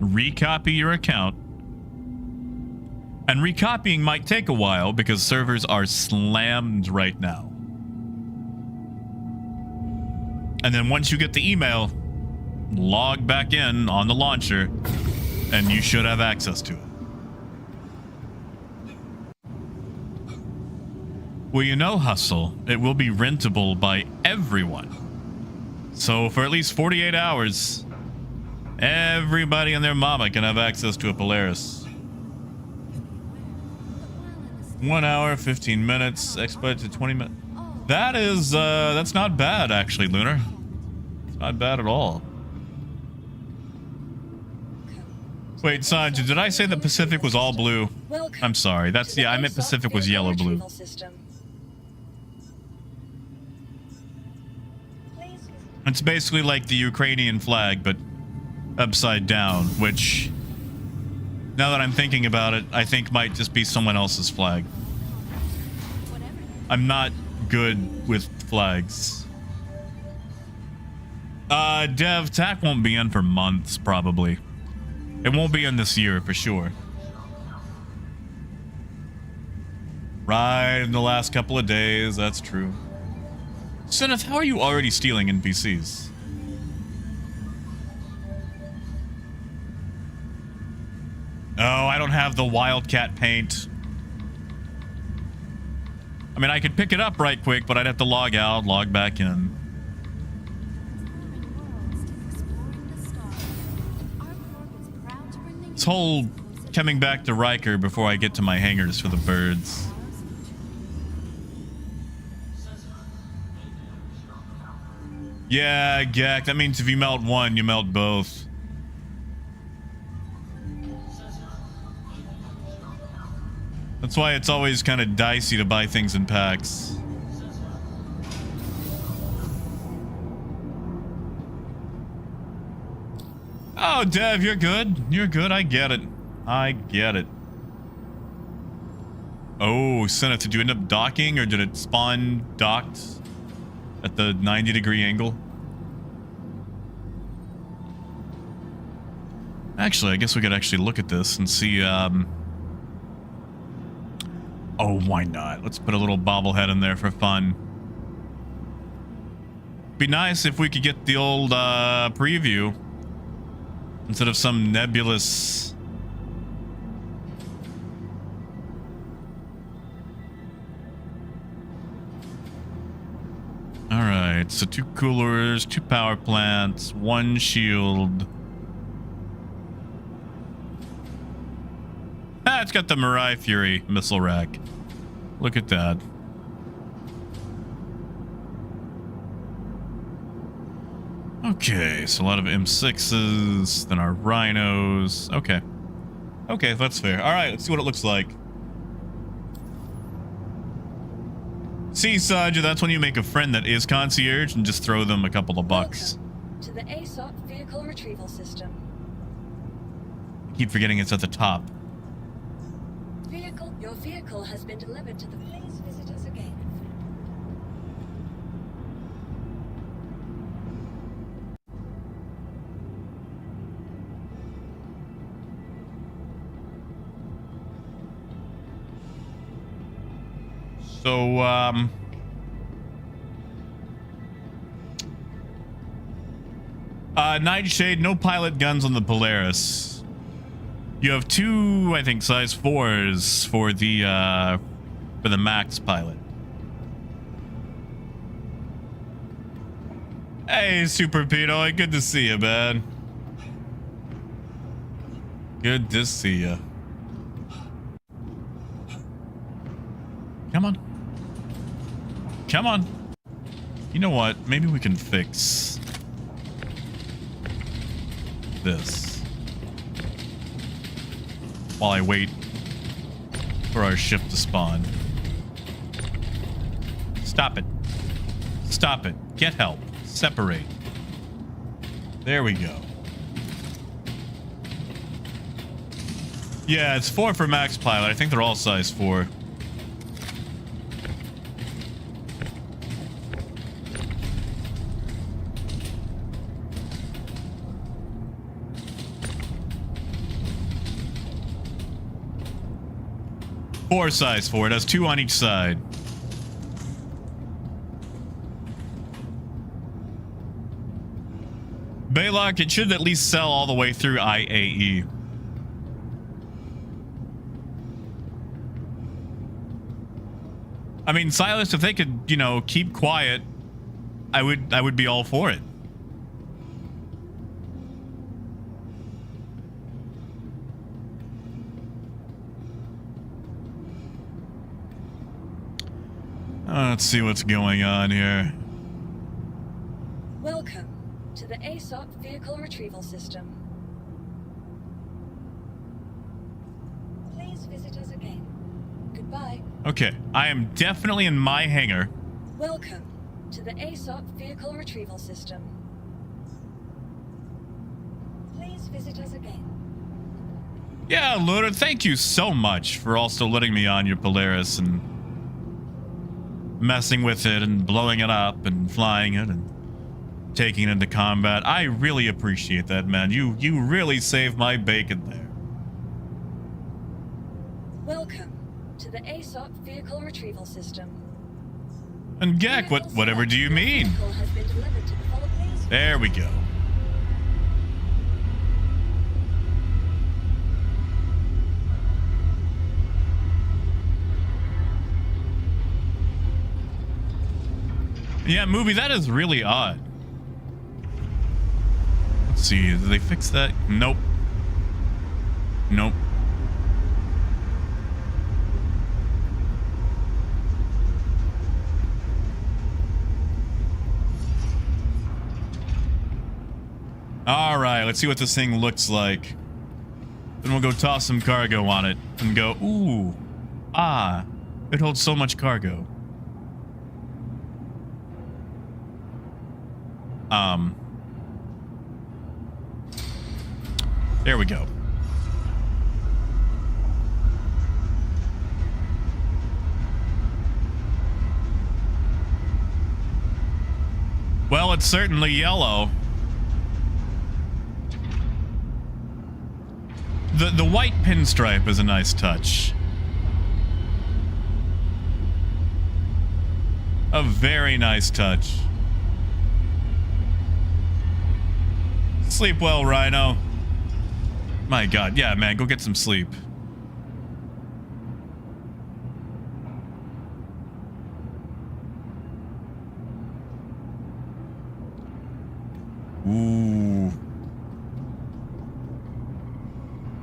Recopy your account. And recopying might take a while because servers are slammed right now. And then once you get the email, log back in on the launcher, and you should have access to it. Well, you know, Hustle, it will be rentable by everyone. So for at least 48 hours, everybody and their mama can have access to a Polaris. 1 hour, 15 minutes, expedited to 20 minutes. That is, that's not bad, actually, Lunar. It's not bad at all. Wait, Sanju, did I say that Pacific was all blue? I'm sorry. That's, yeah, I meant Pacific was yellow-blue. It's basically like the Ukrainian flag, but upside down, which, now that I'm thinking about it, I think might just be someone else's flag. I'm not good with flags. Dev, TAC won't be in for months, probably. It won't be in this year, for sure. Right in the last couple of days, that's true. Seneth, how are you already stealing NPCs? Oh, I don't have the Wildcat paint. I mean, I could pick it up right quick, but I'd have to log out, log back in. This whole coming back to Riker before I get to my hangars for the birds. Yeah, Gak, that means if you melt one, you melt both. That's why it's always kind of dicey to buy things in packs. Oh, Dev, you're good. You're good. I get it. I get it. Oh, Senate, did you end up docking or did it spawn docked at the 90-degree angle? Actually, I guess we could actually look at this and see, oh, why not? Let's put a little bobblehead in there for fun. Be nice if we could get the old preview instead of some nebulous. All right, so 2 coolers, 2 power plants, 1 shield. Ah, it's got the Mirai Fury missile rack. Look at that. Okay, so a lot of M6s, then our rhinos. Okay. Okay, that's fair. All right, let's see what it looks like. See, Saja, that's when you make a friend that is concierge and just throw them a couple of bucks. Welcome to the ASOP vehicle retrieval system. I keep forgetting it's at the top. Your vehicle has been delivered to the. Please visit us again. So, Nightshade, no pilot guns on the Polaris. You have 2, I think, size 4s for the max pilot. Hey, Super Pinoy, good to see you, man. Good to see you. Come on. Come on. You know what? Maybe we can fix this while I wait for our ship to spawn. Stop it. Stop it. Get help. Separate. There we go. Yeah, it's 4 for max pilot. I think they're all size 4. Size 4. It has 2 on each side. Baylock, it should at least sell all the way through IAE. I mean, Silas, if they could, you know, keep quiet, I would be all for it. Let's see what's going on here. Welcome to the ASOP vehicle retrieval system. Please visit us again. Goodbye. Okay, I am definitely in my hangar. Welcome to the ASOP vehicle retrieval system. Please visit us again. Yeah, Luda, thank you so much for also letting me on your Polaris and messing with it and blowing it up and flying it and taking it into combat. I really appreciate that, man. You really saved my bacon there. Welcome to the ASOP vehicle retrieval system. And Gek, whatever do you mean? Vehicle has been delivered to the follow, please. There we go. Yeah, movie, that is really odd. Let's see, did they fix that? Nope. Nope. All right, let's see what this thing looks like. Then we'll go toss some cargo on it and go, ooh, ah, it holds so much cargo. There we go. Well, it's certainly yellow. The white pinstripe is a nice touch. A very nice touch. Sleep well, Rhino. My God. Yeah, man. Go get some sleep. Ooh.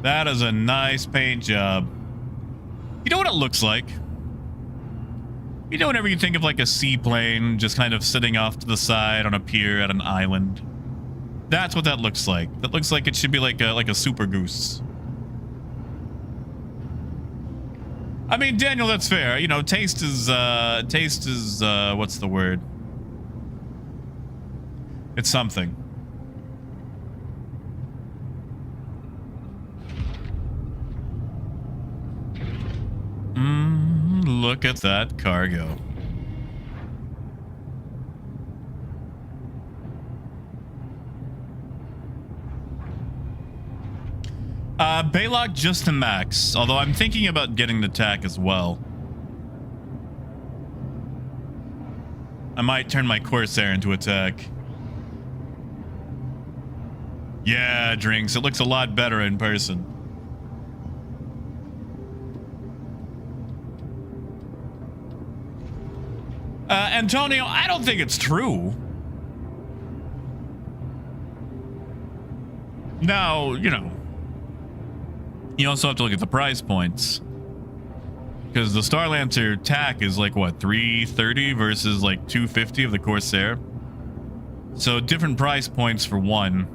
That is a nice paint job. You know what it looks like? You know, whenever you think of like a seaplane just kind of sitting off to the side on a pier at an island. That's what that looks like. That looks like it should be like a super goose. I mean, Daniel, that's fair. You know, taste is what's the word? It's something. Look at that cargo. Baylock just to max, although I'm thinking about getting the tack as well. I might turn my Corsair into a tack. Yeah, Drinks. It looks a lot better in person. Antonio, I don't think it's true. Now, you know, you also have to look at the price points. Because the Starlancer tack is like, what, 330 versus like 250 of the Corsair? So different price points for one.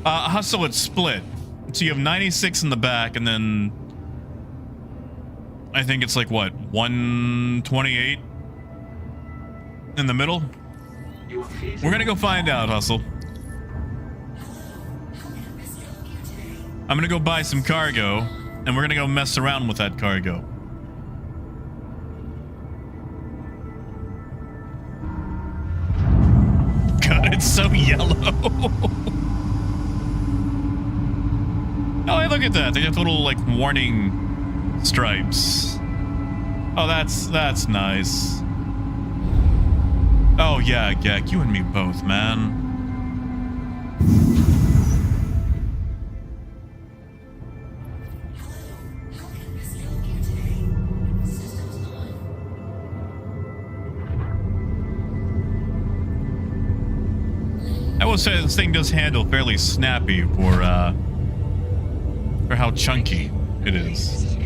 Hustle, it's split. So you have 96 in the back, and then I think it's like, what, 128 in the middle? We're gonna go find out, Hustle. I'm gonna go buy some cargo, and we're gonna go mess around with that cargo. God, it's so yellow. Oh, hey, look at that. They have little, like, warning stripes. Oh, that's nice. Oh, yeah, Gek, you and me both, man. I will say this thing does handle fairly snappy for how chunky it is.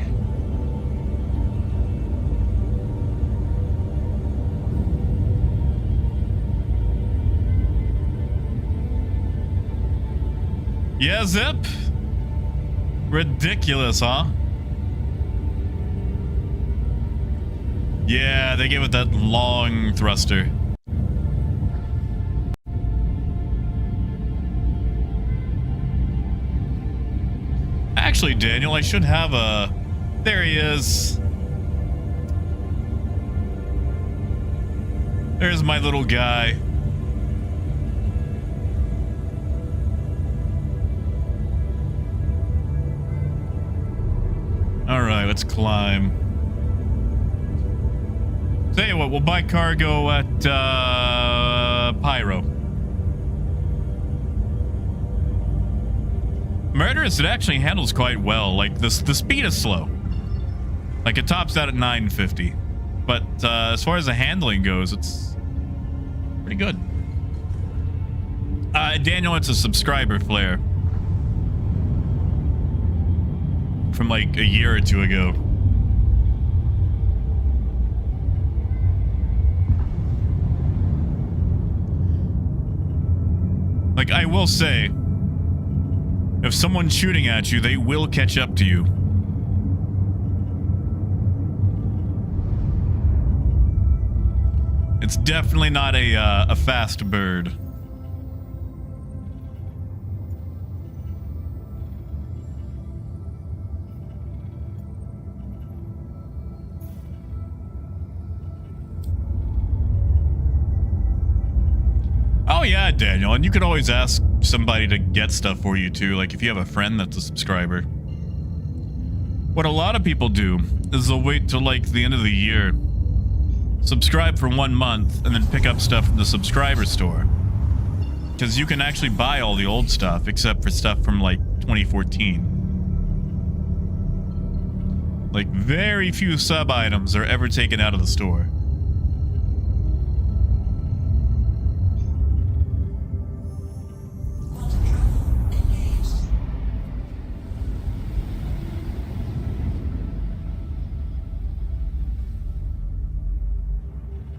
Yeah, Zip? Ridiculous, huh? Yeah, they gave it that long thruster. Actually, Daniel, I should have a... There he is. There's my little guy. All right, let's climb. Tell you what, we'll buy cargo at Pyro. Murderous, it actually handles quite well. Like, the speed is slow. Like, it tops out at 950. But as far as the handling goes, it's pretty good. Daniel, it's a subscriber flare. From like a year or two ago. Like, I will say, if someone's shooting at you, they will catch up to you. It's definitely not a fast bird. Oh yeah, Daniel, and you could always ask somebody to get stuff for you too, like if you have a friend that's a subscriber. What a lot of people do is they'll wait till like the end of the year, subscribe for 1 month, and then pick up stuff from the subscriber store. because you can actually buy all the old stuff except for stuff from like 2014. Like very few sub items are ever taken out of the store.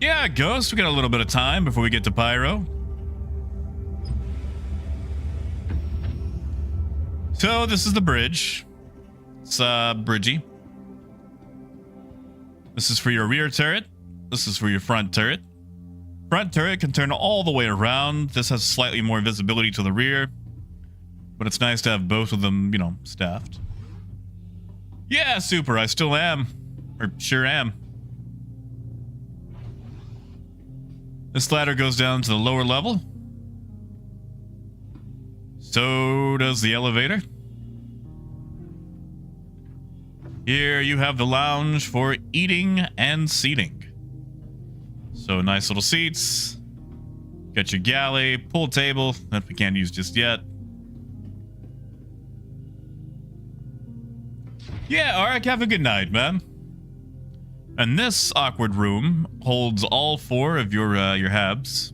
Yeah, Ghost, we got a little bit of time before we get to Pyro. So this is the bridge. It's bridgy. This is for your rear turret. This is for your front turret. Front turret can turn all the way around. This has slightly more visibility to the rear, but it's nice to have both of them, you know, staffed. Yeah, super, I still am. Or sure am. This ladder goes down to the lower level. So does the elevator. Here you have the lounge for eating and seating. So nice little seats. Got your galley, pool table that we can't use just yet. Yeah, Arik, have a good night, man. And this awkward room holds all 4 of your habs.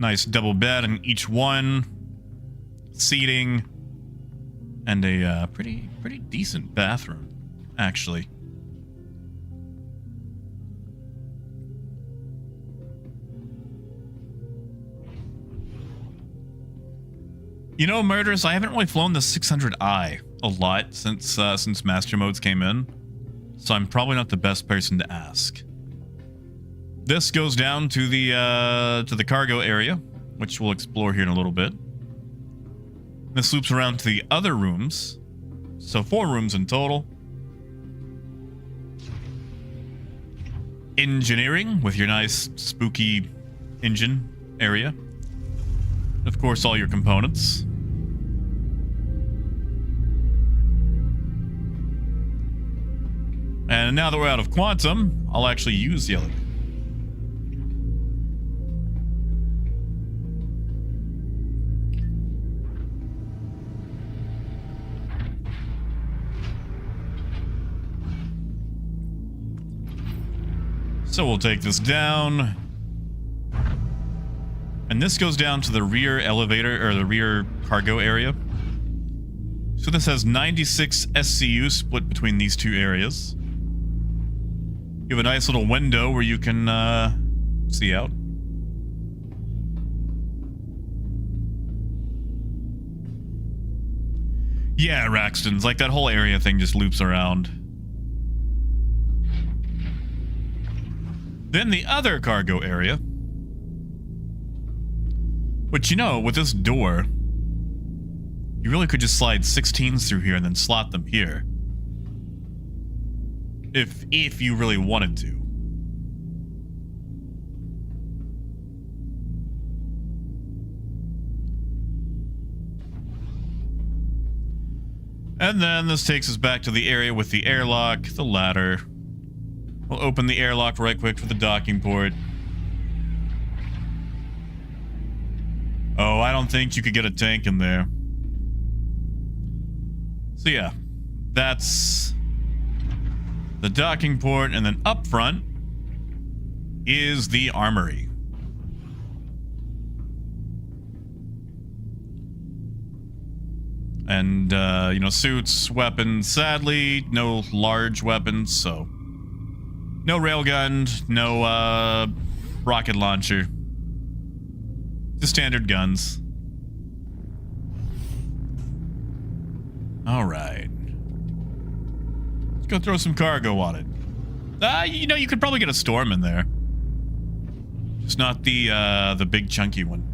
Nice double bed in each one, seating, and a pretty decent bathroom, actually. You know, Murderous, I haven't really flown the 600i a lot since Master Modes came in, so I'm probably not the best person to ask. This goes down to the cargo area, which we'll explore here in a little bit. This loops around to the other rooms, so 4 rooms in total. Engineering with your nice spooky engine area. Of course, all your components. And now that we're out of quantum, I'll actually use the elevator. So we'll take this down. And this goes down to the rear elevator, or the rear cargo area. So this has 96 SCU split between these 2 areas. You have a nice little window where you can see out. Yeah, Raxton's like that whole area thing just loops around. Then the other cargo area. Which, you know, with this door, you really could just slide 16s through here and then slot them here. If you really wanted to. And then this takes us back to the area with the airlock, the ladder. We'll open the airlock right quick for the docking port. Oh, I don't think you could get a tank in there. So yeah, that's the docking port, and then up front is the armory. And, you know, suits, weapons. Sadly, no large weapons, so no railgun, no rocket launcher. Just standard guns. All right. Let's go throw some cargo on it. You know, you could probably get a storm in there. Just not the big chunky one.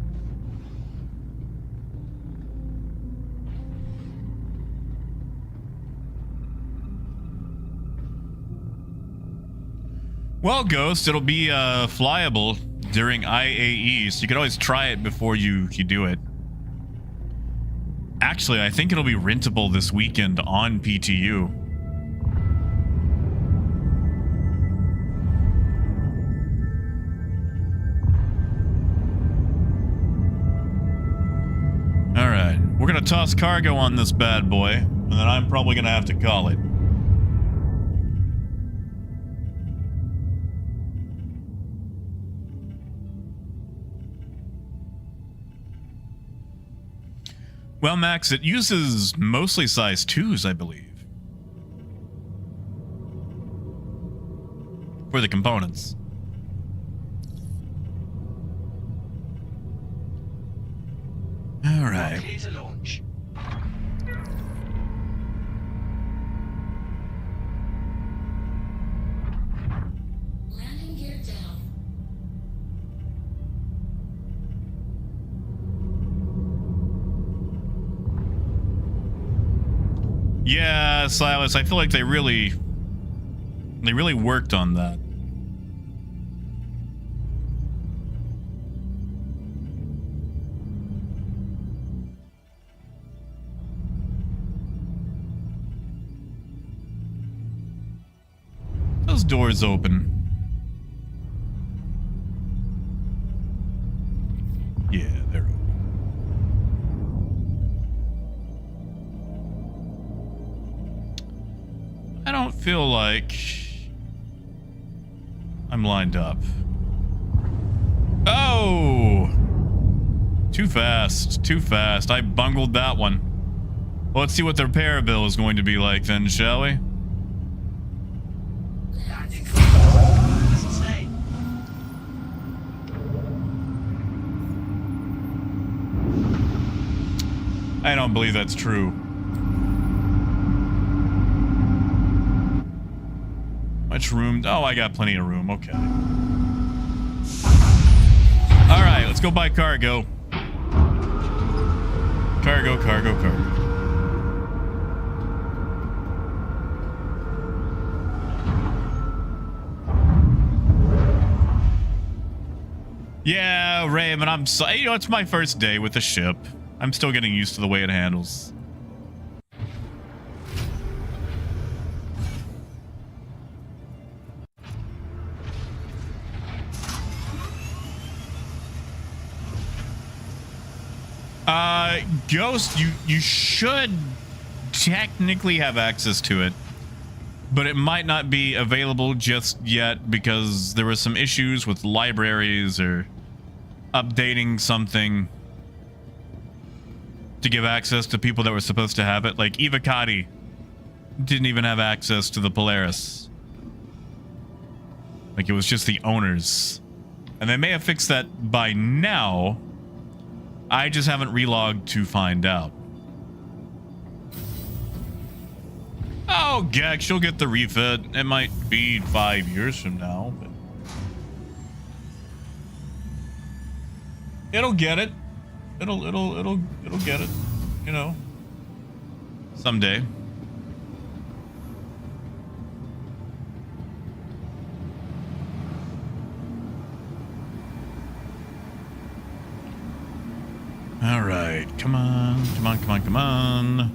Well, Ghost, it'll be flyable during IAE, so you could always try it before you do it. Actually, I think it'll be rentable this weekend on PTU. gonna toss cargo on this bad boy, and then I'm probably gonna have to call it. Well, Max, it uses mostly size 2s, I believe, for the components. All right. Clear to launch. Landing gear down. Yeah, Silas, I feel like they really worked on that. Those doors open. Yeah, they're open. I don't feel like I'm lined up. Oh! Too fast, too fast. I bungled that one. Well, let's see what the repair bill is going to be like then, shall we? Landing clear. Doesn't say. I don't believe that's true. Much room? Oh, I got plenty of room. Okay. All right, let's go buy cargo. Cargo, cargo, cargo. Yeah, Raymond, I'm sorry. You know, it's my first day with the ship. I'm still getting used to the way it handles. Ghost, you should technically have access to it, but it might not be available just yet because there were some issues with libraries or updating something to give access to people that were supposed to have it. Like Evacati didn't even have access to the Polaris. Like it was just the owners. And they may have fixed that by now. I just haven't relogged to find out. Oh, Gek, she'll get the refit. It might be 5 years from now, but it'll get it. It'll get it. You know, someday. All right, come on, come on, come on, come on.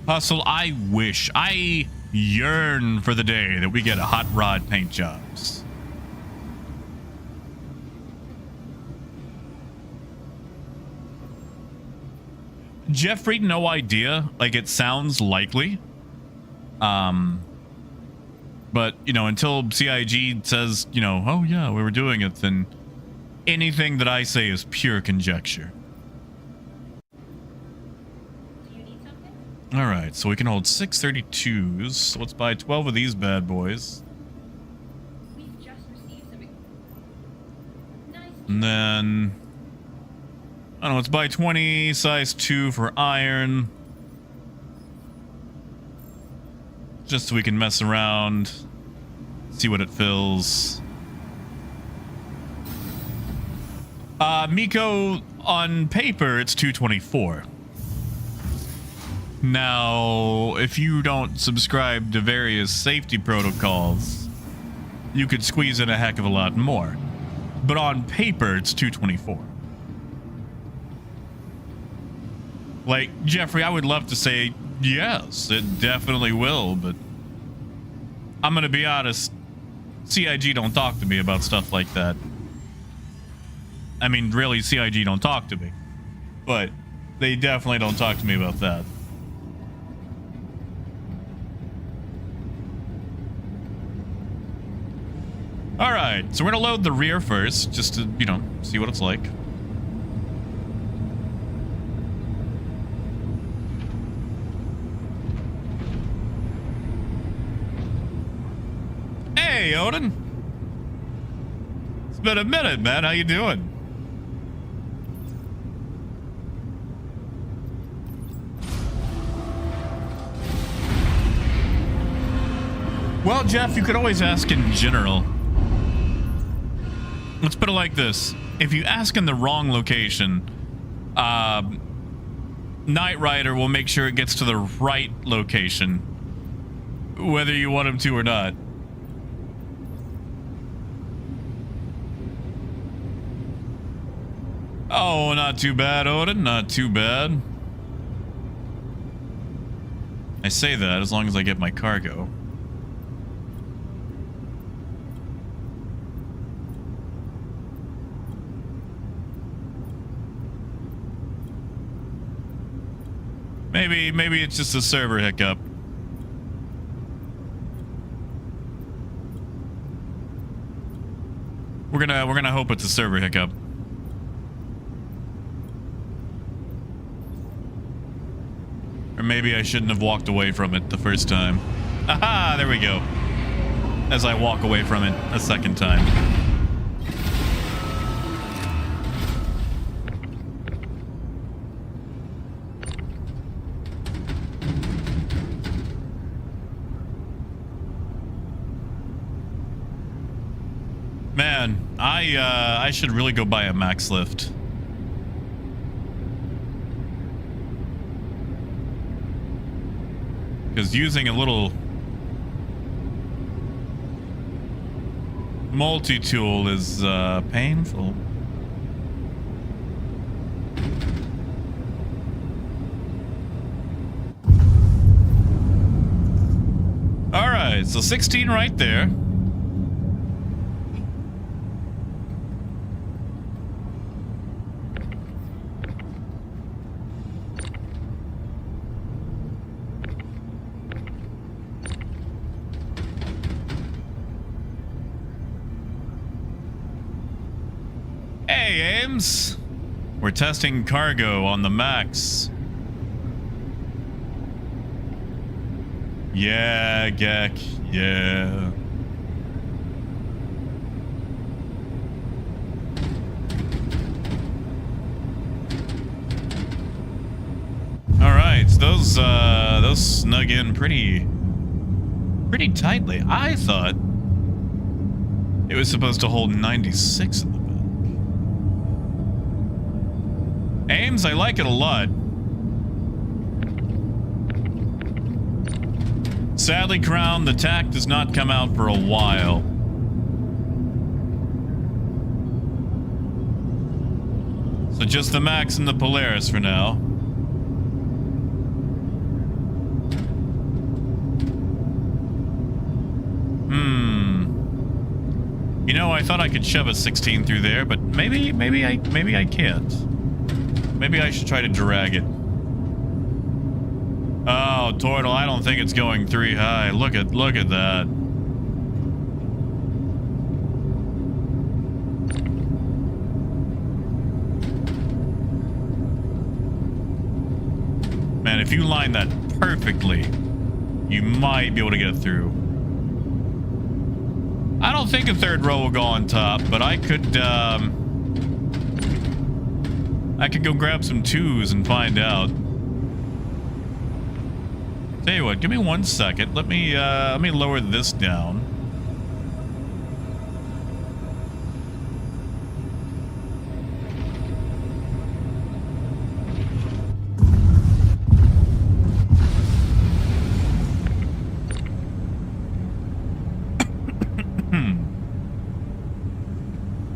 Hustle, I yearn for the day that we get a hot rod paint jobs. Jeffrey, no idea. Like, it sounds likely. But, you know, until CIG says, you know, oh yeah, we were doing it, then anything that I say is pure conjecture. Do you need something? All right, so we can hold 632s. So let's buy 12 of these bad boys. We've just received some. Nice. And then, I don't know, let's buy 20 size 2 for iron. Just so we can mess around, see what it fills. Miko, on paper, it's 224. Now, if you don't subscribe to various safety protocols, you could squeeze in a heck of a lot more. But on paper, it's 224. Like, Jeffrey, I would love to say, yes, it definitely will, but I'm gonna be honest, CIG don't talk to me about stuff like that. I mean, really, CIG don't talk to me. But they definitely don't talk to me about that. Alright, so we're gonna load the rear first, just to, you know, see what it's like. Hey, Odin! It's been a minute, man. How you doing? Well, Jeff, you could always ask in general. Let's put it like this. If you ask in the wrong location, Knight Rider will make sure it gets to the right location, whether you want him to or not. Oh, not too bad, Odin. Not too bad. I say that as long as I get my cargo. Maybe it's just a server hiccup. We're gonna hope it's a server hiccup. Or maybe I shouldn't have walked away from it the first time. Aha, there we go. As I walk away from it a second time. Man, I should really go buy a max lift. Because using a little multi-tool is painful. Alright, so 16 right there. Hey, Ames. We're testing cargo on the max. Yeah, Gek. Yeah. All right, so those snug in pretty tightly. I thought it was supposed to hold 96 in the back. Ames, I like it a lot. Sadly, Crown, the TAC does not come out for a while. So just the Max and the Polaris for now. You know, I thought I could shove a 16 through there, but maybe I can't. Maybe I should try to drag it. Oh, Tortle, I don't think it's going 3 high. Look at that. Man, if you line that perfectly, you might be able to get it through. I don't think a third row will go on top, but I could go grab some 2s and find out. Tell you what, give me 1 second. Let me lower this down.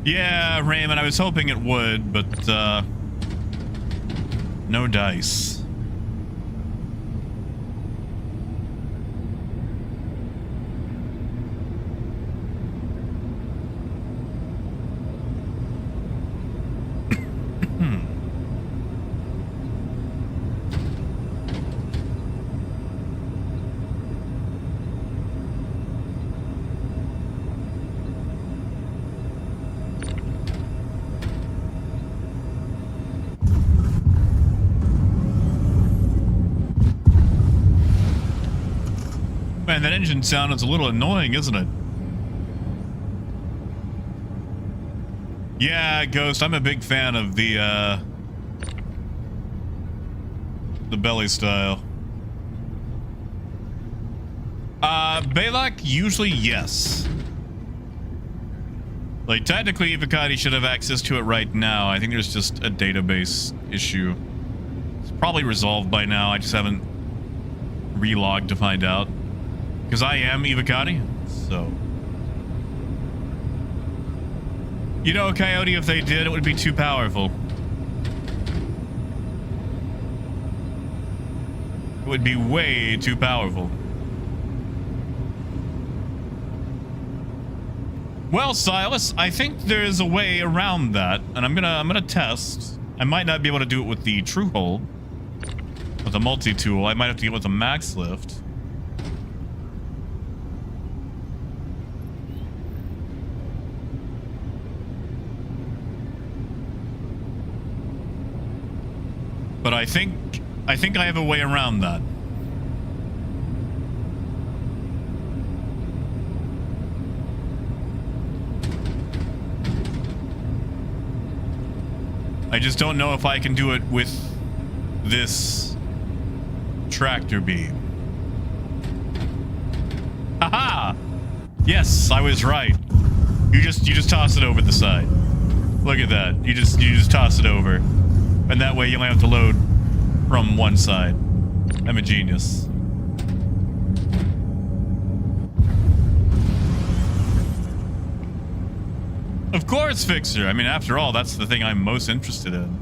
Yeah, Raymond, I was hoping it would, but no dice. Man, that engine sound is a little annoying, isn't it? Yeah, Ghost, I'm a big fan of the belly style. Balak, usually yes. Like, technically, Ivacati should have access to it right now. I think there's just a database issue. It's probably resolved by now. I just haven't relogged to find out. Because I am Ivacati, so... You know, Coyote, if they did, it would be too powerful. It would be way too powerful. Well, Silas, I think there's a way around that, and I'm gonna test. I might not be able to do it with the True Hold, with a multi-tool. I might have to get with a max lift. But I think I have a way around that. I just don't know if I can do it with this tractor beam. Haha! Yes, I was right. You just toss it over the side. Look at that. You just toss it over. And that way you only have to load from one side. I'm a genius. Of course, Fixer. I mean, after all, that's the thing I'm most interested in.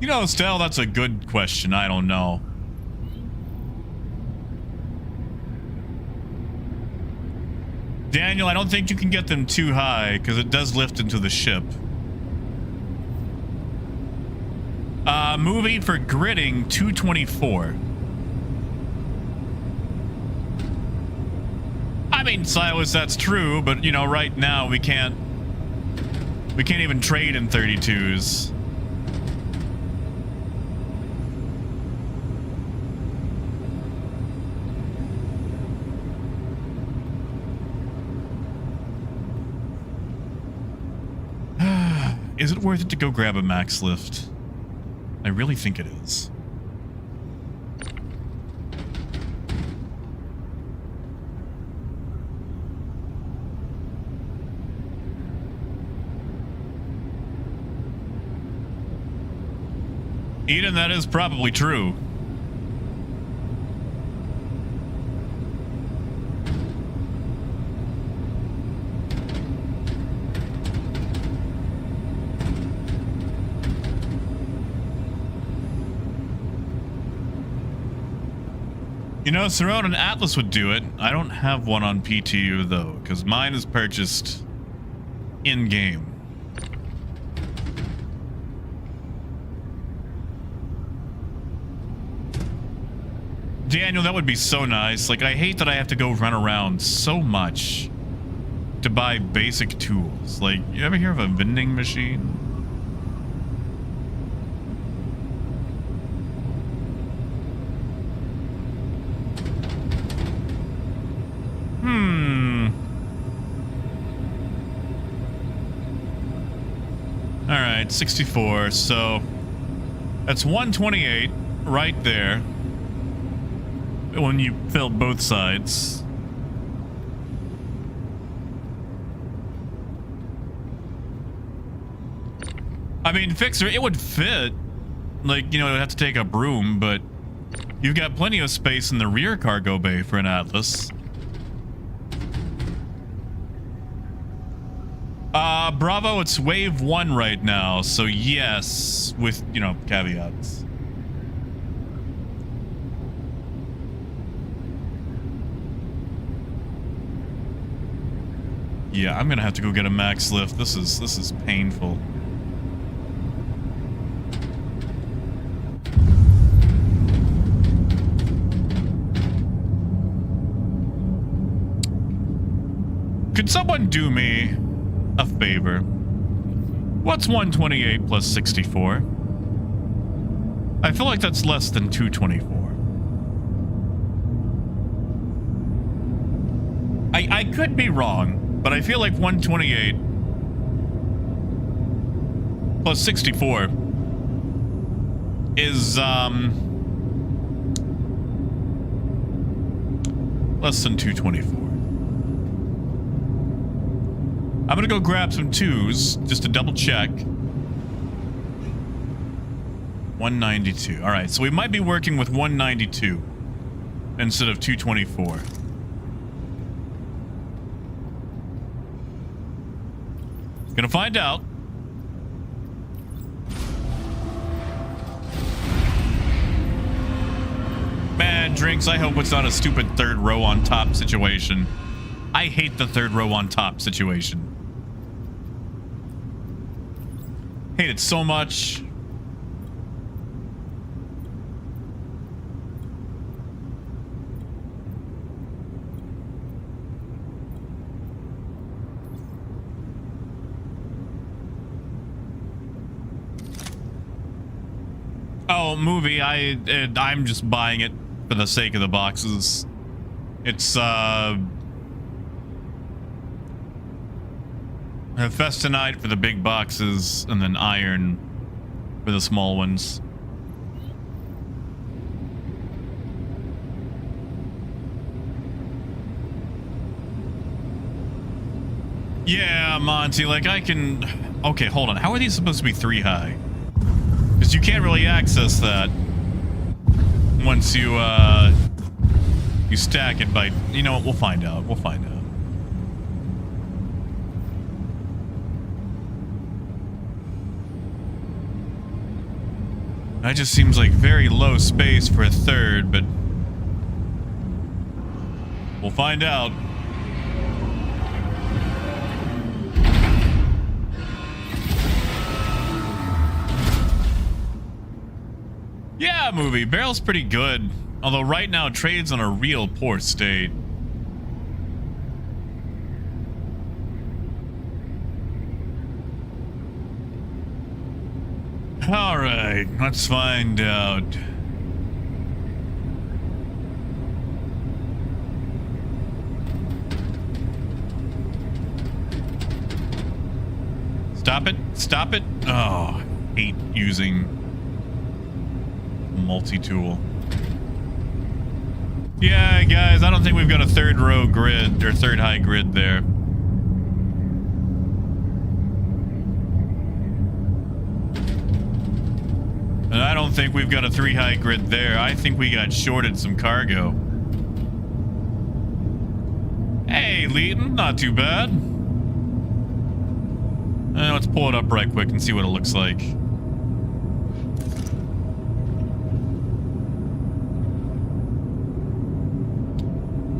You know, Stell, that's a good question. I don't know. Daniel, I don't think you can get them too high because it does lift into the ship. Movie for gridding 224. I mean, Silas, that's true, but you know, right now we can't even trade in 32s. Is it worth it to go grab a max lift? I really think it is. Eden, that is probably true. You know, Cerrone, and Atlas would do it. I don't have one on PTU, though, because mine is purchased in-game. Daniel, that would be so nice. Like, I hate that I have to go run around so much to buy basic tools. Like, you ever hear of a vending machine? All right, 64. So that's 128 right there when you fill both sides. I mean, Fixer, it would fit. Like, you know, it would have to take up room, but you've got plenty of space in the rear cargo bay for an Atlas. Bravo, it's wave 1 right now, so yes, with, you know, caveats. Yeah, I'm gonna have to go get a max lift. This is painful. Could someone do me a favor? What's 128 plus 64? I feel like that's less than 224. I could be wrong, but I feel like 128 plus 64 is less than 224. I'm gonna go grab some twos just to double check. 192. All right, so we might be working with 192 instead of 224. Gonna find out. Man, Drinks, I hope it's not a stupid third row on top situation. I hate the third row on top situation. Hate it so much. Oh, movie, I'm just buying it for the sake of the boxes. It's Festinite for the big boxes, and then iron for the small ones. Yeah, Monty, like I can... Okay, hold on. How are these supposed to be 3 high? Because you can't really access that once you stack it by... You know what? We'll find out. We'll find out. That just seems like very low space for a third, but we'll find out. Yeah, movie. Barrel's pretty good, although right now trade's on a real poor state. All right, let's find out. Stop it. Stop it. Oh, I hate using multi-tool. Yeah, guys, I don't think we've got a third row grid or third high grid there. And I don't think we've got a 3 high grid there. I think we got shorted some cargo. Hey, Leighton, not too bad. Let's pull it up right quick and see what it looks like.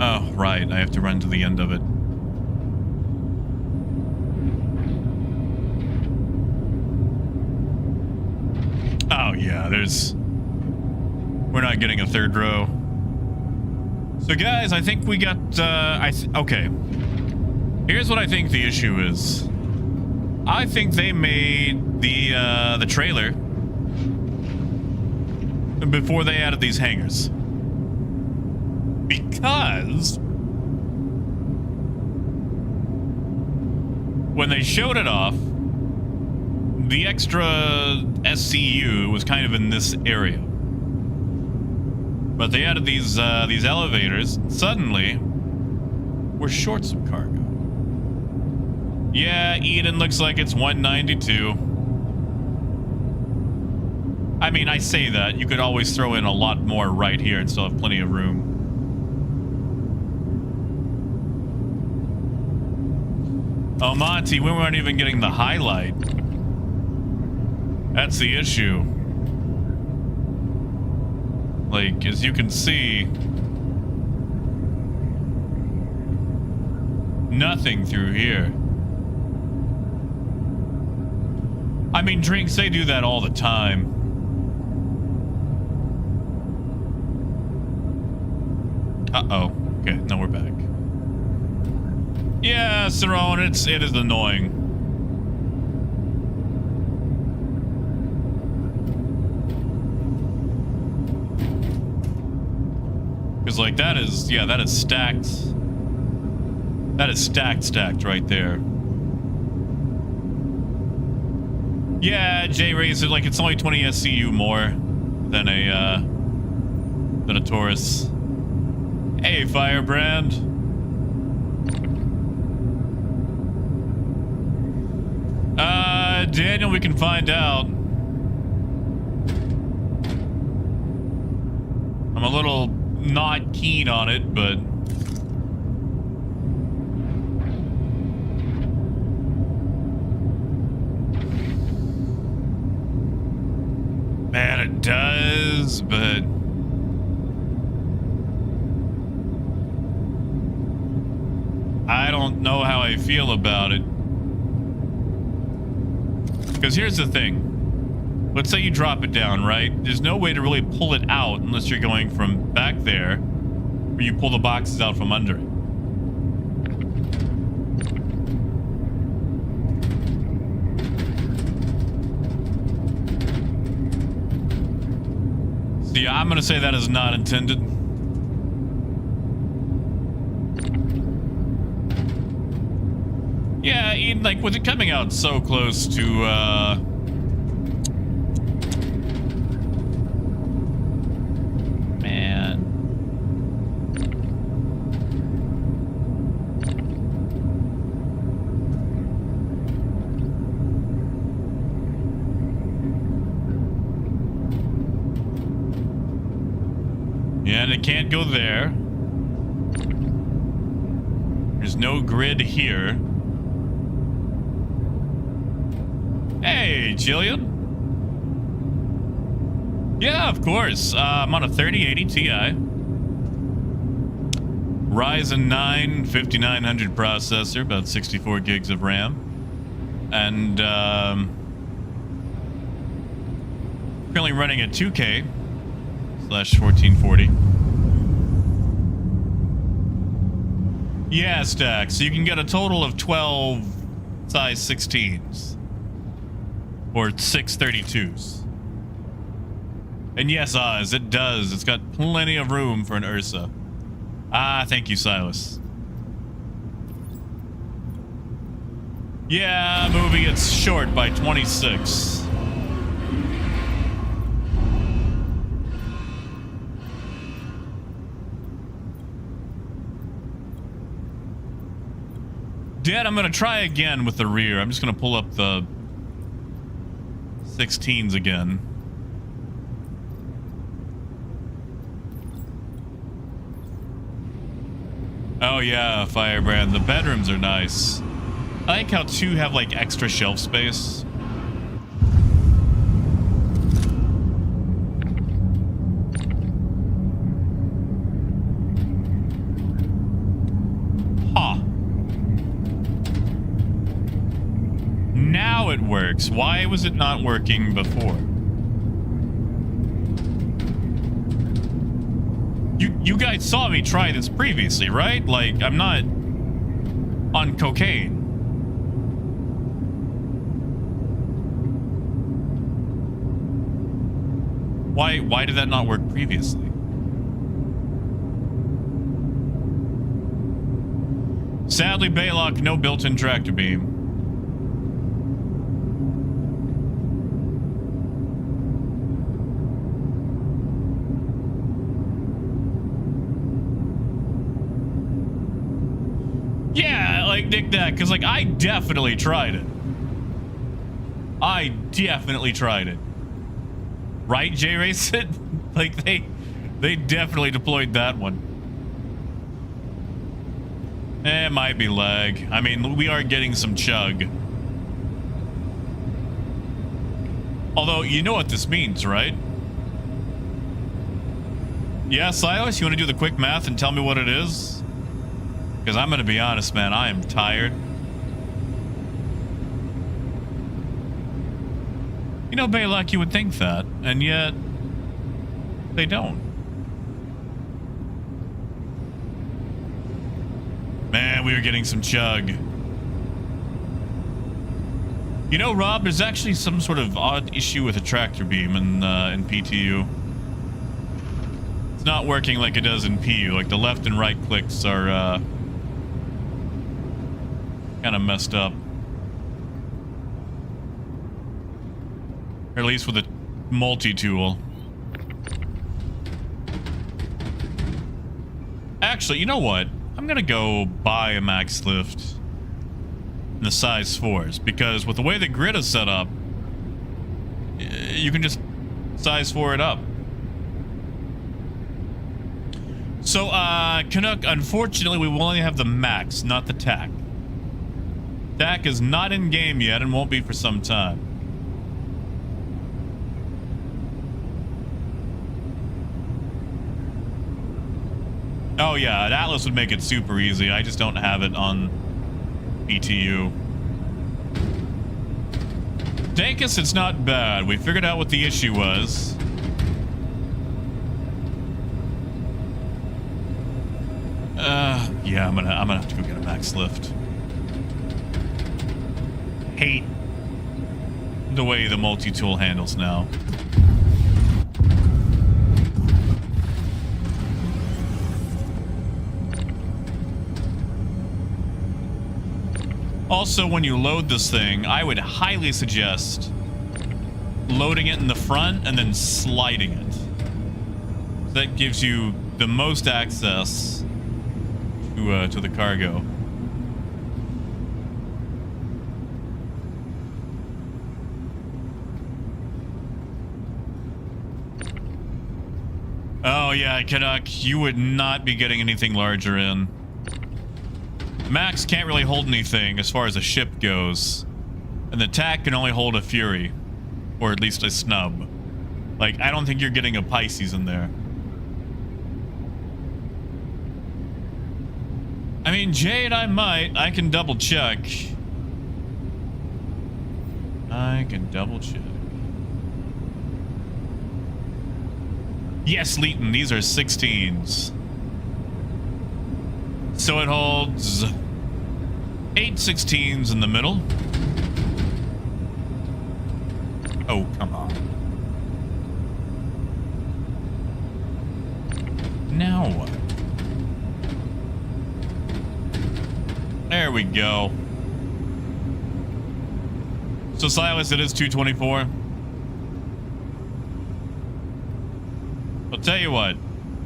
Oh, right. I have to run to the end of it. Oh, yeah, we're not getting a third row. So, guys, I think we got, okay. Here's what I think the issue is. I think they made the trailer before they added these hangars. Because when they showed it off, the extra SCU was kind of in this area. But they added these elevators. Suddenly, we're short some cargo. Yeah, Eden looks like it's 192. I mean, I say that. You could always throw in a lot more right here and still have plenty of room. Oh, Monty, we weren't even getting the highlight. That's the issue. Like, as you can see, nothing through here. I mean, Drinks, they do that all the time. Uh-oh. Okay, now we're back. Yeah, Cerrone, it is annoying. because like that is, yeah, that is stacked. That is stacked right there. Yeah, J-Ray said like it's only 20 SCU more than a Taurus. Hey, Firebrand. Daniel, we can find out. I'm a little not keen on it, but man, it does, but I don't know how I feel about it. Because here's the thing. Let's say you drop it down, right? There's no way to really pull it out unless you're going from back there, where you pull the boxes out from under it. So yeah, I'm gonna say that is not intended. Yeah, Ian, like with it coming out so close to man. Yeah, and it can't go there. There's no grid here. Hey, Jillian. Yeah, of course. I'm on a 3080 Ti. Ryzen 9 5900 processor, about 64 gigs of RAM. And currently running at 2K / 1440. Yeah, Stack. So you can get a total of 12 size 16s. Or 632s. And yes, Oz, it does. It's got plenty of room for an Ursa. Ah, thank you, Silas. Yeah, movie, it's short by 26. Dad, I'm gonna try again with the rear. I'm just gonna pull up the 16s again. Oh yeah, Firebrand. The bedrooms are nice. I like how two have like extra shelf space. Huh. Now it works. Why was it not working before? You guys saw me try this previously, right? Like, I'm not on cocaine. Why did that not work previously? Sadly, Baylock, no built-in tractor beam. Yeah, like, dig that, because, like, I definitely tried it. I definitely tried it. Right, J-Race? Like, they definitely deployed that one. It might be lag. I mean, we are getting some chug. Although, you know what this means, right? Yeah, Silas, you want to do the quick math and tell me what it is? Because I'm going to be honest, man, I am tired. You know, Baylock, you would think that, and yet they don't. Man, we were getting some chug. You know, Rob, there's actually some sort of odd issue with a tractor beam in PTU. It's not working like it does in PU. Like the left and right clicks are kind of messed up. Or at least with a multi-tool. Actually, you know what? I'm gonna go buy a max lift in the size 4s, because with the way the grid is set up, you can just size 4 it up. So, Canuck, unfortunately, we will only have the max, not the TAC. TAC is not in game yet and won't be for some time. Oh yeah, an Atlas would make it super easy. I just don't have it on PTU. Dankus, it's not bad. We figured out what the issue was. Yeah, I'm gonna have to go get a max lift. Hate the way the multi-tool handles now. Also, when you load this thing, I would highly suggest loading it in the front and then sliding it. That gives you the most access to the cargo. Oh yeah, Canuck, you would not be getting anything larger in. Max can't really hold anything as far as a ship goes. And the TAC can only hold a Fury. Or at least a snub. Like, I don't think you're getting a Pisces in there. I mean, Jade, I might. I can double check. I can double check. Yes, Leighton, these are 16s. So it holds 8 16s in the middle. Oh, come on. Now what? There we go. So Silas, it is 224. I'll tell you what,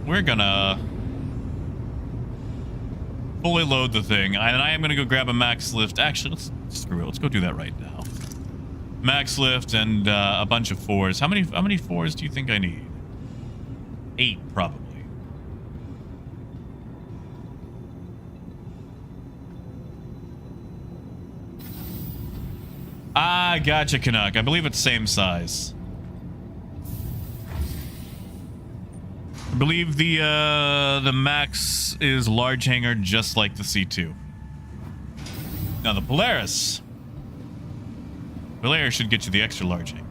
we're gonna fully load the thing, and I am gonna go grab a max lift. Actually, screw it. Let's go do that right now. Max lift and a bunch of 4s. How many 4s do you think I need? 8, probably. Ah, gotcha, Canuck. I believe it's same size. I believe the max is large hangar, just like the C2. Now the Polaris should get you the extra large hangar.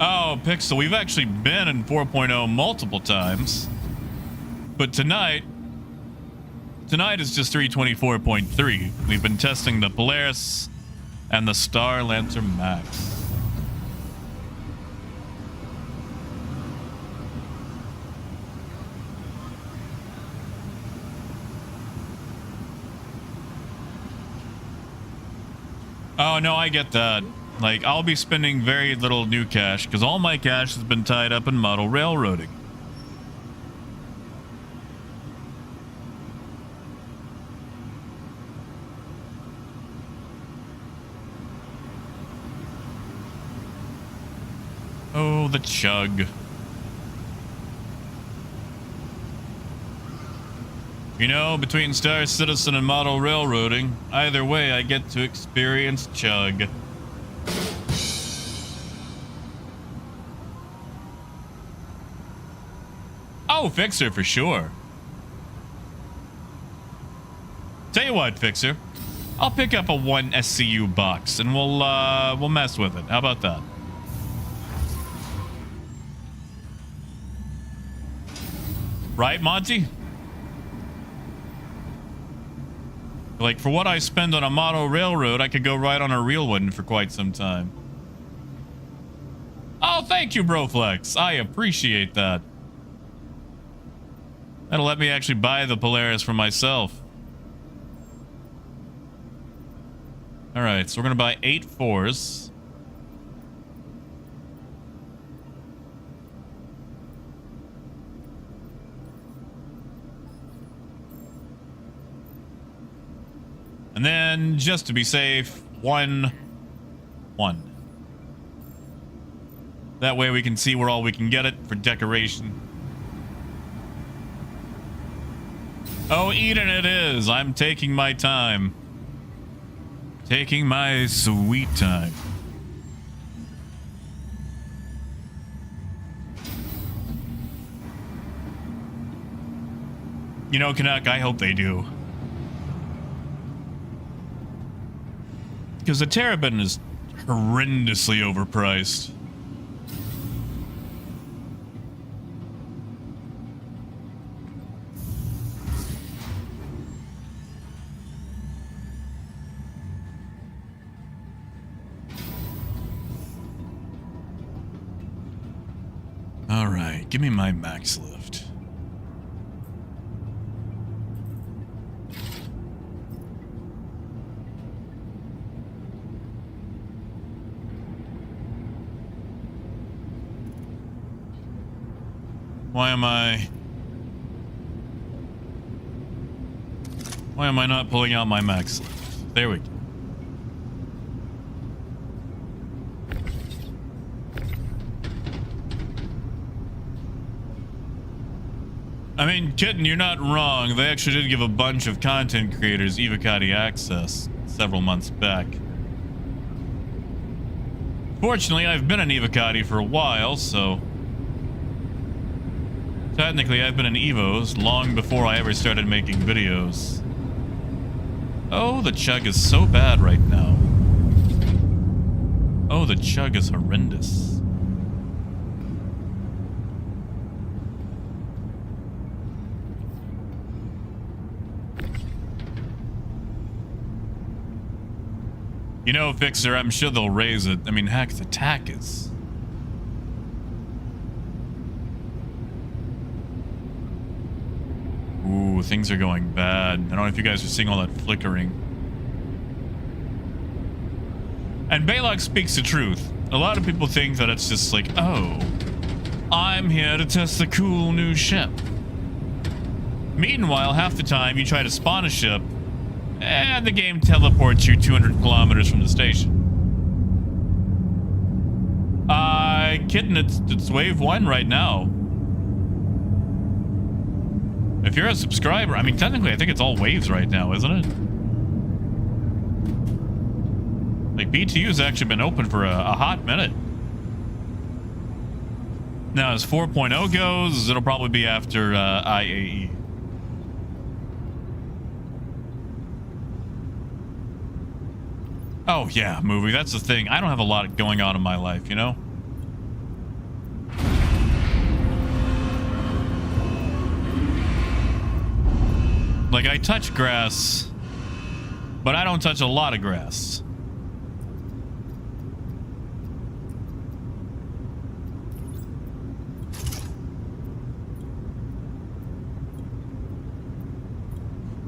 Oh, Pixel, we've actually been in 4.0 multiple times, but tonight is just 324.3. We've been testing the Polaris and the Starlancer Max. Oh, no, I get that. Like, I'll be spending very little new cash because all my cash has been tied up in model railroading. Oh, the chug. You know, between Star Citizen and model railroading, either way I get to experience chug. Oh, Fixer, for sure. Tell you what, Fixer. I'll pick up a 1 SCU box and we'll mess with it. How about that? Right, Monty? Like, for what I spend on a model railroad, I could go ride on a real one for quite some time. Oh, thank you, Broflex. I appreciate that. That'll let me actually buy the Polaris for myself. Alright, so we're gonna buy 8 4s. And then, just to be safe, 1. That way we can see where all we can get it for decoration. Oh, Eden it is. I'm taking my time. Taking my sweet time. You know, Canuck, I hope they do. Because the Terrabin is horrendously overpriced. All right, give me my max lift. Why am I not pulling out my max lift? There we go. I mean, Kitten, you're not wrong. They actually did give a bunch of content creators Evocati access several months back. Fortunately, I've been an Evocati for a while, so... technically, I've been in Evos long before I ever started making videos. Oh, the chug is so bad right now. Oh, the chug is horrendous. You know, Fixer, I'm sure they'll raise it. I mean, heck, the tack is... Ooh, things are going bad. I don't know if you guys are seeing all that flickering. And Balok speaks the truth. A lot of people think that it's just like, oh, I'm here to test the cool new ship. Meanwhile, half the time you try to spawn a ship, and the game teleports you 200 kilometers from the station. Kitten, it's wave 1 right now. If you're a subscriber, I mean, technically, I think it's all waves right now, isn't it? Like, PTU's actually been open for a hot minute. Now, as 4.0 goes, it'll probably be after IAE. Oh, yeah, movie. That's the thing. I don't have a lot going on in my life, you know? Like, I touch grass, but I don't touch a lot of grass.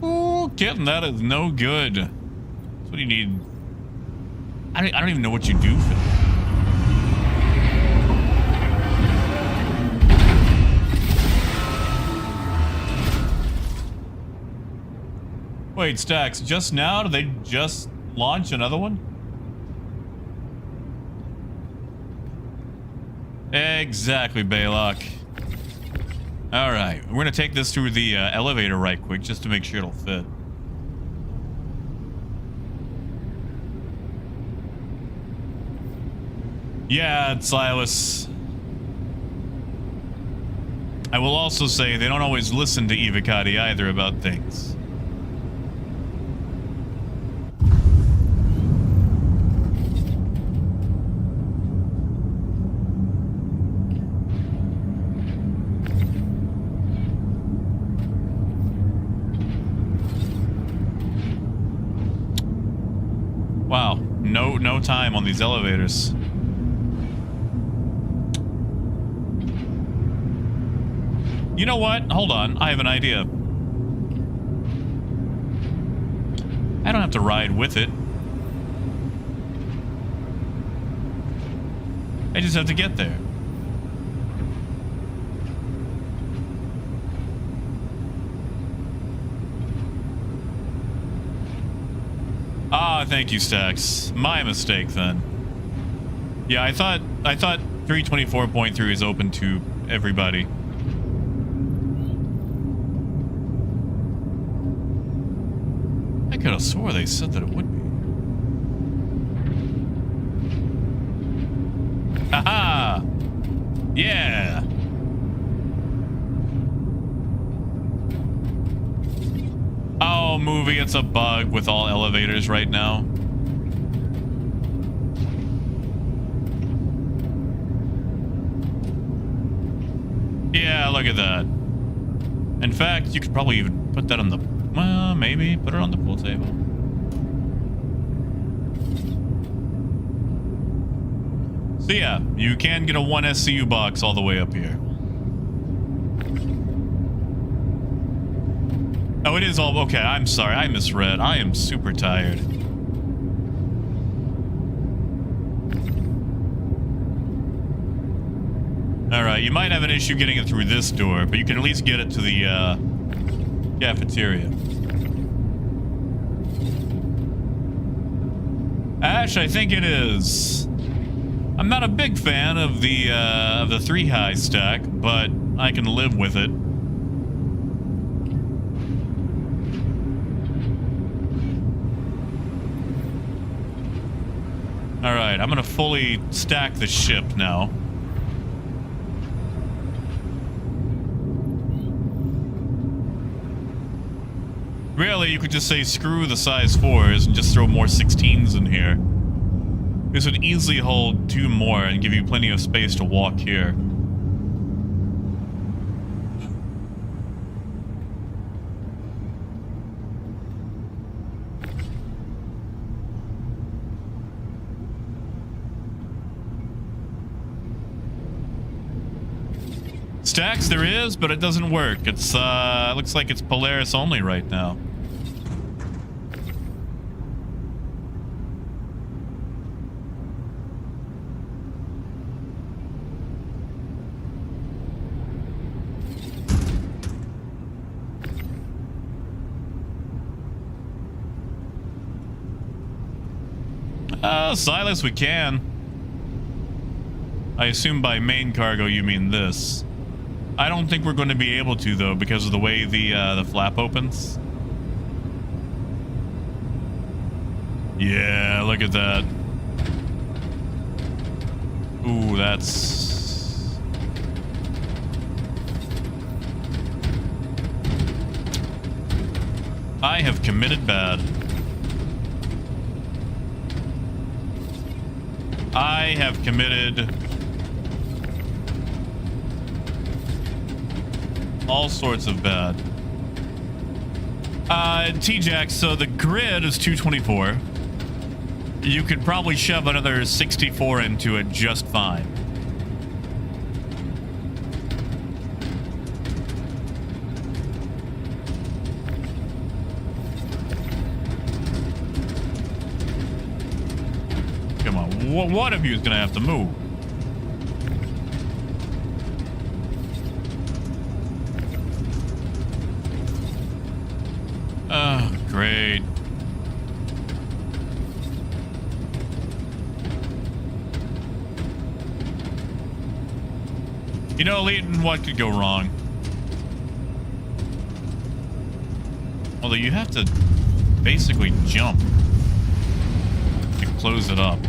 Ooh, Kitten, that is no good. That's what you need. I don't even know what you do for that. Wait, Stacks, just now? Did they just launch another one? Exactly, Balok. Alright, we're gonna take this through the elevator right quick just to make sure it'll fit. Yeah, Silas. I will also say they don't always listen to Evocati either about things. no time on these elevators. You know what? Hold on. I have an idea. I don't have to ride with it. I just have to get there. Ah, thank you, Stacks. My mistake then. Yeah, I thought 324.3 is open to everybody. I could have swore they said that it would be. Haha! Yeah! Oh, movie, it's a bug with all elevators right now. Yeah, look at that. In fact, you could probably even put that on the... Well, maybe. Put it on the pool table. So yeah, you can get a 1 SCU box all the way up here. Oh, it is all... Okay, I'm sorry. I misread. I am super tired. Alright, you might have an issue getting it through this door, but you can at least get it to the cafeteria. Ash, I think it is. I'm not a big fan of the 3 high stack, but I can live with it. Alright, I'm gonna fully stack the ship now. Really, you could just say screw the size 4s and just throw more 16s in here. This would easily hold 2 more and give you plenty of space to walk here. Stacks there is, but it doesn't work. It's looks like it's Polaris only right now. Silas, we can. I assume by main cargo you mean this. I don't think we're going to be able to, though, because of the way the flap opens. Yeah, look at that. Ooh, that's... I have committed bad. I have committed all sorts of bad. T-Jack, so the grid is 224. You could probably shove another 64 into it just fine. Come on, one of you is gonna have to move. Oh, great. You know, Leighton, what could go wrong? Although you have to basically jump to close it up.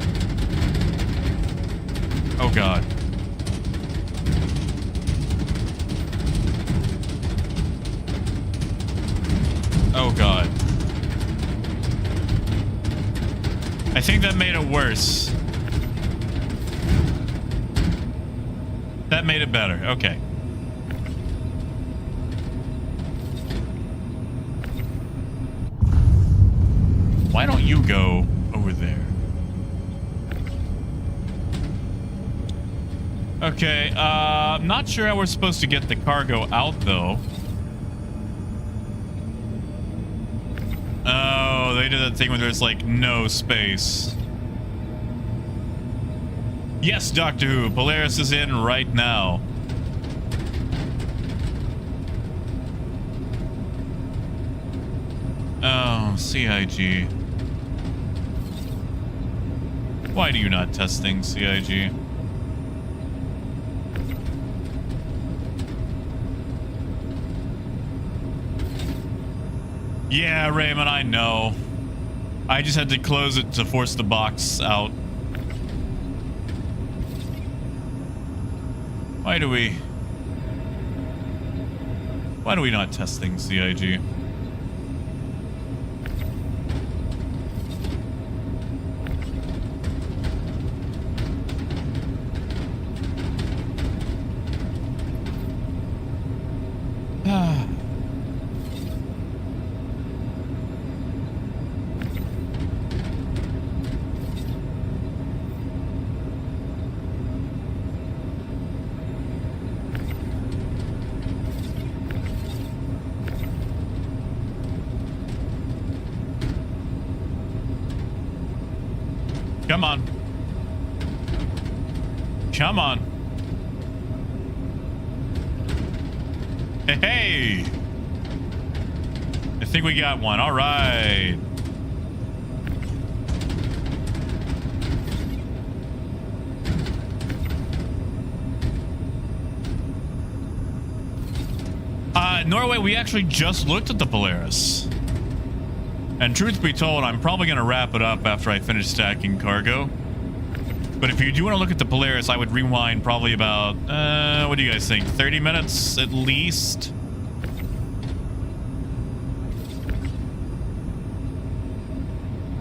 Oh, God. Oh, God. I think that made it worse. That made it better. Okay. Why don't you go over there? Okay, I'm not sure how we're supposed to get the cargo out, though. Oh, they did that thing where there's, like, no space. Yes, Doctor Who, Polaris is in right now. Oh, CIG. Why do you not test things, CIG? Yeah, Raymond, I know. I just had to close it to force the box out. Why do we not test things, CIG? Come on. Come on. Hey! I think we got one. All right. Norway, we actually just looked at the Polaris. And truth be told, I'm probably going to wrap it up after I finish stacking cargo. But if you do want to look at the Polaris, I would rewind probably about, what do you guys think? 30 minutes at least?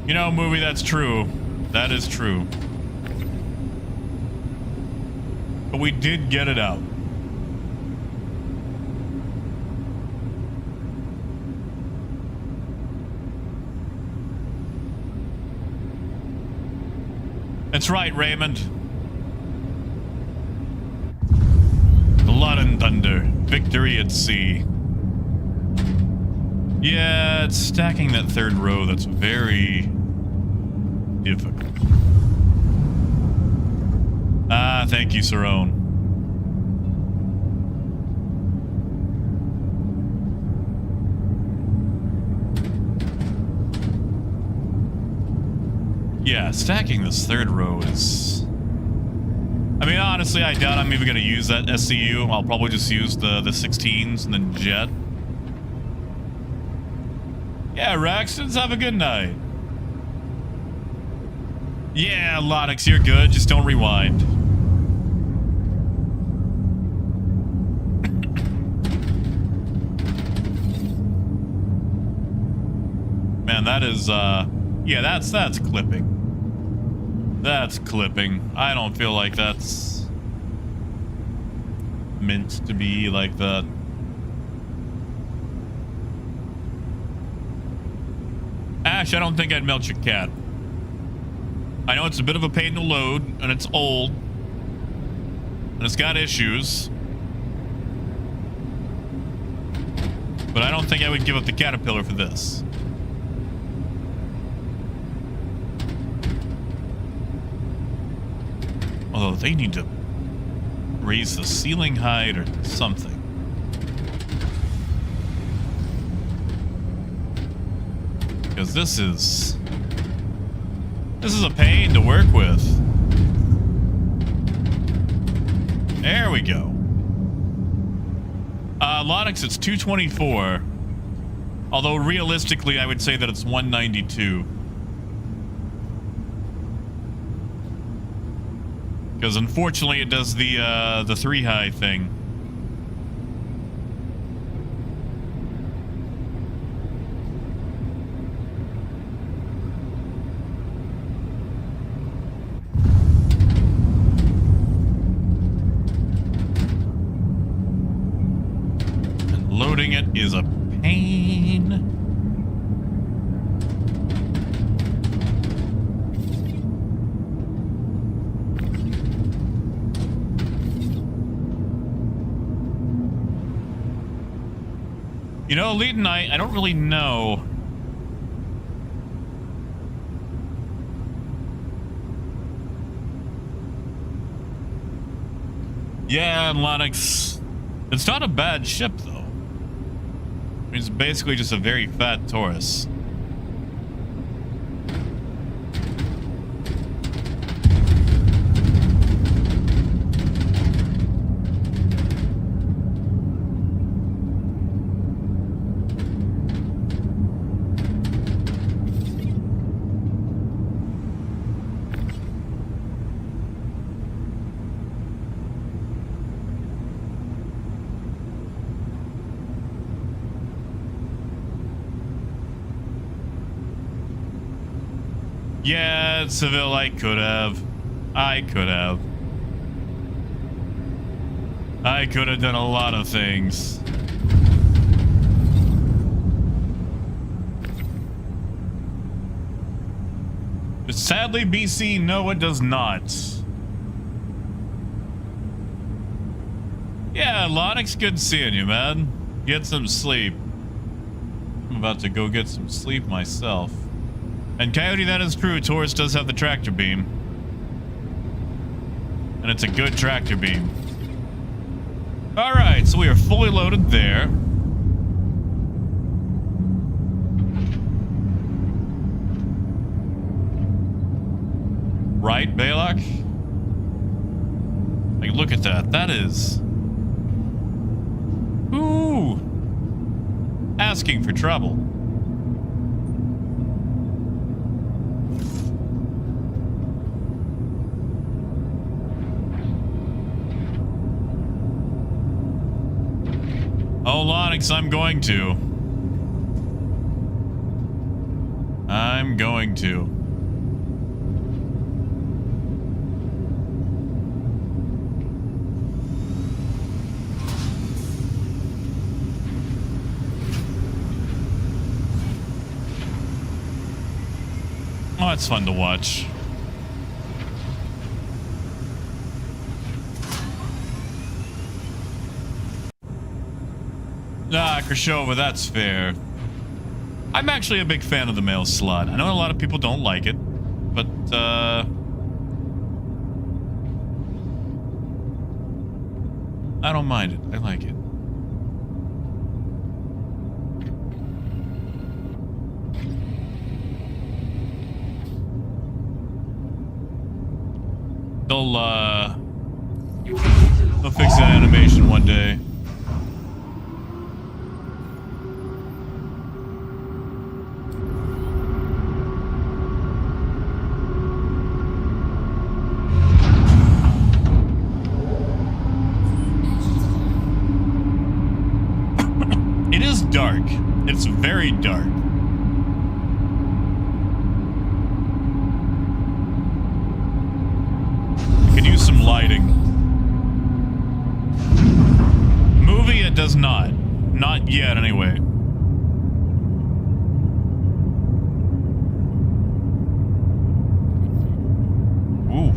You know, movie, that's true. That is true. But we did get it out. That's right, Raymond. Blood and thunder. Victory at sea. Yeah, it's stacking that third row that's very difficult. Ah, thank you, Cerrone. Yeah, stacking this third row is... I mean, honestly, I doubt I'm even going to use that SCU. I'll probably just use the 16s and then jet. Yeah, Raxtons, have a good night. Yeah, Lonix, you're good. Just don't rewind. Man, that is, yeah, that's clipping. That's clipping. I don't feel like that's meant to be like that. Ash, I don't think I'd melt your cat. I know it's a bit of a pain to load, and it's old, and it's got issues. But I don't think I would give up the caterpillar for this. Although they need to raise the ceiling height or something. Because this is a pain to work with. There we go. Lonix, it's 224. Although realistically, I would say that it's 192. Because unfortunately it does the 3 high thing. And loading it is a pain. You know, Elite Knight, I don't really know. Yeah, Lennox. It's not a bad ship, though. I mean, it's basically just a very fat Taurus. Yeah, Seville, I could have. I could have done a lot of things. But sadly, BC, no, it does not. Yeah, Lonix, good seeing you, man. Get some sleep. I'm about to go get some sleep myself. And Coyote, that is true. Taurus does have the tractor beam. And it's a good tractor beam. Alright, so we are fully loaded there. Right, Balak? Like, look at that. That is... Ooh! Asking for trouble. Oh, Lonix, I'm going to. Oh, it's fun to watch. Ah, Krashova, that's fair. I'm actually a big fan of the male slot. I know a lot of people don't like it, but, I don't mind it. I like it. They'll fix that animation one day. It is dark. It's very dark. Could use some lighting. Movie, it does not. Not yet, anyway. Oof.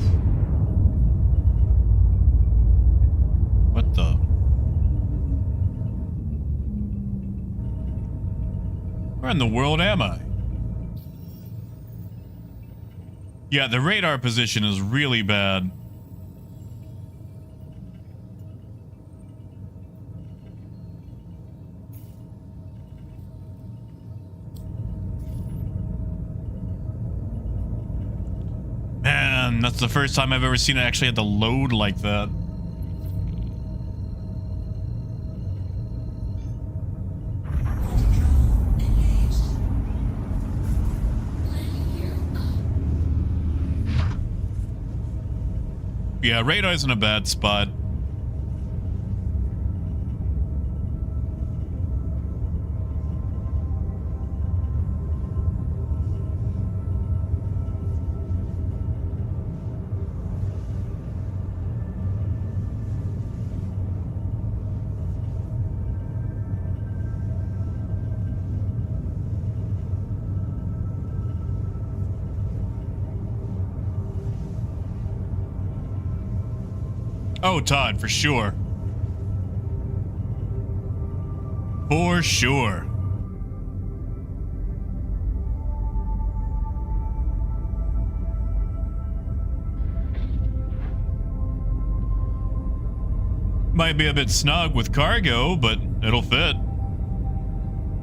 What the? Where in the world am I? Yeah, the radar position is really bad. Man, that's the first time I've ever seen it actually have to load like that. Yeah, radar's in a bad spot. Oh, Todd, for sure. For sure. Might be a bit snug with cargo, but it'll fit.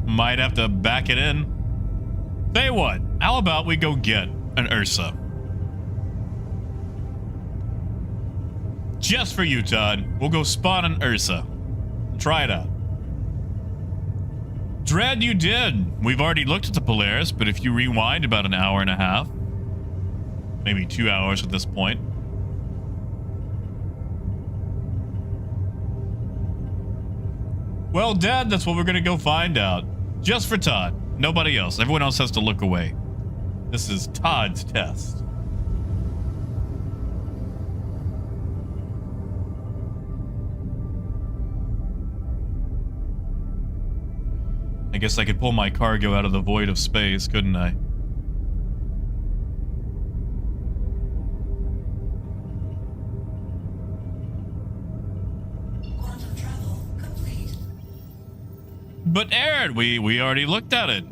Might have to back it in. Say what? How about we go get an Ursa? Just for you, Todd. We'll go spawn an Ursa. Try it out. Dread, you did. We've already looked at the Polaris, but if you rewind about an hour and a half, maybe 2 hours at this point. Well, Dad, that's what we're gonna go find out. Just for Todd. Nobody else. Everyone else has to look away. This is Todd's test. I guess I could pull my cargo out of the void of space, couldn't I? Quantum travel complete. But Aaron, we already looked at it.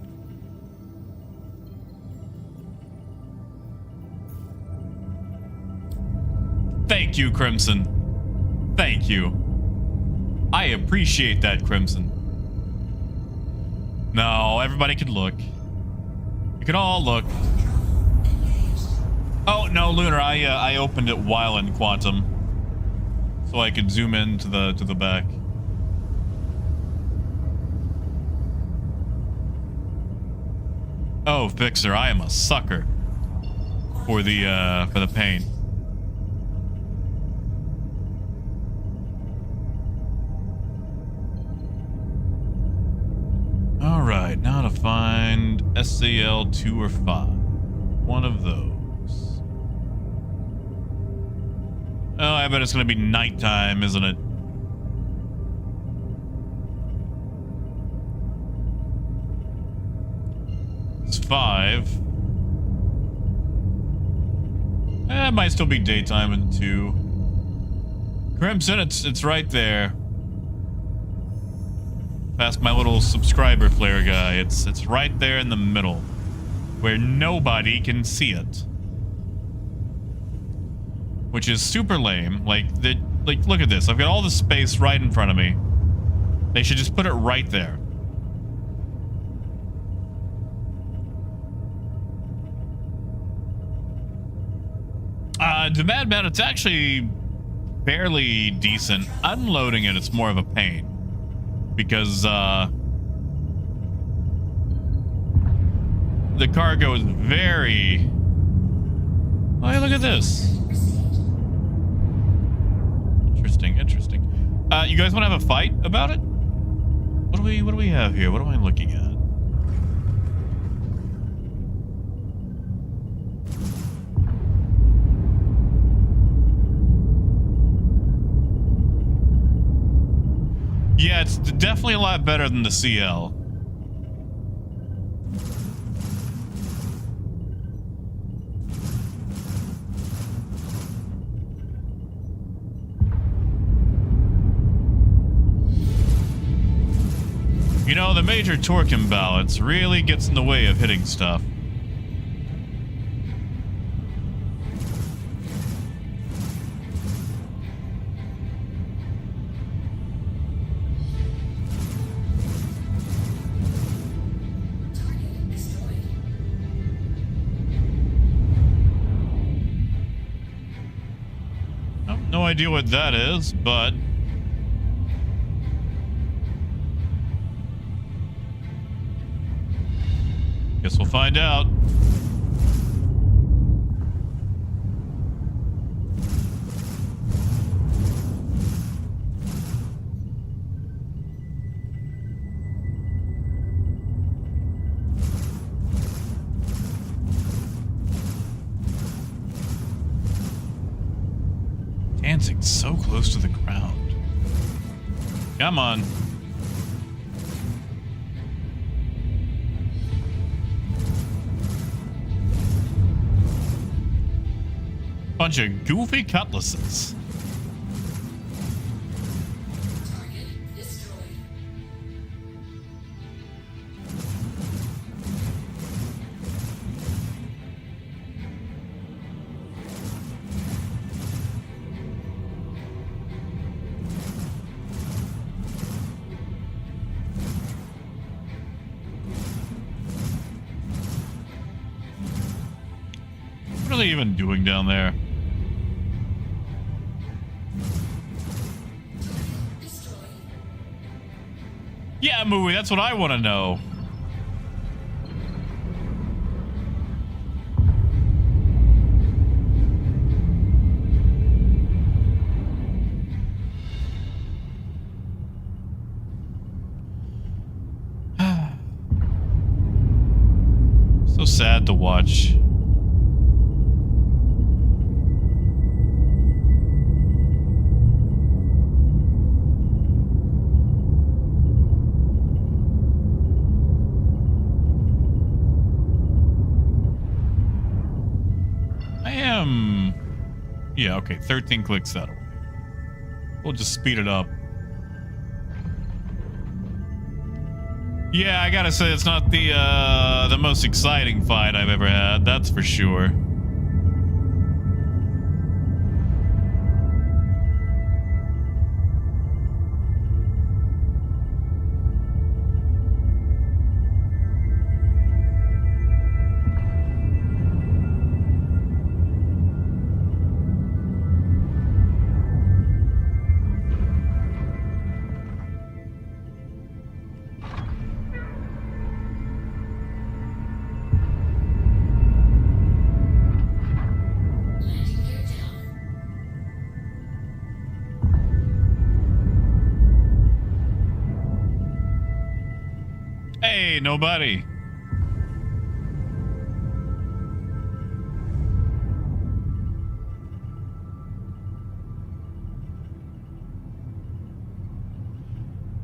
Thank you, Crimson. Thank you. I appreciate that, Crimson. No, everybody can look. You can all look. Oh no, Lunar, I opened it while in Quantum, so I could zoom in to the back. Oh, Fixer, I am a sucker for the pain. All right, now to find SAL 2 or 5. One of those. Oh, I bet it's gonna be nighttime, isn't it? It's 5. It might still be daytime in 2. Crimson, it's right there. Ask my little subscriber flare guy. It's right there in the middle, where nobody can see it, which is super lame. Like look at this. I've got all the space right in front of me. They should just put it right there. To Madman, it's actually fairly decent. Unloading it, it's more of a pain. Because the cargo is very... Oh, hey, look at this. Interesting. You guys want to have a fight about it? What do we have here? What am I looking at? Yeah, it's definitely a lot better than the CL. You know, the major torque imbalance really gets in the way of hitting stuff. No idea what that is, but guess we'll find out. Dancing so close to the ground. Come on. Bunch of goofy cutlasses. Target destroyed. are they even doing down there? Yeah, movie, that's what I want to know. So sad to watch. Yeah, okay, 13 clicks that away. We'll just speed it up. Yeah, I gotta say it's not the most exciting fight I've ever had, that's for sure. Hey, nobody.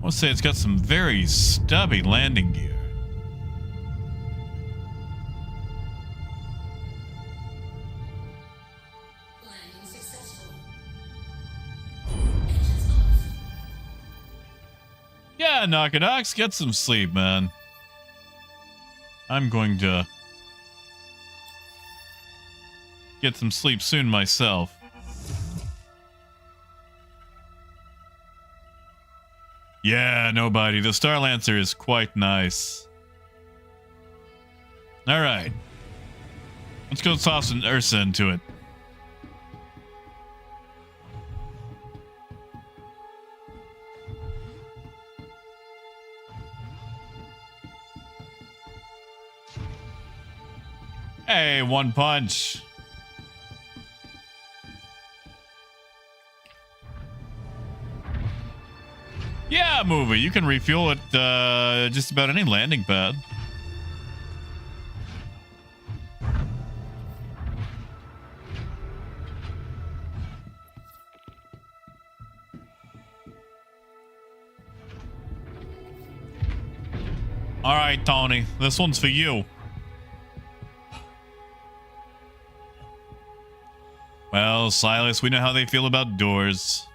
I'll say it's got some very stubby landing gear. Landing successful. Engines off. Yeah, Knockadox, get some sleep, man. I'm going to get some sleep soon myself. Yeah, nobody. The Starlancer is quite nice. All right. Let's go toss some Ursa into it. Hey, one punch. Yeah, movie. You can refuel at just about any landing pad. All right, Tony. This one's for you. Well, Silas, we know how they feel about doors.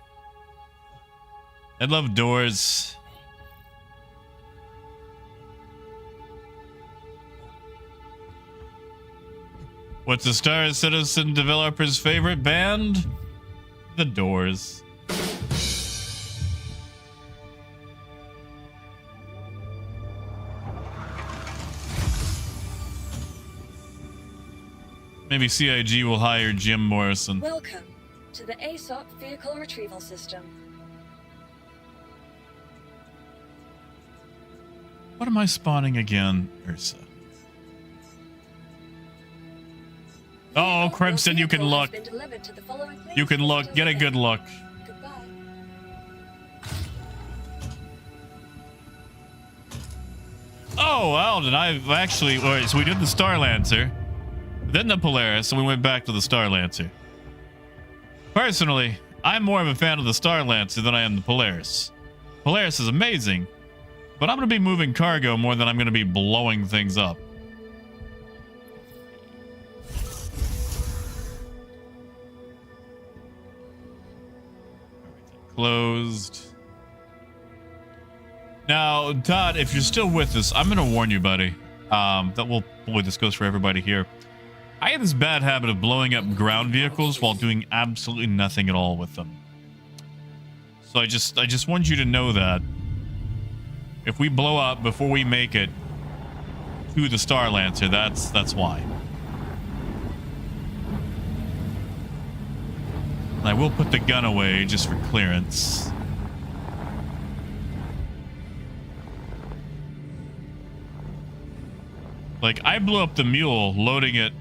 I love doors. What's the Star Citizen developer's favorite band? The Doors. Maybe CIG will hire Jim Morrison. Welcome to the ASOP Vehicle Retrieval System. What am I spawning again, Ursa? Oh, Crimson, you can look. You can look. Get a good look. Goodbye. Oh, Alden, I've actually... Wait, so we did the Starlancer, then the Polaris, and we went back to the Starlancer. Personally, I'm more of a fan of the Starlancer than I am the Polaris. Polaris is amazing, but I'm going to be moving cargo more than I'm going to be blowing things up. Closed. Now, Todd, if you're still with us, I'm going to warn you, buddy. Boy, this goes for everybody here. I have this bad habit of blowing up ground vehicles while doing absolutely nothing at all with them. So I just want you to know that if we blow up before we make it to the Starlancer, that's why. I will put the gun away just for clearance. Like, I blew up the mule loading it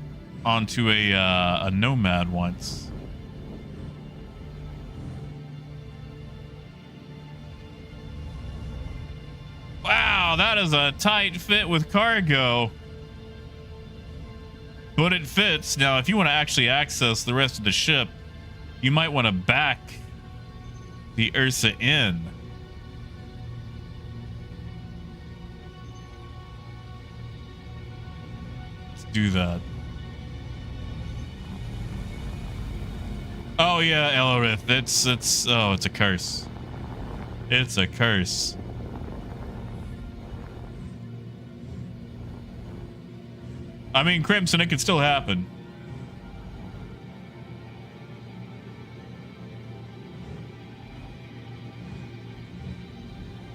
onto a Nomad once. Wow, that is a tight fit with cargo. But it fits. Now, if you want to actually access the rest of the ship, you might want to back the Ursa in. Let's do that. Oh yeah, Elorith. It's a curse. It's a curse. I mean, Crimson, it could still happen.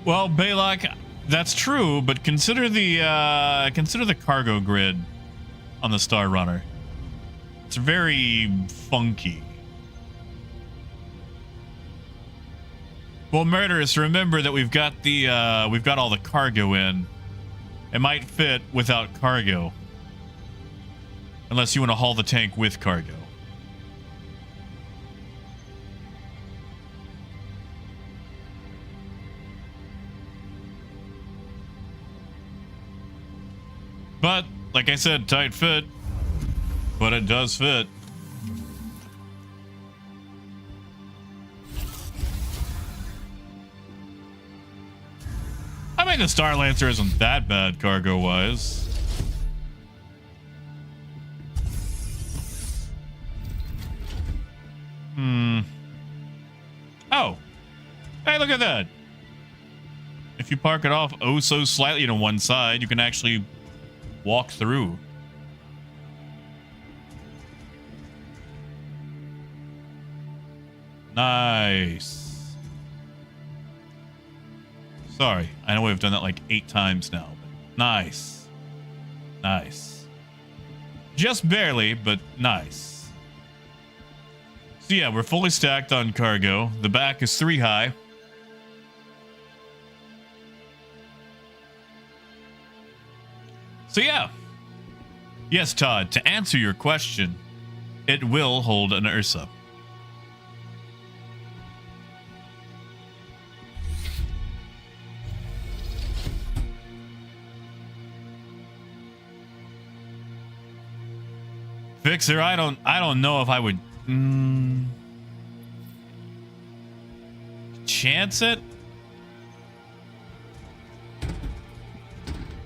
Well, Balak, that's true, but consider the cargo grid on the Star Runner. It's very funky. Well, Murderous, remember that we've got all the cargo in. It might fit without cargo. Unless you want to haul the tank with cargo. But, like I said, tight fit. But it does fit. I mean, the Starlancer isn't that bad cargo-wise. Oh. Hey, look at that. If you park it off oh so slightly to one side, you can actually walk through. Nice. Sorry, I know we've done that like 8 times now, but nice. Nice. Just barely, but nice. So yeah, we're fully stacked on cargo. The back is 3 high. So yeah. Yes, Todd, to answer your question, it will hold an Ursa. Fixer, I don't know if I would chance it.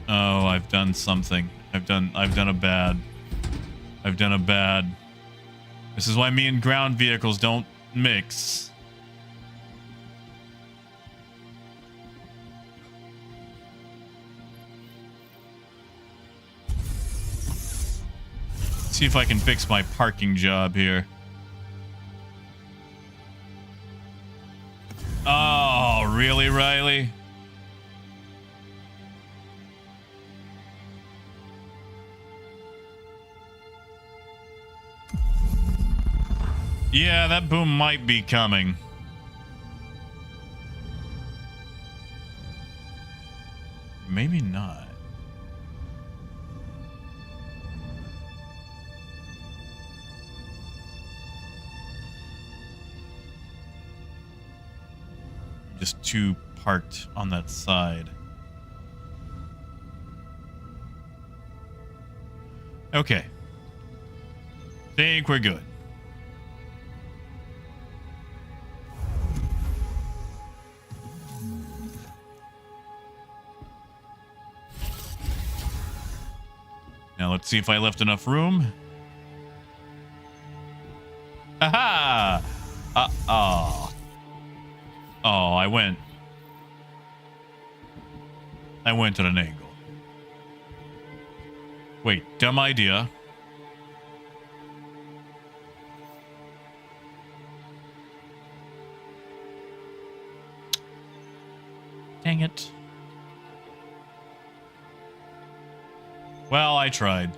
Oh, I've done something. I've done a bad. This is why me and ground vehicles don't mix. See if I can fix my parking job here. Oh, really, Riley? Yeah, that boom might be coming. Maybe not. Just 2 parked on that side. Okay. Think we're good. Now let's see if I left enough room. Aha! Oh, I went at an angle. Wait, dumb idea. Dang it. Well, I tried.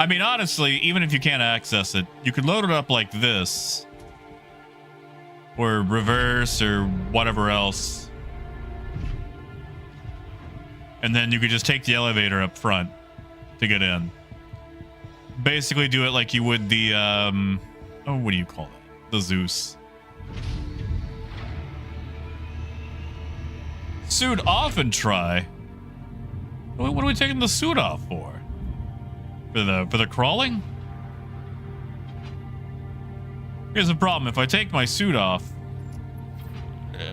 I mean, honestly, even if you can't access it, you could load it up like this. Or reverse or whatever else. And then you could just take the elevator up front to get in. Basically do it like you would the, oh, what do you call it? The Zeus. Suit off and try. What are we taking the suit off for? For the crawling? Here's the problem. If I take my suit off,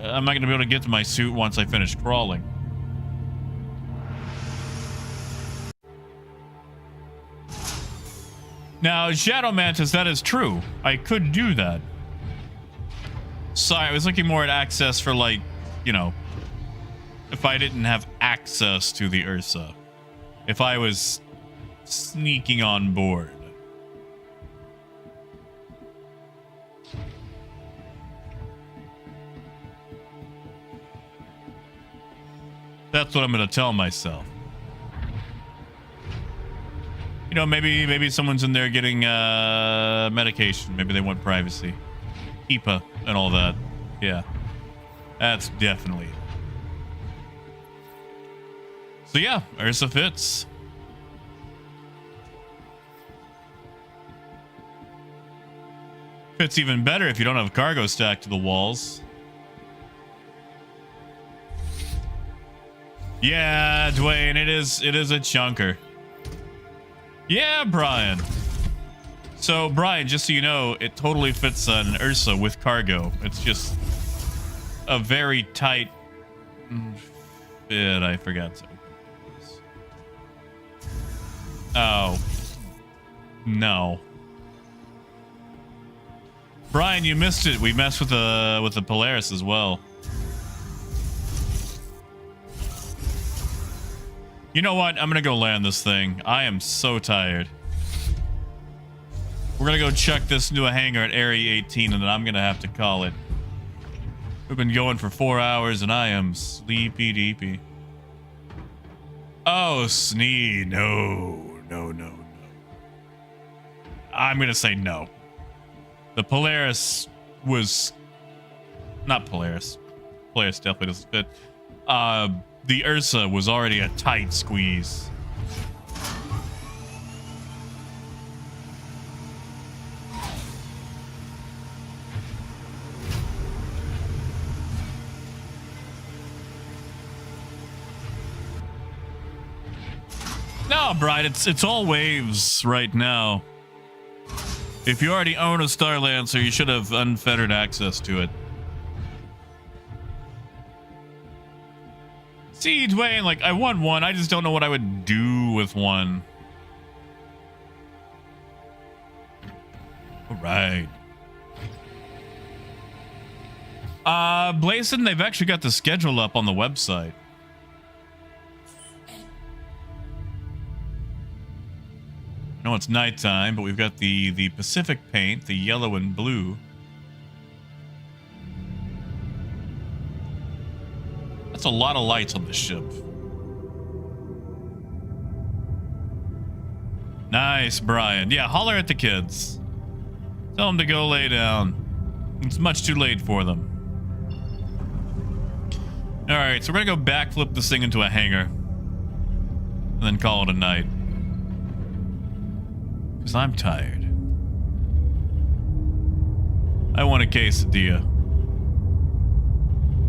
I'm not going to be able to get to my suit once I finish crawling. Now, Shadow Mantis, that is true. I could do that. Sorry, I was looking more at access for, like, you know, if I didn't have access to the Ursa. If I was sneaking on board. That's what I'm going to tell myself. You know, maybe someone's in there getting medication. Maybe they want privacy. HIPAA and all that. Yeah. That's definitely it. So yeah, Ursa fits. Fits even better if you don't have cargo stacked to the walls. Yeah, Dwayne, it is a chunker. Yeah, Brian. So, Brian, just so you know, it totally fits an Ursa with cargo. It's just a very tight fit. I forgot to open this. Oh. No. Brian, you missed it. We messed with the Polaris as well. You know what? I'm gonna go land this thing. I am so tired. We're gonna go chuck this into a hangar at Area 18, and then I'm gonna have to call it. We've been going for 4 hours, and I am sleepy deepy. Oh, Snee, no. I'm gonna say no. The Polaris was not Polaris. Polaris definitely doesn't fit. The Ursa was already a tight squeeze. No, Brian, it's all waves right now. If you already own a Starlancer, you should have unfettered access to it. See, Dwayne, like, I want one. I just don't know what I would do with one. All right. Blazin', they've actually got the schedule up on the website. I know it's nighttime, but we've got the Pacific paint, the yellow and blue. That's a lot of lights on the ship. Nice, Brian. Yeah, holler at the kids. Tell them to go lay down. It's much too late for them. All right, so we're gonna go backflip this thing into a hangar and then call it a night. Because I'm tired. I want a quesadilla.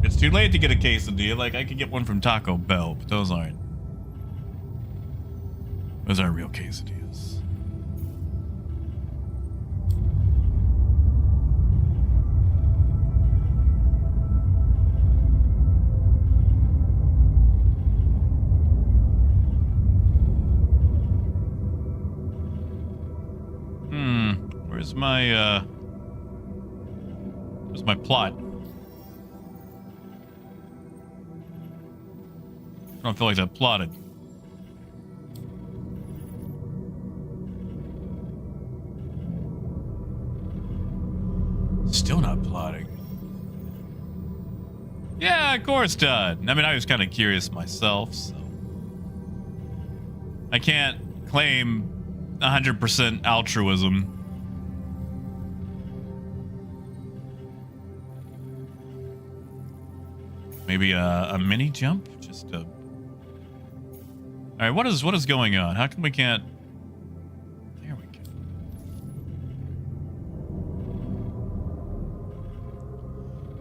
It's too late to get a quesadilla. Like, I could get one from Taco Bell, but those aren't real quesadillas. Where's my plot? I don't feel like that plotted. Still not plotting. Yeah, of course, Todd. I mean, I was kind of curious myself, so I can't claim 100% altruism. Maybe a mini jump? Just a... Alright, what is going on? How come we can't... There we go.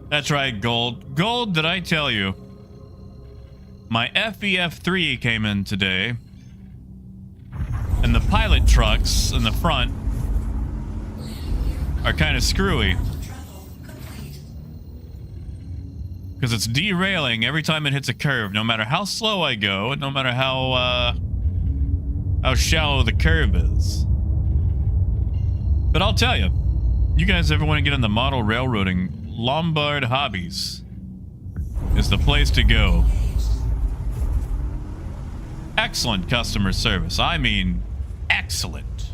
That's right, Gold. Gold, did I tell you? My FEF3 came in today. And the pilot trucks in the front are kind of screwy. Because it's derailing every time it hits a curve, no matter how slow I go, and no matter how shallow the curve is. But I'll tell you, you guys ever want to get in the model railroading, Lombard Hobbies is the place to go. Excellent customer service. I mean, excellent.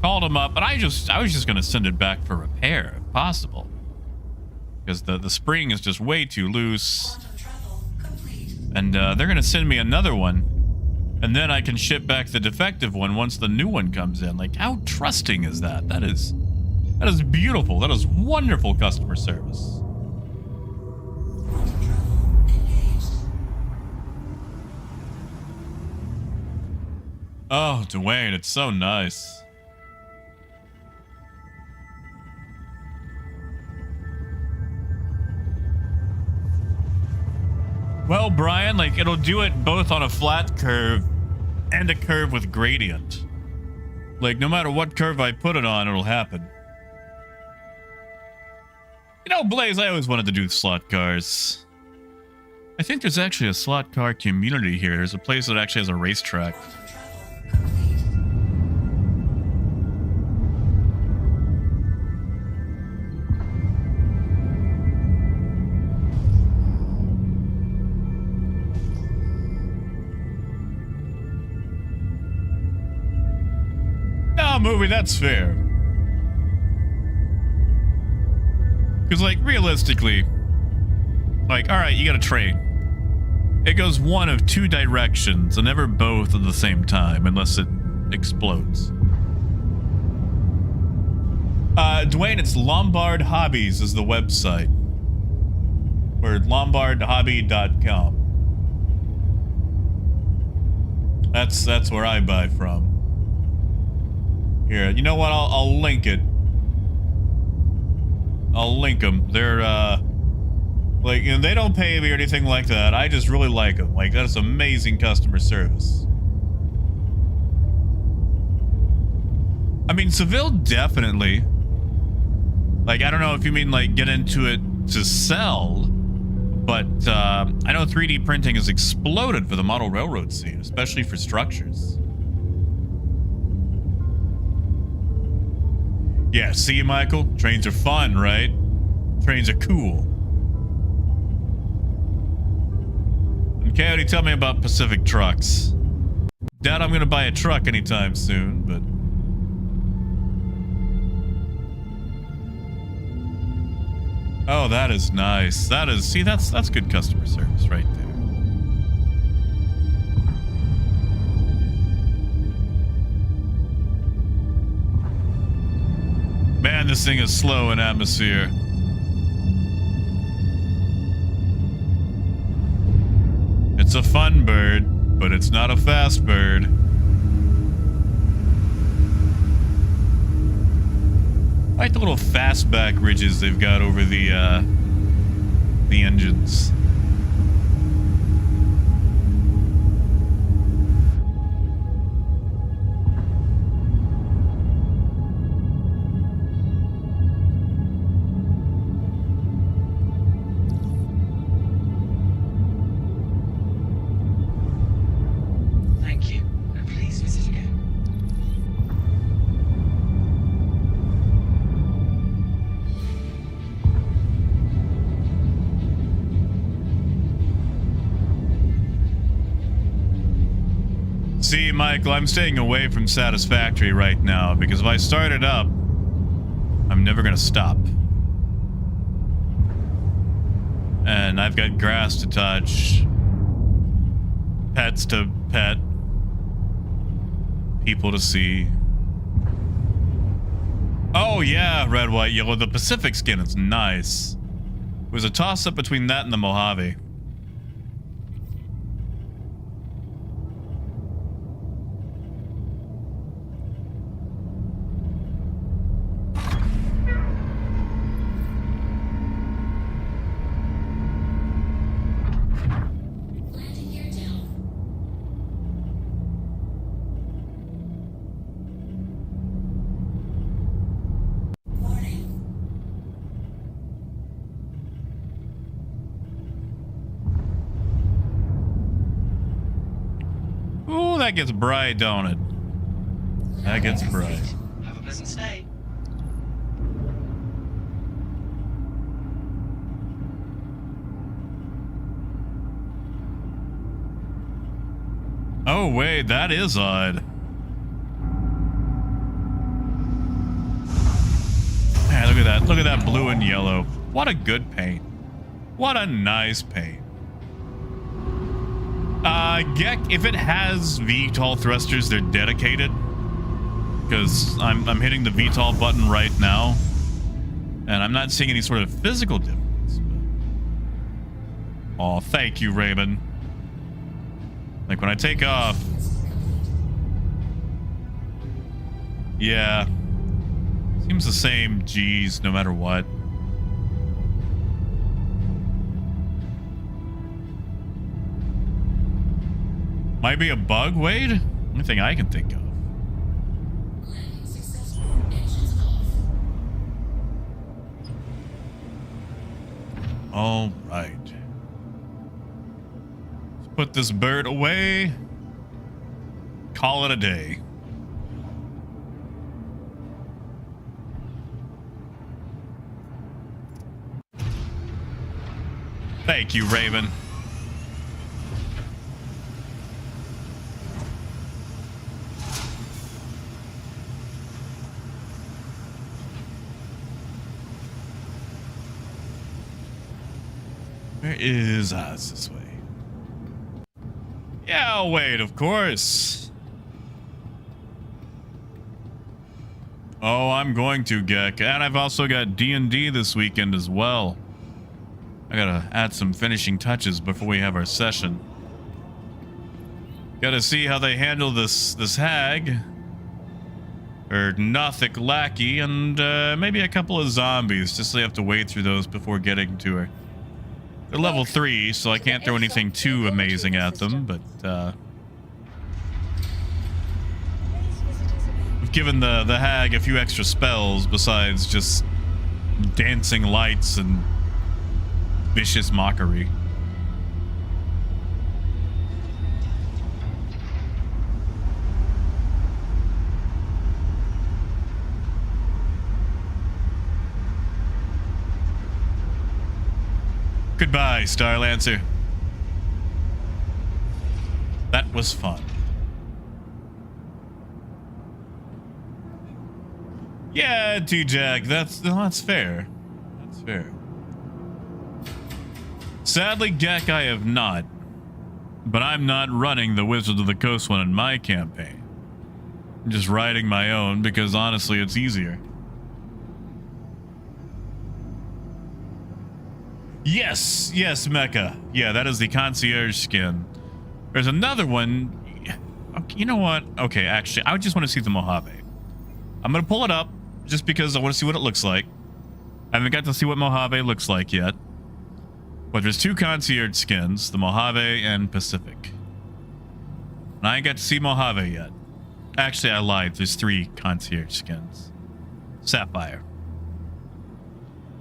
Called them up, but I was just gonna send it back for repair if possible. Because the spring is just way too loose. And they're going to send me another one. And then I can ship back the defective one once the new one comes in. Like, how trusting is that? That is beautiful. That is wonderful customer service. Oh, Dwayne, it's so nice. Well, Brian, like, it'll do it both on a flat curve and a curve with gradient. Like, no matter what curve I put it on, it'll happen. You know, Blaze, I always wanted to do slot cars. I think there's actually a slot car community here. There's a place that actually has a racetrack. Movie, that's fair. Because, like, realistically, like, alright, you got a train. It goes one of two directions, and never both at the same time, unless it explodes. Dwayne, it's Lombard Hobbies is the website. Or lombardhobby.com. That's where I buy from. Here, you know what? I'll link it. I'll link them. They're, like, you know, they don't pay me or anything like that. I just really like them. Like, that's amazing customer service. I mean, Seville definitely. Like, I don't know if you mean, like, get into it to sell, but, I know 3D printing has exploded for the model railroad scene, especially for structures. Yeah, see, Michael? Trains are fun, right? Trains are cool. And Coyote, tell me about Pacific Trucks. Doubt I'm gonna buy a truck anytime soon, but... Oh, that is nice. That is... See, that's good customer service right there. Man, this thing is slow in atmosphere. It's a fun bird, but it's not a fast bird. I like the little fastback ridges they've got over the engines. See, Michael, I'm staying away from Satisfactory right now because if I start it up, I'm never gonna stop. And I've got grass to touch, pets to pet, people to see. Oh yeah, red, white, yellow. The Pacific skin is nice. It was a toss-up between that and the Mojave. Landing gear down. Warning. Ooh, that gets bright, don't it? That gets bright. Have a pleasant stay. Oh wait, that is odd. Man, look at that. Look at that blue and yellow. What a good paint. What a nice paint. Gek, if it has VTOL thrusters, they're dedicated. Because I'm hitting the VTOL button right now. And I'm not seeing any sort of physical difference. Oh, thank you, Raymond. Like when I take off. Yeah. Seems the same G's no matter what. Might be a bug, Wade? Only thing I can think of. Landing successful. Engines off. All right. Let's put this bird away. Call it a day. Thank you, Raven. Where is us this way? Yeah, I'll wait, of course. Oh, I'm going to, Gek. And I've also got D&D this weekend as well. I gotta add some finishing touches before we have our session. Gotta see how they handle this hag. Or Nothic lackey, and maybe a couple of zombies, just so you have to wade through those before getting to her. They're level 3, so I can't throw anything too amazing at them, but we've given the hag a few extra spells besides just dancing lights and vicious mockery. Goodbye, Starlancer. That was fun. Yeah, T-Jack, that's fair. That's fair. Sadly, Gek, I have not. But I'm not running the Wizards of the Coast one in my campaign. I'm just riding my own because honestly, it's easier. Yes, yes, Mecha. Yeah, that is the concierge skin. There's another one. You know what? Okay, actually, I just want to see the Mojave. I'm going to pull it up just because I want to see what it looks like. I haven't got to see what Mojave looks like yet. But there's two concierge skins, the Mojave and Pacific. And I ain't got to see Mojave yet. Actually, I lied. There's 3 concierge skins. Sapphire.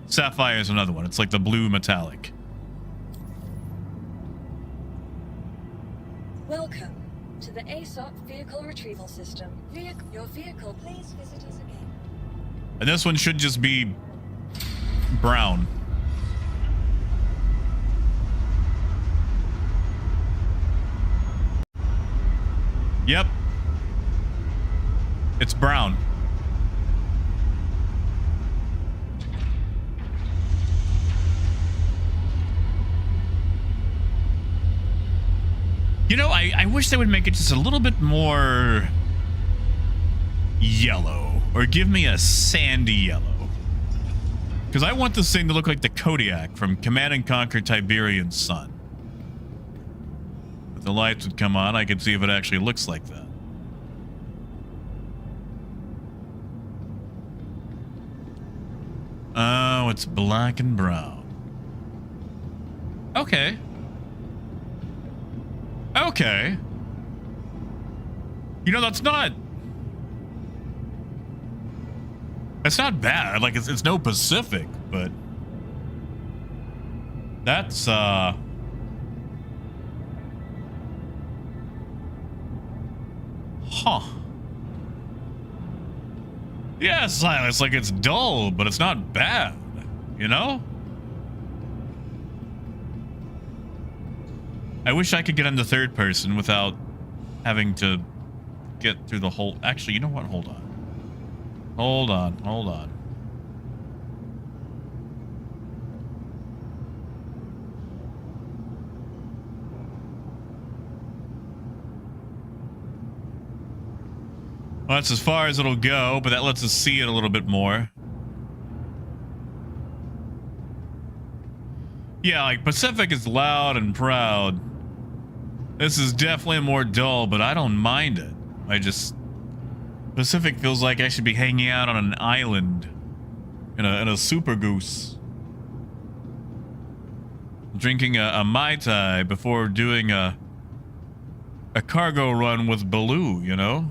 Sapphire is another one. It's like the blue metallic. Welcome to the ASOP Vehicle Retrieval System. Your vehicle, please visit us again. And this one should just be brown. Yep. It's brown. You know, I wish they would make it just a little bit more yellow, or give me a sandy yellow. Because I want this thing to look like the Kodiak from Command and Conquer Tiberian Sun. If the lights would come on, I could see if it actually looks like that. Oh, it's black and brown. Okay. Okay. You know, that's not bad. Like, it's no Pacific, but that's huh. Yeah, it's like it's dull, but it's not bad, you know? I wish I could get into third person without having to get through the whole... Actually, you know what? Hold on. Hold on. Well, that's as far as it'll go, but that lets us see it a little bit more. Yeah, like Pacific is loud and proud. This is definitely more dull, but I don't mind it. Pacific feels like I should be hanging out on an island in a super goose, drinking a Mai Tai before doing a cargo run with Baloo, you know?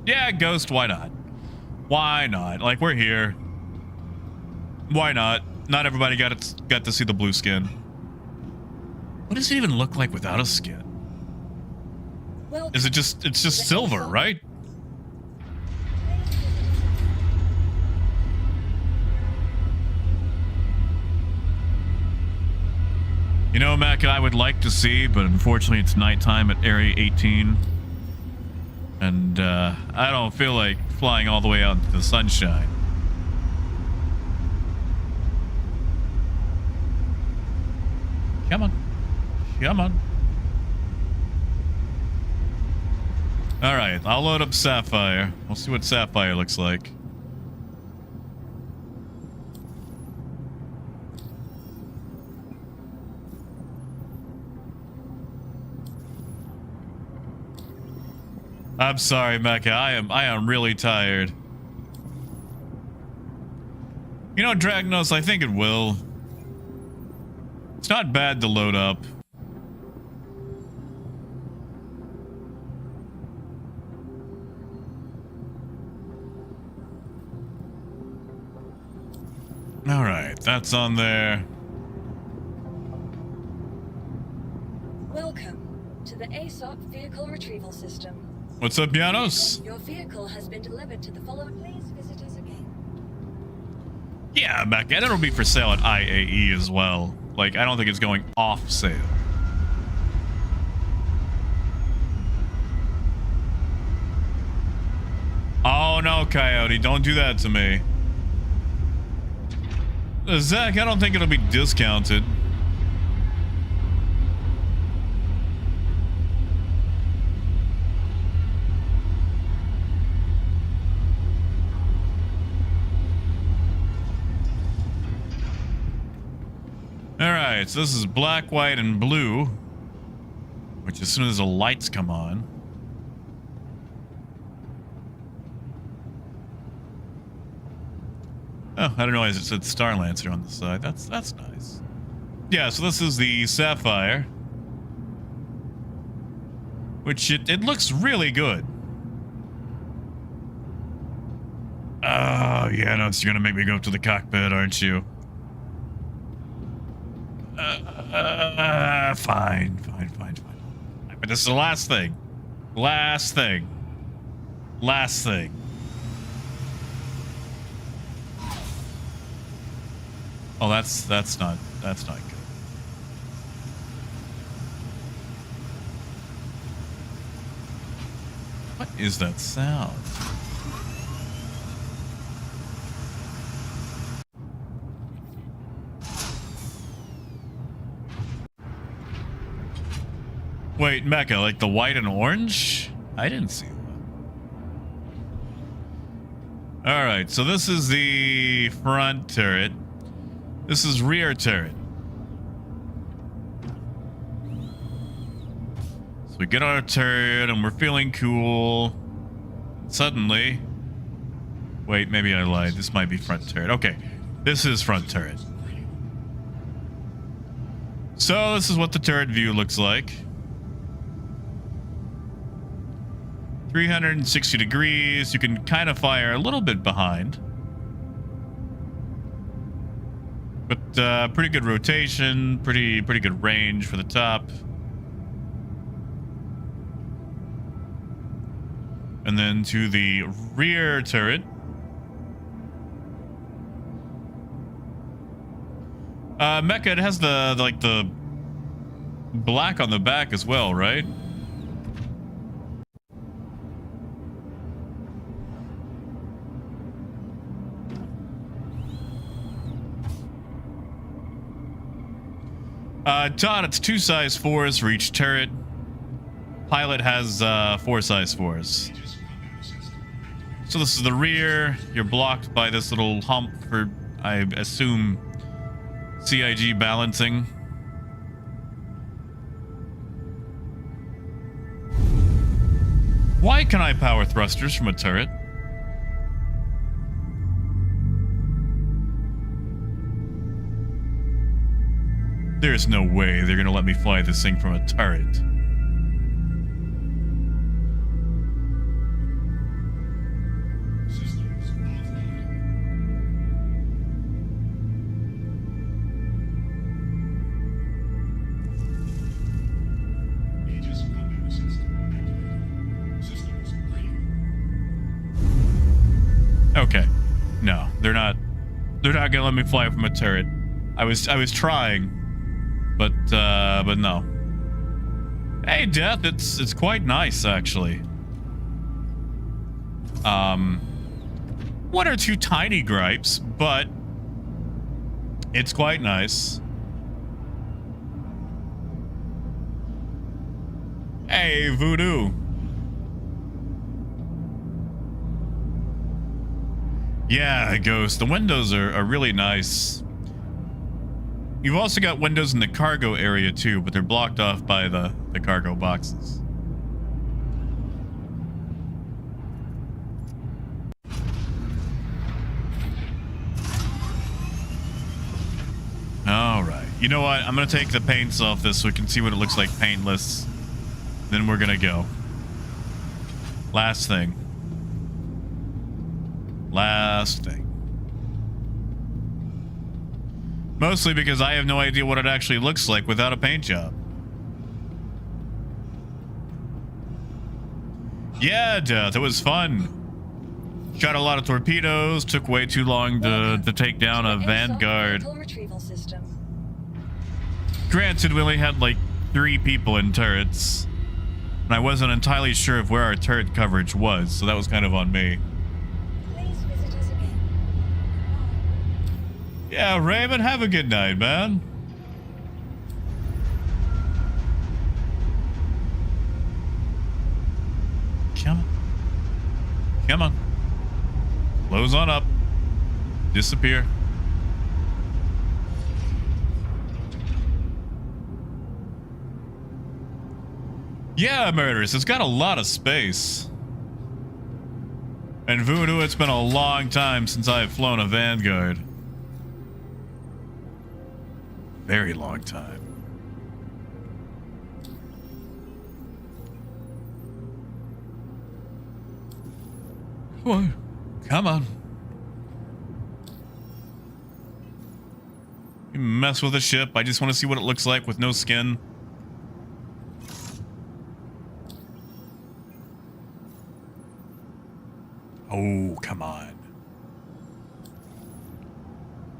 Yeah, Ghost, why not? Why not? Like, we're here. Why not? Not everybody got to see the blue skin. What does it even look like without a skin? Well, Is it just, it's just silver, right? You know, Mac, I would like to see, but unfortunately it's nighttime at Area 18. And I don't feel like flying all the way out into the sunshine. Come on. Come on. Alright, I'll load up Sapphire. We'll see what Sapphire looks like. I'm sorry, Mecha. I am really tired. You know, Dragnos, I think it will. It's not bad to load up. All right, that's on there. welcome to the ASOP Vehicle Retrieval System. What's up, Janos? Your vehicle has been delivered to the following. Please visit us again. Yeah, back and it'll be for sale at IAE as well. Like, I don't think it's going off sale. Oh no, Coyote, don't do that to me. Zach, I don't think it'll be discounted. Alright, so this is black, white, and blue. Which as soon as the lights come on. Oh, I don't realize it said Starlancer on the side. That's nice. Yeah, so this is the Sapphire. Which it looks really good. Oh, yeah, no, you're gonna make me go up to the cockpit, aren't you? Fine. But this is the last thing. Last thing. Oh, that's not good. What is that sound? Wait, Mecha, like the white and orange? I didn't see that. All right, so this is the front turret. This is rear turret. So we get our turret and we're feeling cool. Suddenly, wait, maybe I lied. This might be front turret. Okay, this is front turret. So this is what the turret view looks like. 360 degrees. You can kind of fire a little bit behind. But pretty good rotation, pretty good range for the top. And then to the rear turret. Mecha, it has the black on the back as well, right? Todd, it's 2 size 4s for each turret. Pilot has 4 size 4s. So this is the rear. You're blocked by this little hump for, I assume, CIG balancing. Why can I power thrusters from a turret? There's no way they're gonna let me fly this thing from a turret. Okay. No, they're not gonna let me fly from a turret. I was trying, but no. Hey, Death, it's quite nice actually. One or two tiny gripes, but it's quite nice. Hey, Voodoo. Yeah, Ghost. The windows are really nice. You've also got windows in the cargo area too, but they're blocked off by the cargo boxes. All right. You know what? I'm going to take the paints off this so we can see what it looks like paintless. Then we're going to go. Last thing. Last thing. Mostly because I have no idea what it actually looks like without a paint job. Yeah, Death, it was fun. Shot a lot of torpedoes, took way too long to take down a Vanguard. Retrieval system. Granted, we only had like 3 people in turrets. And I wasn't entirely sure of where our turret coverage was, so that was kind of on me. Please visit us again. Yeah, Raymond, have a good night, man. Come on. Come on. Close on up. Disappear. Yeah, Murderous, it's got a lot of space. And Voodoo, it's been a long time since I've flown a Vanguard. Very long time. What? Come on. You mess with the ship. I just want to see what it looks like with no skin. Oh, come on.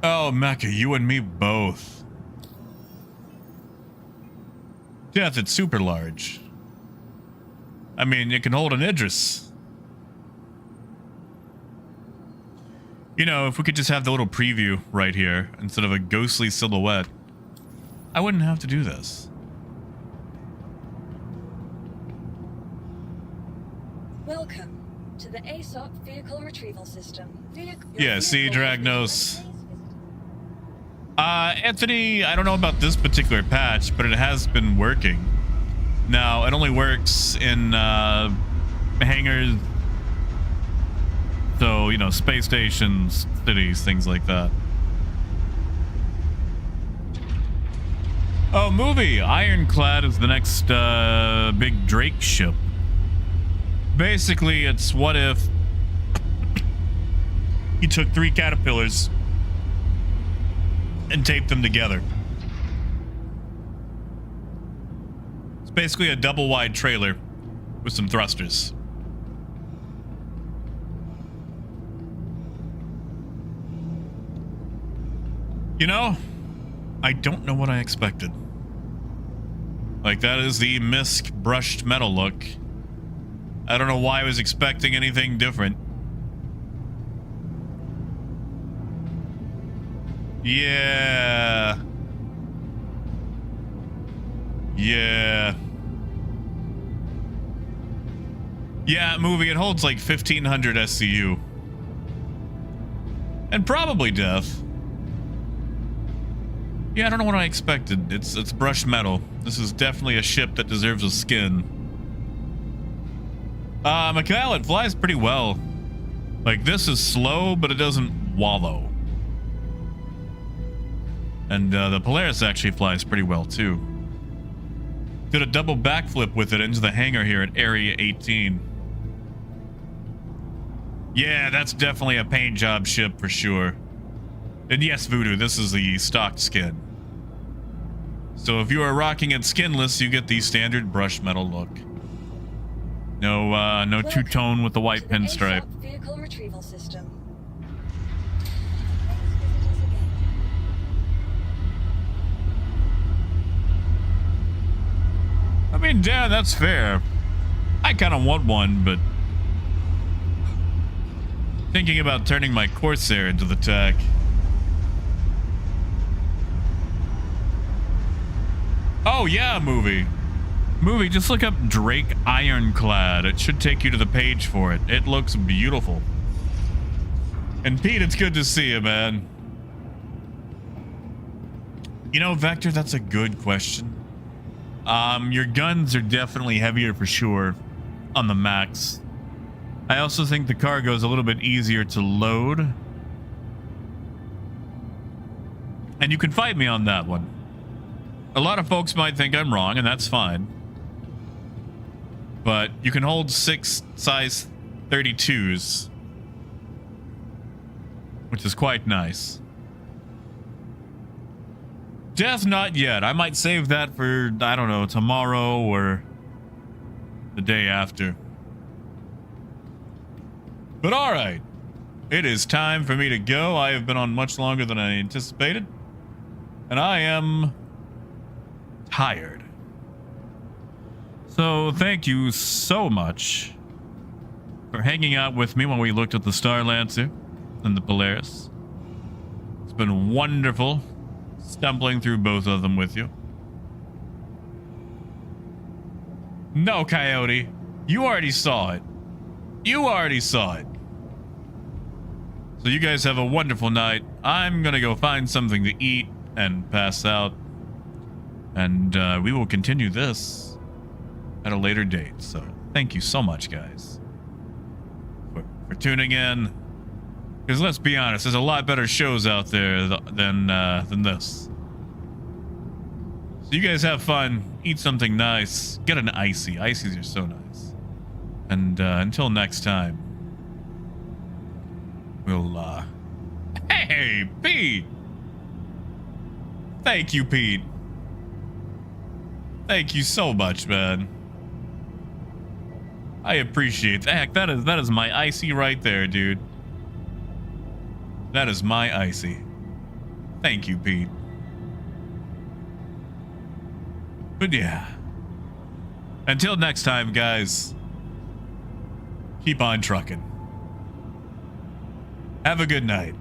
Oh, Mecha, you and me both. Death, it's super large. I mean, it can hold an Idris. You know, if we could just have the little preview right here instead of a ghostly silhouette, I wouldn't have to do this. Welcome to the ASOP vehicle retrieval system. Yeah, see, Dragnos. Anthony, I don't know about this particular patch, but it has been working. Now, it only works in hangars, so, you know, space stations, cities, things like that. Oh, movie! Ironclad is the next big Drake ship. Basically, it's what if you took 3 caterpillars and taped them together. It's basically a double wide trailer with some thrusters. You know, I don't know what I expected. Like, that is the misc brushed metal look. I don't know why I was expecting anything different. Yeah. Yeah. Yeah, movie, it holds like 1500 SCU. And probably death. Yeah, I don't know what I expected. It's brushed metal. This is definitely a ship that deserves a skin. Mikhail, it flies pretty well. Like, this is slow, but it doesn't wallow. And the Polaris actually flies pretty well, too. Did a double backflip with it into the hangar here at Area 18. Yeah, that's definitely a paint job ship for sure. And yes, Voodoo, this is the stock skin. So if you are rocking it skinless, you get the standard brushed metal look. No two-tone with the white pinstripe. Vehicle retrieval system. I mean, Dan, that's fair. I kind of want one, but thinking about turning my Corsair into the tech. Oh yeah, movie, just look up Drake Ironclad. It should take you to the page for it. It looks beautiful. And Pete, it's good to see you, man. You know, Vector, that's a good question. Your guns are definitely heavier for sure on the max. I also think the cargo is a little bit easier to load. And you can fight me on that one. A lot of folks might think I'm wrong, and that's fine. But you can hold 6 size 32s, which is quite nice. Death, not yet. I might save that for, I don't know, tomorrow or the day after. But all right, it is time for me to go. I have been on much longer than I anticipated, and I am tired. So thank you so much for hanging out with me when we looked at the Starlancer and the Polaris. It's been wonderful stumbling through both of them with you. No, Coyote, you already saw it. You already saw it. So you guys have a wonderful night. I'm gonna go find something to eat and pass out. And we will continue this at a later date. So thank you so much, guys, for tuning in. Because let's be honest, there's a lot better shows out there than this. So you guys have fun. Eat something nice. Get an icy. Icies are so nice. And until next time, we'll Hey, Pete! Thank you, Pete. Thank you so much, man. I appreciate that. Heck, that is my icy right there, dude. That is my icy. Thank you, Pete. But yeah. Until next time, guys. Keep on trucking. Have a good night.